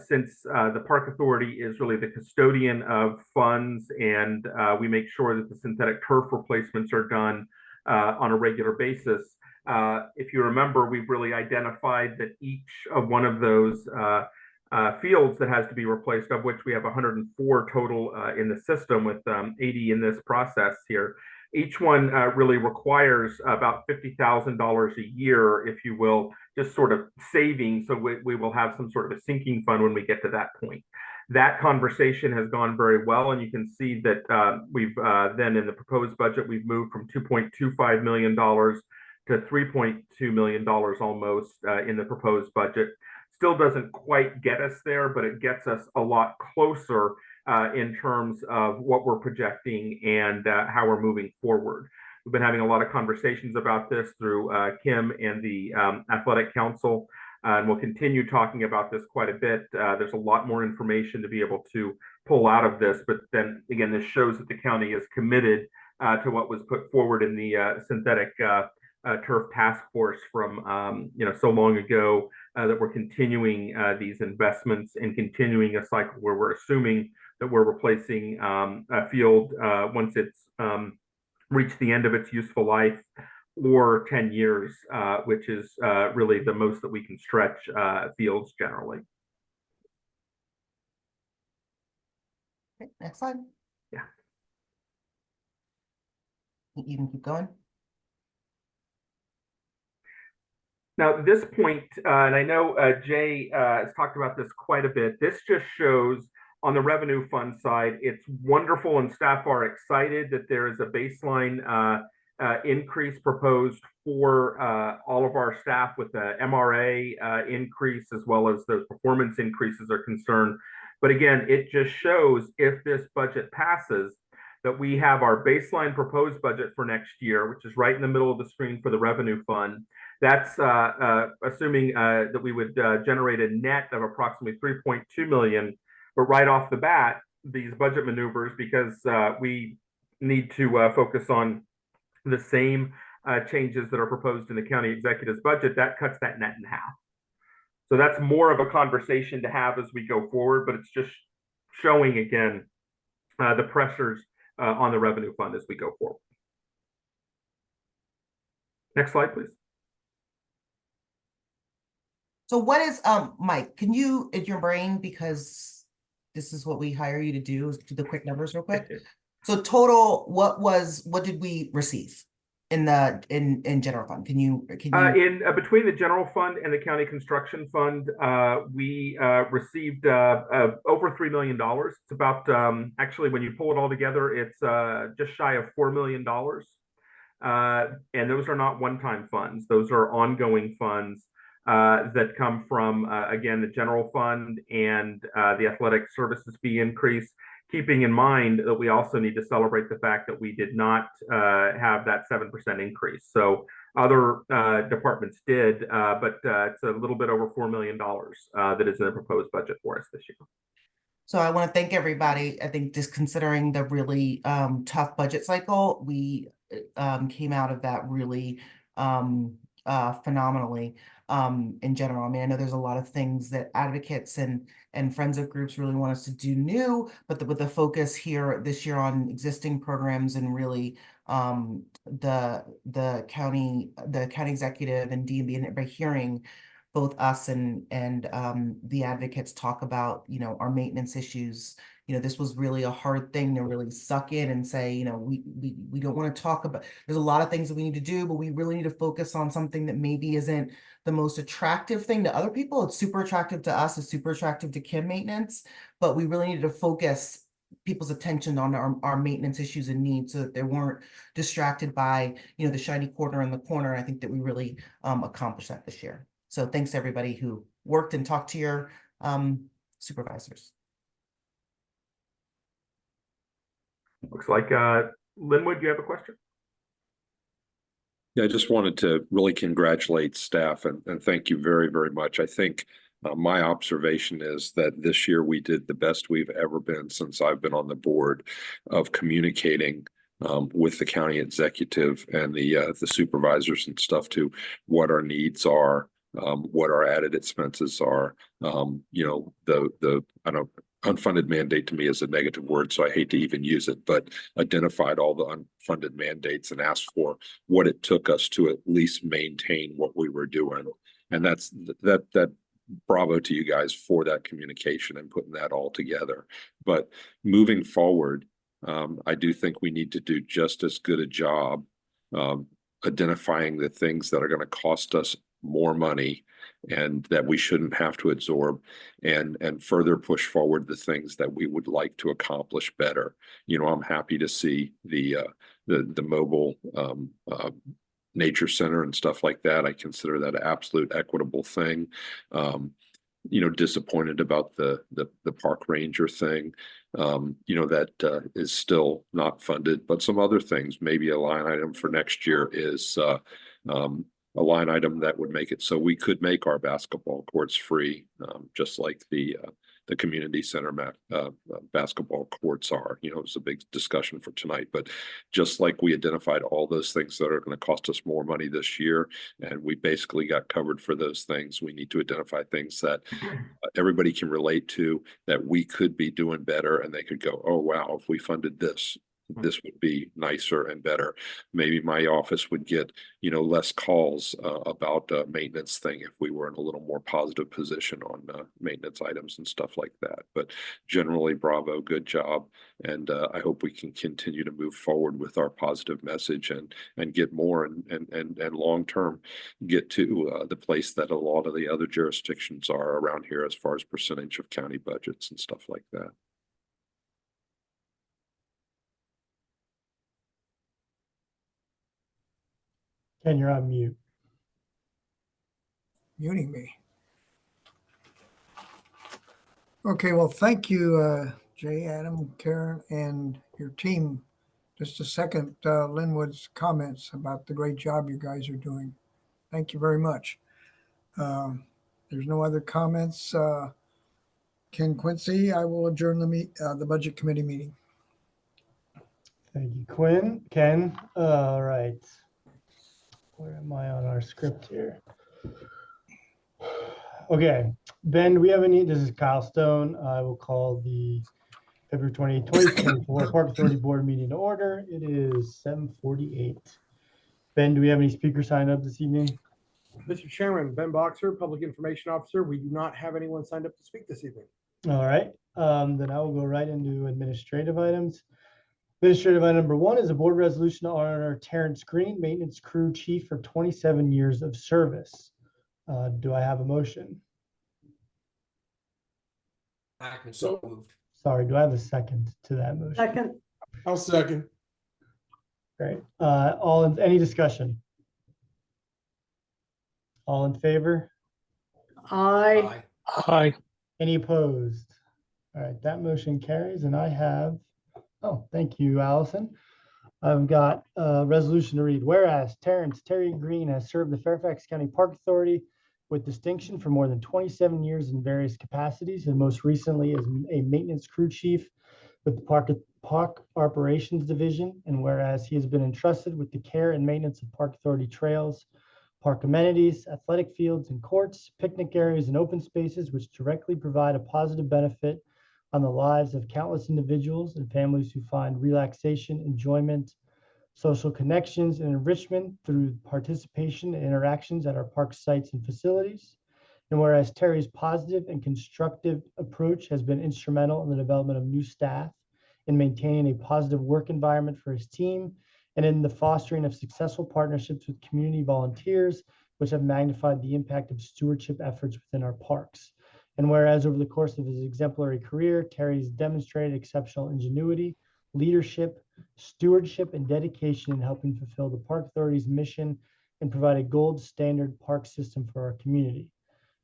since the Park Authority is really the custodian of funds, and we make sure that the synthetic turf replacements are done on a regular basis. If you remember, we've really identified that each of one of those fields that has to be replaced, of which we have 104 total in the system with 80 in this process here. Each one really requires about $50,000 a year, if you will, just sort of saving. So we will have some sort of a sinking fund when we get to that point. That conversation has gone very well, and you can see that we've then in the proposed budget, we've moved from $2.25 million to $3.2 million almost in the proposed budget. Still doesn't quite get us there, but it gets us a lot closer in terms of what we're projecting and how we're moving forward. We've been having a lot of conversations about this through Kim and the Athletic Council, and we'll continue talking about this quite a bit. There's a lot more information to be able to pull out of this, but then again, this shows that the county is committed to what was put forward in the synthetic turf task force from so long ago, that we're continuing these investments and continuing a cycle where we're assuming that we're replacing a field once it's reached the end of its useful life, or 10 years, which is really the most that we can stretch fields generally. Okay, next slide. Yeah. You can keep going. Now, at this point, and I know Jay has talked about this quite a bit, this just shows on the revenue fund side, it's wonderful and staff are excited that there is a baseline increase proposed for all of our staff with the MRA increase, as well as those performance increases are concerned. But again, it just shows if this budget passes, that we have our baseline proposed budget for next year, which is right in the middle of the screen for the revenue fund. That's assuming that we would generate a net of approximately $3.2 million. But right off the bat, these budget maneuvers, because we need to focus on the same changes that are proposed in the county executive's budget, that cuts that net in half. So that's more of a conversation to have as we go forward, but it's just showing again the pressures on the revenue fund as we go forward. Next slide, please. So what is, Mike, can you, in your brain, because this is what we hire you to do, is do the quick numbers real quick. So total, what did we receive? in general fund? Can you Between the general fund and the county construction fund, we received over $3 million. It's about actually, when you pull it all together, it's just shy of $4 million. And those are not one-time funds; those are ongoing funds that come from again the general fund and the athletic services fee increase. Keeping in mind that we also need to celebrate the fact that we did not have that 7% increase. So other departments did, but it's a little bit over $4 million that is in the proposed budget for us this year. So I want to thank everybody. I think just considering the really tough budget cycle, we came out of that really phenomenally in general. I mean, I know there's a lot of things that advocates and friends of groups really want us to do new, but with the focus here this year on existing programs and really the county executive and DMB, and by hearing both us and the advocates talk about, you know, our maintenance issues. You know, this was really a hard thing to really suck in and say, you know, we don't want to talk about, there's a lot of things that we need to do, but we really need to focus on something that maybe isn't the most attractive thing to other people. It's super attractive to us, it's super attractive to Kim maintenance, but we really needed to focus people's attention on our maintenance issues and needs so that they weren't distracted by, you know, the shiny corner in the corner. I think that we really accomplished that this year. So thanks to everybody who worked and talked to your supervisors. Looks like Linwood, you have a question? Yeah, I just wanted to really congratulate staff and thank you very, very much. I think my observation is that this year we did the best we've ever been since I've been on the board of communicating with the county executive and the supervisors and stuff to what our needs are, what our added expenses are. You know, the I don't. Unfunded mandate to me is a negative word, so I hate to even use it, but identified all the unfunded mandates and asked for what it took us to at least maintain what we were doing. And that's that bravo to you guys for that communication and putting that all together. But moving forward, I do think we need to do just as good a job identifying the things that are going to cost us more money and that we shouldn't have to absorb, and further push forward the things that we would like to accomplish better. You know, I'm happy to see the mobile nature center and stuff like that. I consider that an absolute equitable thing. You know, disappointed about the park ranger thing. You know, that is still not funded, but some other things, maybe a line item for next year is a line item that would make it so we could make our basketball courts free, just like the community center basketball courts are. You know, it's a big discussion for tonight, but just like we identified all those things that are going to cost us more money this year, and we basically got covered for those things, we need to identify things that everybody can relate to, that we could be doing better, and they could go, oh, wow, if we funded this, this would be nicer and better. Maybe my office would get, you know, less calls about maintenance thing if we were in a little more positive position on maintenance items and stuff like that. But generally, bravo, good job. And I hope we can continue to move forward with our positive message and get more and long term get to the place that a lot of the other jurisdictions are around here as far as percentage of county budgets and stuff like that. Ken, you're on mute. Muting me. Okay, well, thank you, Jay, Adam, Karen, and your team. Just a second, Linwood's comments about the great job you guys are doing. Thank you very much. There's no other comments. Ken Quincy, I will adjourn the Budget Committee meeting. Thank you, Ken. All right. Where am I on our script here? Okay, Ben, do we have any? This is Kyle Stone. I will call the February 28, 2024 Park Authority Board meeting to order. It is 7:48. Ben, do we have any speakers signed up this evening? Mr. Chairman, Ben Boxer, Public Information Officer. We do not have anyone signed up to speak this evening. All right, then I will go right into administrative items. Administrative item number 1 is a board resolution to honor Terrence Green, Maintenance Crew Chief for 27 years of service. Do I have a motion? Hackman, so moved. Sorry, do I have a second to that motion? Second, I'll second. Great. Any discussion? All in favor? aye. Aye. Any opposed? All right, that motion carries, and I have, oh, thank you, Allison. I've got a resolution to read. Whereas Terry Green has served the Fairfax County Park Authority with distinction for more than 27 years in various capacities, and most recently as a maintenance crew chief with the Park Operations Division. And whereas he has been entrusted with the care and maintenance of Park Authority trails, park amenities, athletic fields and courts, picnic areas, and open spaces, which directly provide a positive benefit on the lives of countless individuals and families who find relaxation, enjoyment, social connections, and enrichment through participation and interactions at our park sites and facilities. And whereas Terry's positive and constructive approach has been instrumental in the development of new staff, in maintaining a positive work environment for his team, and in the fostering of successful partnerships with community volunteers, which have magnified the impact of stewardship efforts within our parks. And whereas over the course of his exemplary career, Terry's demonstrated exceptional ingenuity, leadership, stewardship, and dedication in helping fulfill the Park Authority's mission and provide a gold standard park system for our community.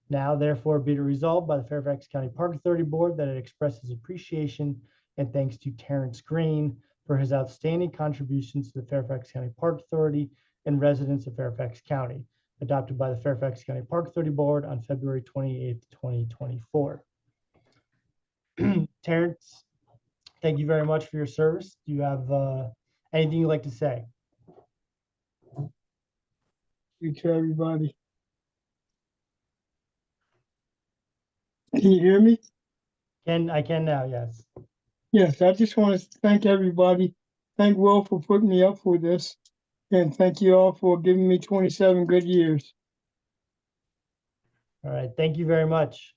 Now, therefore, be it resolved by the Fairfax County Park Authority Board that it expresses appreciation and thanks to Terrence Green for his outstanding contributions to the Fairfax County Park Authority and residents of Fairfax County, adopted by the Fairfax County Park Authority Board on February 28th, 2024. Terrence, thank you very much for your service. Do you have anything you'd like to say? Thank you to everybody. Can you hear me? I can now, yes. Yes, I just want to thank everybody. Thank Will for putting me up for this. And thank you all for giving me 27 good years. All right, thank you very much.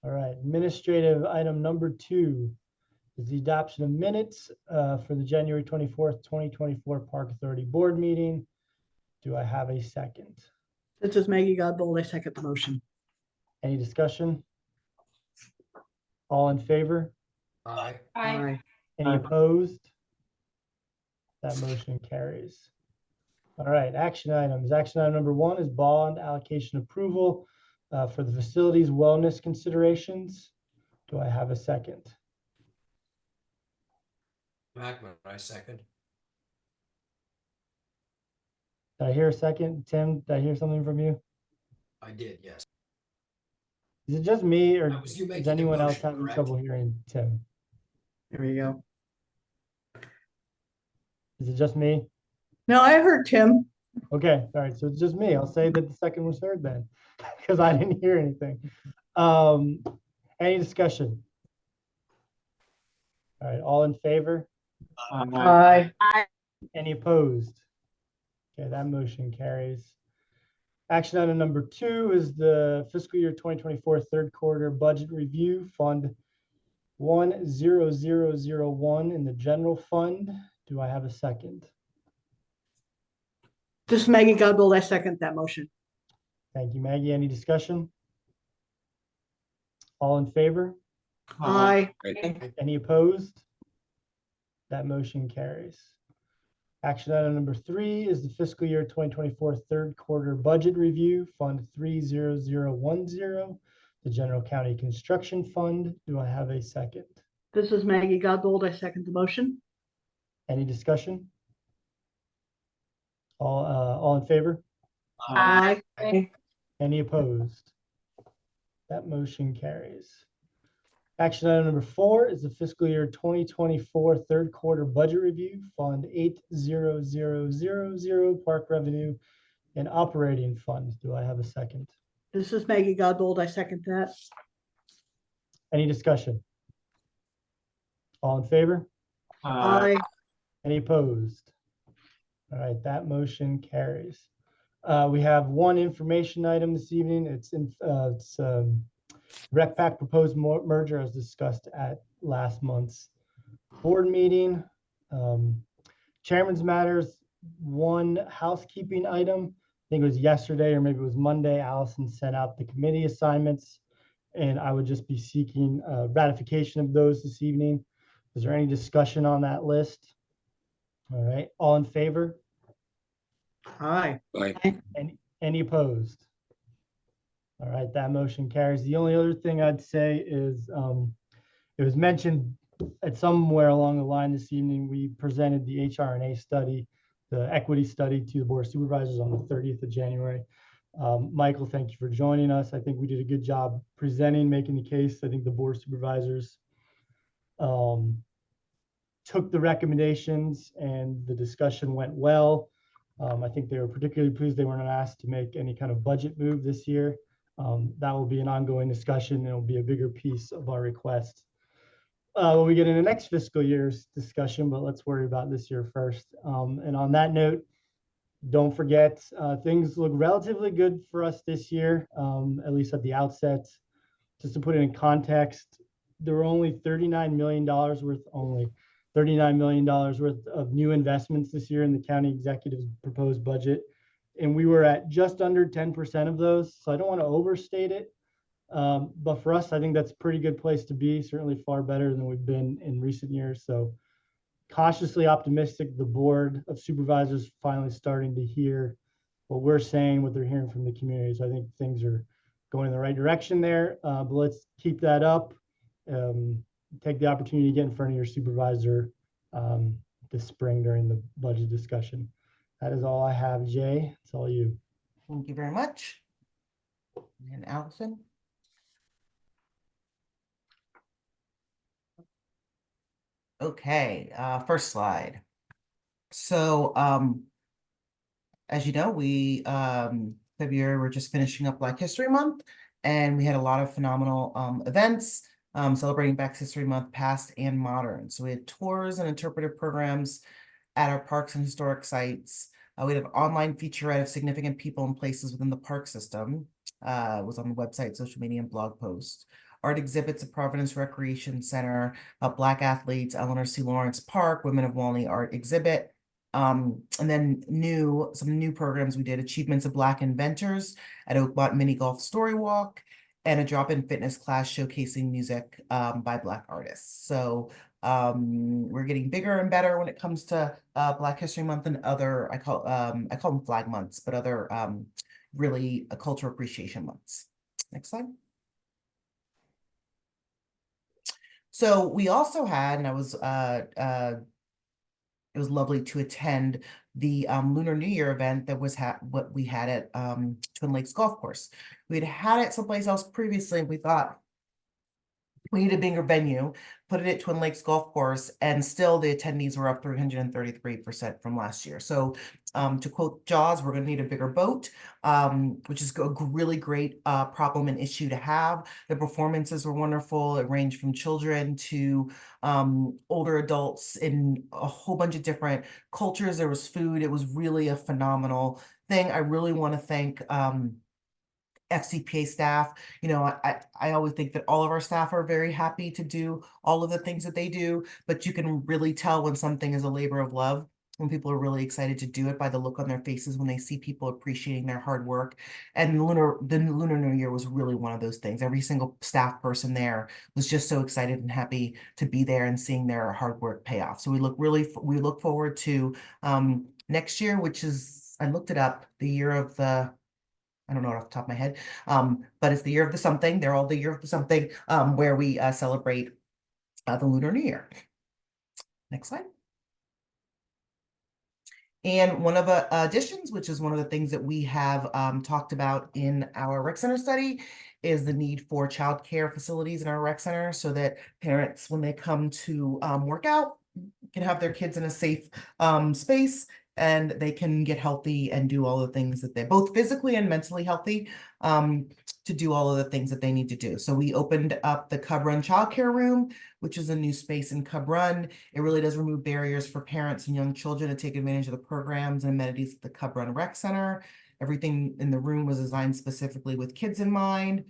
All right, administrative item number 2 is the adoption of minutes for the January 24th, 2024 Park Authority Board meeting. Do I have a second? This is Maggie Godbold. I second the motion. Any discussion? All in favor? Aye. Aye. Any opposed? That motion carries. All right, action items. Action item number 1 is bond allocation approval for the facilities wellness considerations. Do I have a second? Hackman, I second. Did I hear a second? Tim, did I hear something from you? I did, yes. Is it just me, or That was you is making the anyone else motion, having correct? trouble hearing Tim? There we go. Is it just me? No, I heard Tim. Okay, all right, so it's just me. I'll say that the second was heard then, because I didn't hear anything. Any discussion? All right, all in favor? Aye. Any opposed? Okay, that motion carries. Action item number 2 is the fiscal year 2024 third quarter budget review, Fund 10001 in the general fund. Do I have a second? This is Maggie Godbold. I second that motion. Thank you, Maggie. Any discussion? All in favor? Aye. Any opposed? That motion carries. Action item number 3 is the fiscal year 2024 third quarter budget review, Fund 30010, the General County Construction Fund. Do I have a second? This is Maggie Godbold. I second the motion. Any discussion? All in favor? Aye. Any opposed? That motion carries. Action item number 4 is the fiscal year 2024 third quarter budget review, Fund 80000, Park Revenue and Operating Fund. Do I have a second? This is Maggie Godbold. I second that. Any discussion? All in favor? Aye. Any opposed? All right, that motion carries. We have one information item this evening. It's RecPac proposed merger as discussed at last month's board meeting. Chairman's matters, one housekeeping item. I think it was yesterday or maybe it was Monday. Allison sent out the committee assignments, and I would just be seeking ratification of those this evening. Is there any discussion on that list? All right, all in favor? Aye. Any opposed? All right, that motion carries. The only other thing I'd say is it was mentioned at somewhere along the line this evening, we presented the HRNA study, the equity study to the Board of Supervisors on the 30th of January. Michael, thank you for joining us. I think we did a good job presenting, making the case. I think the Board of Supervisors took the recommendations and the discussion went well. I think they were particularly pleased they weren't asked to make any kind of budget move this year. That will be an ongoing discussion and it'll be a bigger piece of our request when we get into next fiscal year's discussion, but let's worry about this year first. And on that note, don't forget, things look relatively good for us this year, at least at the outset. Just to put it in context, there were only $39 million worth of new investments this year in the county executive's proposed budget. And we were at just under 10% of those. So I don't want to overstate it. But for us, I think that's a pretty good place to be, certainly far better than we've been in recent years. So cautiously optimistic, the Board of Supervisors finally starting to hear what we're saying, what they're hearing from the community. So I think things are going in the right direction there. But let's keep that up. Take the opportunity to get in front of your supervisor this spring during the budget discussion. That is all I have, Jay. It's all you. Thank you very much. And Allison? Okay, first slide. So, as you know, we February, we're just finishing up Black History Month, and we had a lot of phenomenal events celebrating Black History Month, past and modern. So we had tours and interpretive programs at our parks and historic sites. We had an online featurette of significant people and places within the park system. It was on the website, social media, and blog posts. Art exhibits at Providence Recreation Center, Black athletes, Eleanor C. Lawrence Park, Women of Walney art exhibit. And then some new programs we did: Achievements of Black Inventors at Oakmont Mini Golf Story Walk, and a drop-in fitness class showcasing music by Black artists. So we're getting bigger and better when it comes to Black History Month and other, I call them flag months, but other really cultural appreciation months. Next slide. So we also had, and it was lovely to attend the Lunar New Year event that was what we had at Twin Lakes Golf Course. We had it someplace else previously, and we thought we need a bigger venue, put it at Twin Lakes Golf Course, and still the attendees were up 333% from last year. So to quote Jaws, we're going to need a bigger boat, which is a really great problem and issue to have. The performances were wonderful. It ranged from children to older adults in a whole bunch of different cultures. There was food. It was really a phenomenal thing. I really want to thank FCPA staff. You know, I always think that all of our staff are very happy to do all of the things that they do, but you can really tell when something is a labor of love, when people are really excited to do it by the look on their faces when they see people appreciating their hard work. And the Lunar New Year was really one of those things. Every single staff person there was just so excited and happy to be there and seeing their hard work pay off. So we look forward to next year, which is, I looked it up, the year of the, I don't know it off the top of my head, but it's the year of the something. They're all the year of the something, where we celebrate the Lunar New Year. Next slide. And one of the additions, which is one of the things that we have talked about in our rec center study, is the need for childcare facilities in our rec center so that parents, when they come to work out, can have their kids in a safe space, and they can get healthy and do all the things that they're both physically and mentally healthy to do all of the things that they need to do. So we opened up the Cub Run Childcare Room, which is a new space in Cub Run. It really does remove barriers for parents and young children to take advantage of the programs and amenities at the Cub Run Rec Center. Everything in the room was designed specifically with kids in mind.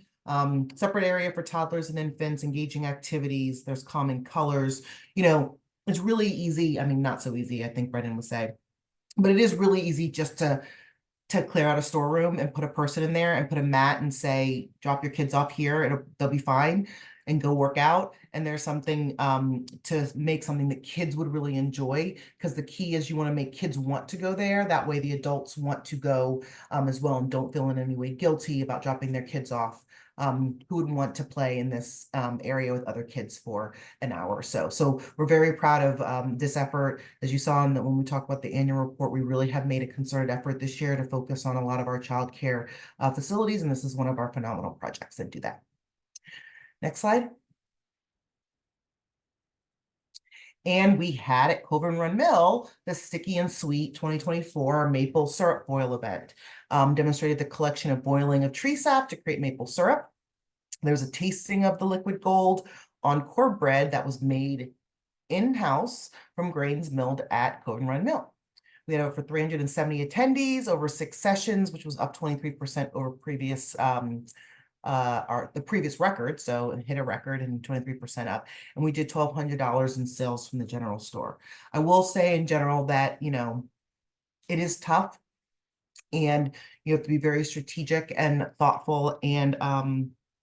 Separate area for toddlers and infants, engaging activities. There's common colors. You know, it's really easy. I mean, not so easy, I think Brendan would say, but it is really easy just to clear out a storeroom and put a person in there and put a mat and say, drop your kids off here, they'll be fine, and go work out. And there's something to make something that kids would really enjoy, because the key is you want to make kids want to go there. That way the adults want to go as well and don't feel in any way guilty about dropping their kids off. Who would want to play in this area with other kids for an hour or so. So we're very proud of this effort. As you saw when we talked about the annual report, we really have made a concerted effort this year to focus on a lot of our childcare facilities, and this is one of our phenomenal projects that do that. Next slide. And we had at Coven Run Mill the Sticky and Sweet 2024 maple syrup boil event. Demonstrated the collection of boiling of tree sap to create maple syrup. There's a tasting of the liquid gold Encore bread that was made in-house from grains milled at Coven Run Mill. We had over 370 attendees over 6 sessions, which was up 23% over previous the previous record, so it hit a record and 23% up. And we did $1,200 in sales from the general store. I will say in general that, you know, it is tough and you have to be very strategic and thoughtful and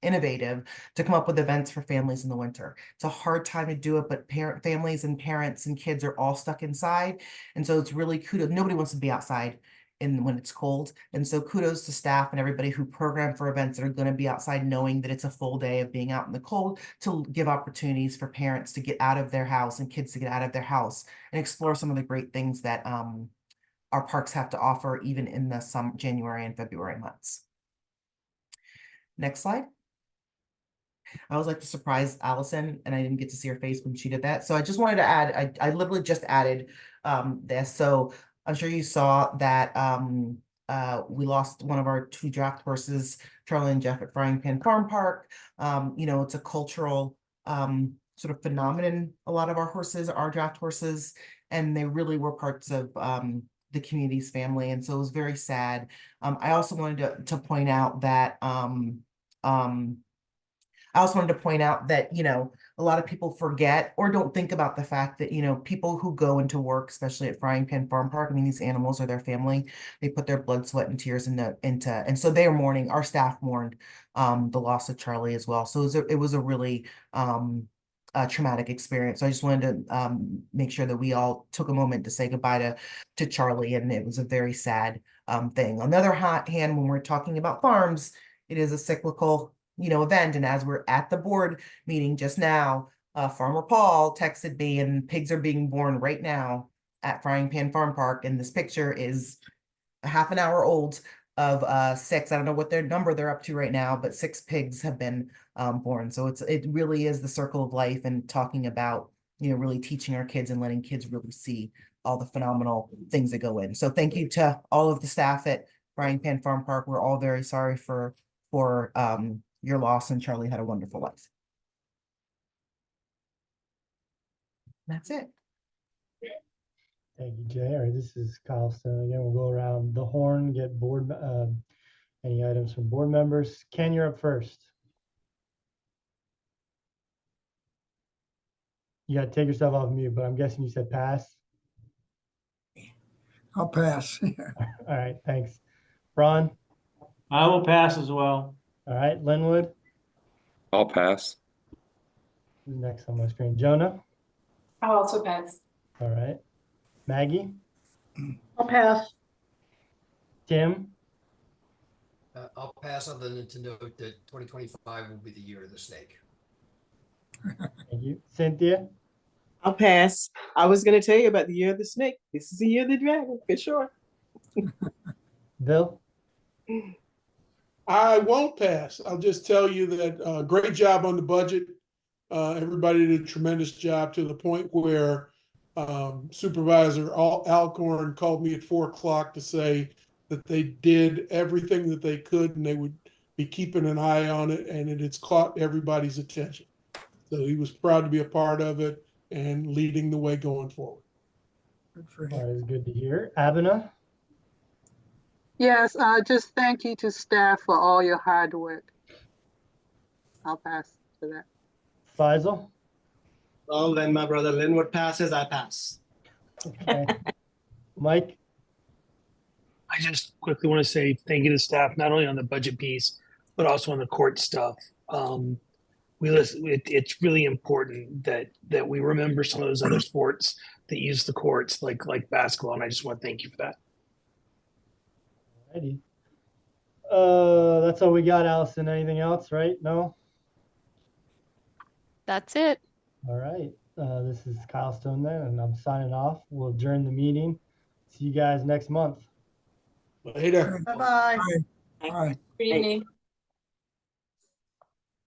innovative to come up with events for families in the winter. It's a hard time to do it, but families and parents and kids are all stuck inside. And so it's really kudos. Nobody wants to be outside when it's cold. And so kudos to staff and everybody who program for events that are going to be outside, knowing that it's a full day of being out in the cold, to give opportunities for parents to get out of their house and kids to get out of their house and explore some of the great things that our parks have to offer, even in the January and February months. Next slide. I always like to surprise Allison, and I didn't get to see her face when she did that. So I just wanted to add, I literally just added this. So I'm sure you saw that we lost one of our 2 draft horses, Charlie and Jeff, at Frying Pan Farm Park. You know, it's a cultural sort of phenomenon. A lot of our horses are draft horses, and they really were parts of the community's family. And so it was very sad. I also wanted to point out that you know, a lot of people forget or don't think about the fact that, you know, people who go into work, especially at Frying Pan Farm Park, I mean, these animals are their family. They put their blood, sweat, and tears and so they are mourning. Our staff mourned the loss of Charlie as well. So it was a really traumatic experience. So I just wanted to make sure that we all took a moment to say goodbye to Charlie, and it was a very sad thing. On the other hand, when we're talking about farms, it is a cyclical, you know, event. And as we're at the board meeting just now, Farmer Paul texted me, and pigs are being born right now at Frying Pan Farm Park. And this picture is a half an hour old of 6. I don't know what their number they're up to right now, but 6 pigs have been born. So it really is the circle of life, and talking about, you know, really teaching our kids and letting kids really see all the phenomenal things that go in. So thank you to all of the staff at Frying Pan Farm Park. We're all very sorry for your loss, and Charlie had a wonderful life. That's it. Thank you, Jay. All right, this is Kyle Stone again. We'll go around the horn, get board any items from board members. Ken, you're up first. You got to take yourself off mute, but I'm guessing you said pass. I'll pass. All right, thanks. Ron? I will pass as well. All right, Linwood? I'll pass. Who's next on my screen? Jonah? I'll also pass. All right. Maggie? I'll pass. Tim? I'll pass, other than to note that 2025 will be the year of the snake. Thank you. Cynthia? I'll pass. I was going to tell you about the year of the snake. This is the year of the dragon, for sure. Bill? I won't pass. I'll just tell you that great job on the budget. Everybody did a tremendous job, to the point where Supervisor Alcorn called me at 4 o'clock to say that they did everything that they could, and they would be keeping an eye on it, and it's caught everybody's attention. So he was proud to be a part of it and leading the way going forward. Good for him. That is good to hear. Abena? Yes, just thank you to staff for all your hard work. I'll pass for that. Faisal? Well, when my brother Linwood passes, I pass. Okay. Mike? I just quickly want to say thank you to staff, not only on the budget piece, but also on the court stuff. We listen, it's really important that we remember some of those other sports that use the courts, like basketball, and I just want to thank you for that. Alrighty. That's all we got, Allison. Anything else, right? No? That's it. All right. This is Kyle Stone then, and I'm signing off. We'll adjourn the meeting. See you guys next month. Later. Bye-bye. All right. Good evening.